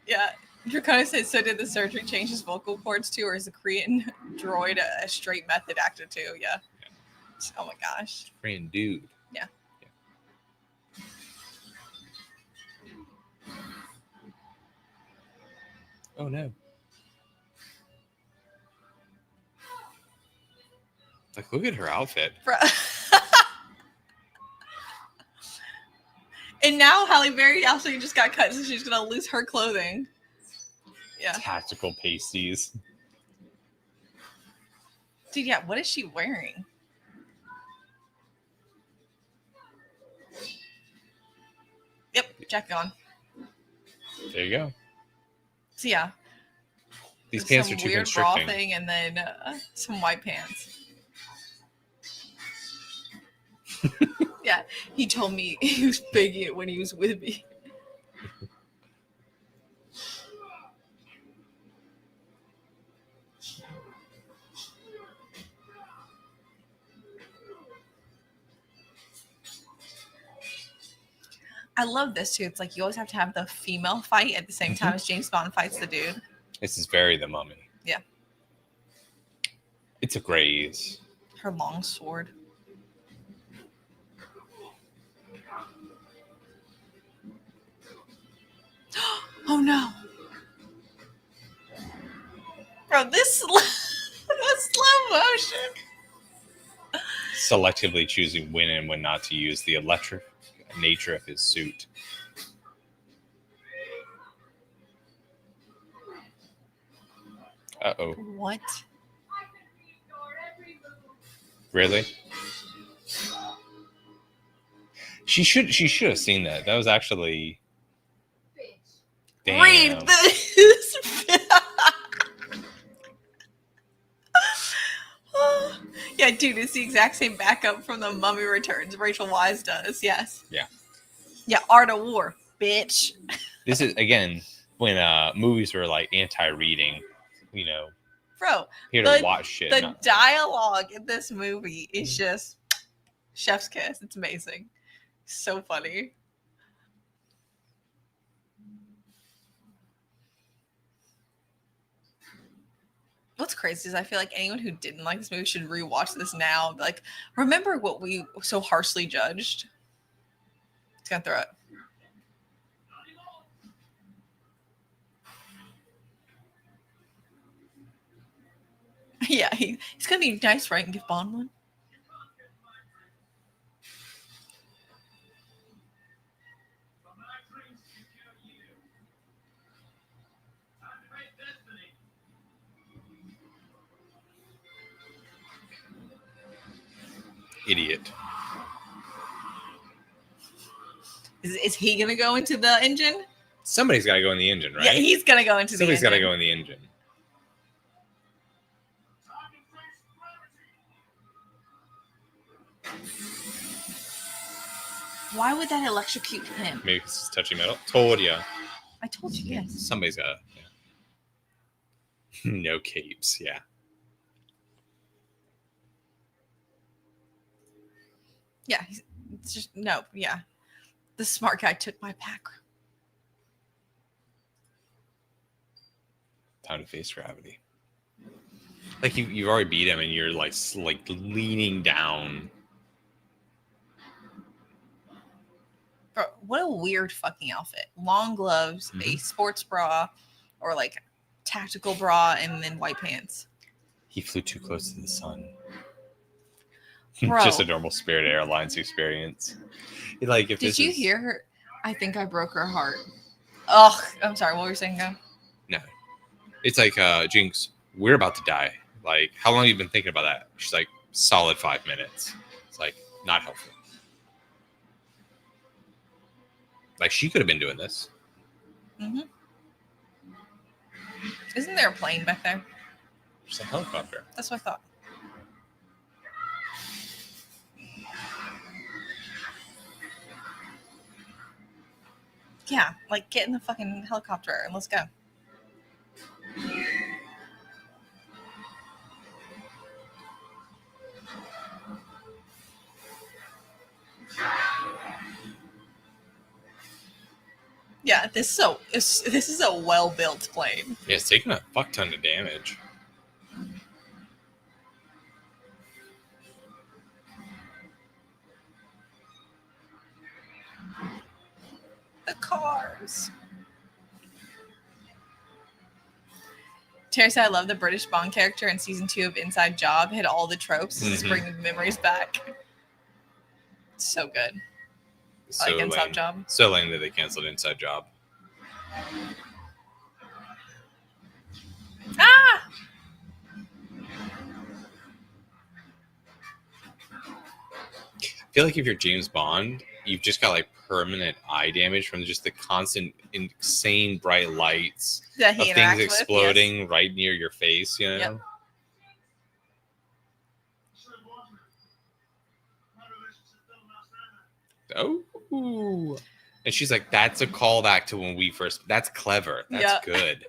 Yeah. Drakona said, so did the surgery change his vocal cords too, or is the Korean droid a straight method actor too? Yeah. Oh my gosh. Korean dude. Yeah. Oh no. Like, look at her outfit. And now Halle Berry also just got cut, so she's gonna lose her clothing. Yeah. Tactical pasties. Dude, yeah, what is she wearing? Yep, jacket on. There you go. So yeah. These pants are too weird bra constricting. thing and then some white pants. Yeah, he told me he was begging it when he was with me. I love this too. It's like you always have to have the female fight at the same time as James Bond fights the dude. This is very The Mummy. Yeah. It's a graze. Her long sword. Oh no. Bro, this slow motion. Selectively choosing when and when not to use the electric nature of his suit. Uh-oh. What? Really? She should have seen that. That was actually damn. Read this. Yeah, dude, it's the exact same backup from the Mummy Returns. Rachel Weisz does, yes. Yeah. Yeah, Art of War, bitch. This is again when movies were like anti-reading, you know. Bro, Here to watch shit. The dialogue in this movie is just chef's kiss. It's amazing. So funny. What's crazy is I feel like anyone who didn't like this movie should rewatch this now. Like, remember what we so harshly judged? It's gonna throw it. Yeah, he's gonna be nice, right? And give Bond one. Idiot. Is he gonna go into the engine? Somebody's got to go in the engine, right? Yeah, he's gonna go into Somebody's the got to engine. go in the engine. Why would that electrocute him? Maybe because it's touchy metal. Told ya. I told you, yes. Somebody's got to. Yeah. No capes. Yeah. Yeah, it's just no. Yeah, the smart guy took my pack. Time to face gravity. Like you've already beat him, and you're like leaning down. Bro, what a weird fucking outfit. Long gloves, a sports bra, or like tactical bra, and then white pants. He flew too close to the sun. Bro. Just a normal Spirit Airlines experience. Like, if Did this you is... hear her? I think I broke her heart. Ugh, I'm sorry. What were you saying, Go? No. It's like, Jinx, we're about to die. Like, how long have you been thinking about that? She's like, solid 5 minutes. It's like, not helpful. Like, she could have been doing this. Mm-hmm. Isn't there a plane back there? Just a helicopter. That's what I thought. Yeah, like get in the fucking helicopter and let's go. Yeah, this is a well-built plane. Yeah, it's taking a fuck ton of damage. The cars. Terry said, I love the British Bond character in season 2 of Inside Job. Hit all the tropes. Just bring the memories back. It's so good. So Like Inside lame. Job. So lame that they canceled Inside Job. Ah! I feel like if you're James Bond, you've just got like permanent eye damage from just the constant insane bright lights That of he things interacts with, exploding yes. right near your face, you know? Yep. Oh. And she's like, that's a callback to when we first. That's clever. That's Yeah. good.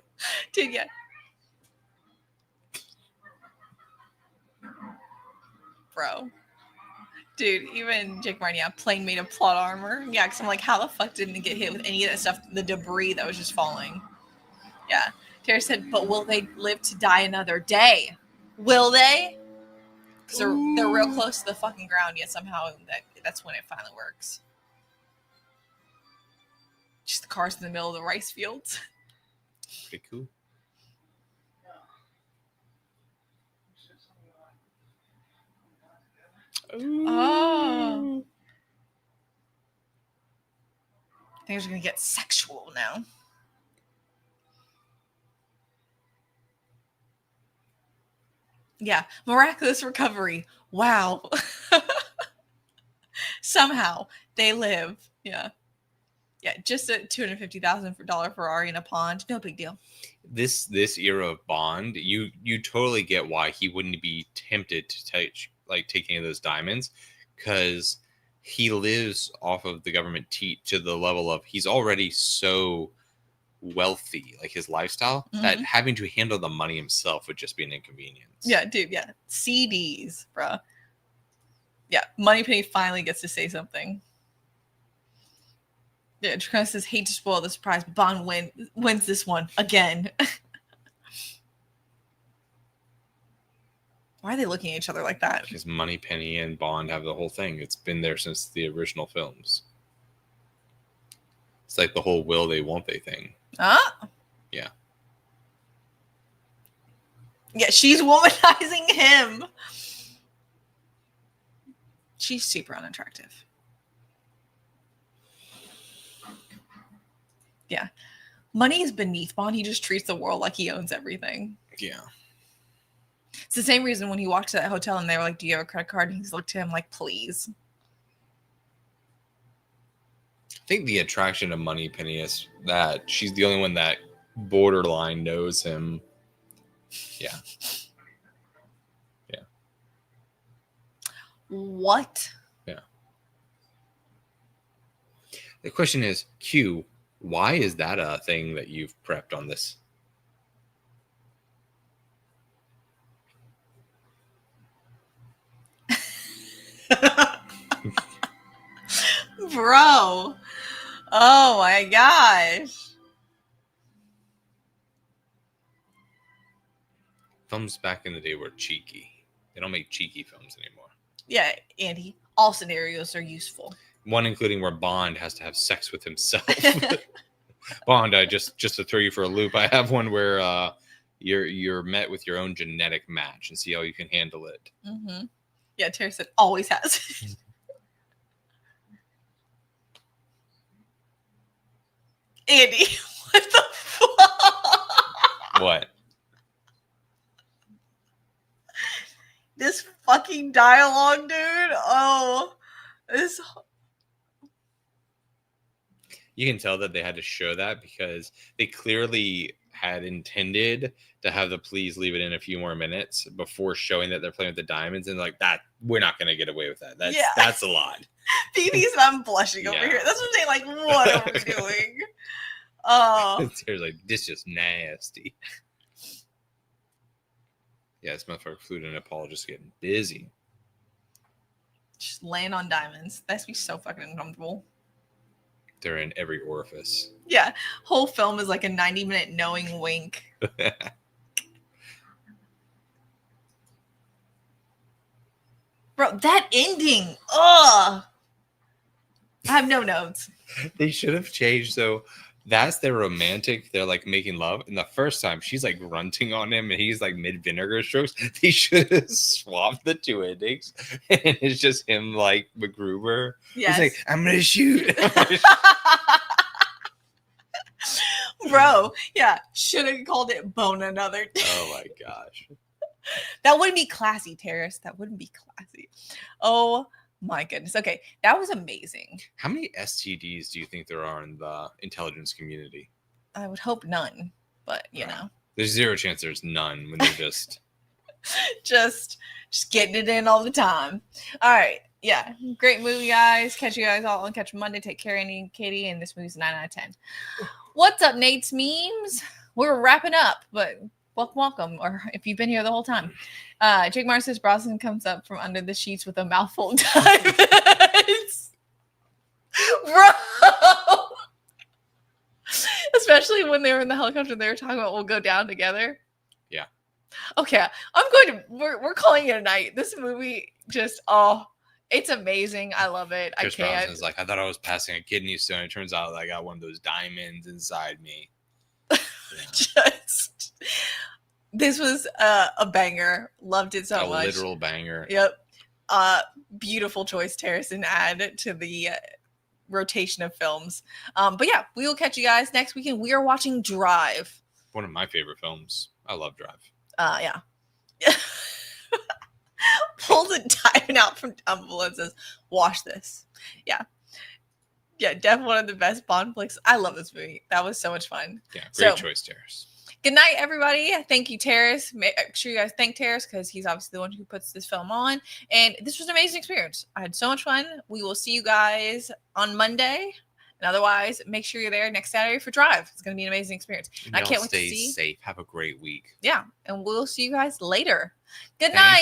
Dude, yeah. Bro. Dude, even Jake Martin, yeah, plane made of plot armor. Yeah, because I'm like, how the fuck didn't it get hit with any of that stuff, the debris that was just falling? Yeah. Terry said, but will they live to die another day? Will they? Because they're real close to the fucking ground, yet somehow that's when it finally works. Just the cars in the middle of the rice fields. Pretty cool. Oh. Things are going to get sexual now. Yeah. Miraculous recovery. Wow. Somehow they live. Yeah. Yeah. Just a $250,000 Ferrari in a pond. No big deal. This era of Bond, you totally get why he wouldn't be tempted to take any of those diamonds, because he lives off of the government to the level of he's already so wealthy, like his lifestyle, that having to handle the money himself would just be an inconvenience. Yeah, dude. Yeah. CDs, bruh. Yeah. Moneypenny finally gets to say something. Yeah, Trina says, hate to spoil the surprise, but Bond wins this one again. Why are they looking at each other like that? Because Moneypenny and Bond have the whole thing. It's been there since the original films. It's like the whole will they, won't they thing. Huh? Yeah. Yeah, she's womanizing him. She's super unattractive. Yeah. Money is beneath Bond. He just treats the world like he owns everything. Yeah. It's the same reason when he walked to that hotel and they were like, do you have a credit card? And he's looked at him like, please. I think the attraction of Moneypenny is that she's the only one that borderline knows him. Yeah. What? Yeah. The question is, Q, why is that a thing that you've prepped on this? Bro. Oh my gosh. Films back in the day were cheeky. They don't make cheeky films anymore. Yeah, Andy. All scenarios are useful. One including where Bond has to have sex with himself. Bond, just to throw you for a loop, I have one where you're met with your own genetic match and see how you can handle it. Mm-hmm. Yeah, Terry said always has. Andy, what the fuck? What? This fucking dialogue, dude. Oh, this. You can tell that they had to show that because they clearly had intended to have the please leave it in a few more minutes before showing that they're playing with the diamonds, and like that, we're not going to get away with that. That's a lot. Phoebe's, I'm blushing over here. That's what I'm saying. Like, what are we doing? Oh, They're like, this is nasty. Yeah, this motherfucker flew to Nepal just getting busy. just laying on diamonds. That's be so fucking uncomfortable. They're in every orifice. Yeah, whole film is like a 90-minute knowing wink. Bro, that ending. Ugh. I have no notes. They should have changed. So that's their romantic. They're like making love. And the first time she's like grunting on him and he's like mid vinegar strokes. They should have swapped the two endings. And it's just him like MacGruber. Yes. He's like, I'm going to shoot. Bro, yeah, should have called it Bone Another Day. Oh my gosh. That wouldn't be classy, Terrace. That wouldn't be classy. Oh my goodness. Okay, that was amazing. How many STDs do you think there are in the intelligence community? I would hope none, but you know, There's zero chance there's none when they're just just getting it in all the time. All right, yeah, great movie, guys. Catch you guys all on Catch Monday. Take care, Andy and Katie, and this movie's 9 out of 10. What's up, Nate's memes? We're wrapping up, but welcome, or if you've been here the whole time. Jake Martin says Brosnan comes up from under the sheets with a mouthful of diamonds. Bro! Especially when they were in the helicopter, they were talking about we'll go down together. Yeah. Okay, we're calling it a night. This movie just, it's amazing. I love it. Chris I can't. Brosnan's like, I thought I was passing a kidney stone. It turns out I got one of those diamonds inside me. Just this was a banger. Loved it so much. A literal banger. Yep. Beautiful choice, Terrace, and add to the rotation of films. But yeah, we will catch you guys next weekend. We are watching Drive. One of my favorite films. I love Drive. Yeah. Pulls a diamond out from Tumble and says, "Watch this." Yeah. Yeah, definitely one of the best Bond flicks. I love this movie. That was so much fun. Yeah, great choice, Terrace. Good night, everybody. Thank you, Terrace. Make sure you guys thank Terrace because he's obviously the one who puts this film on. And this was an amazing experience. I had so much fun. We will see you guys on Monday. And otherwise, make sure you're there next Saturday for Drive. It's going to be an amazing experience. And I can't wait to stay see. safe. Have a great week. Yeah. And we'll see you guys later. Good Thank night.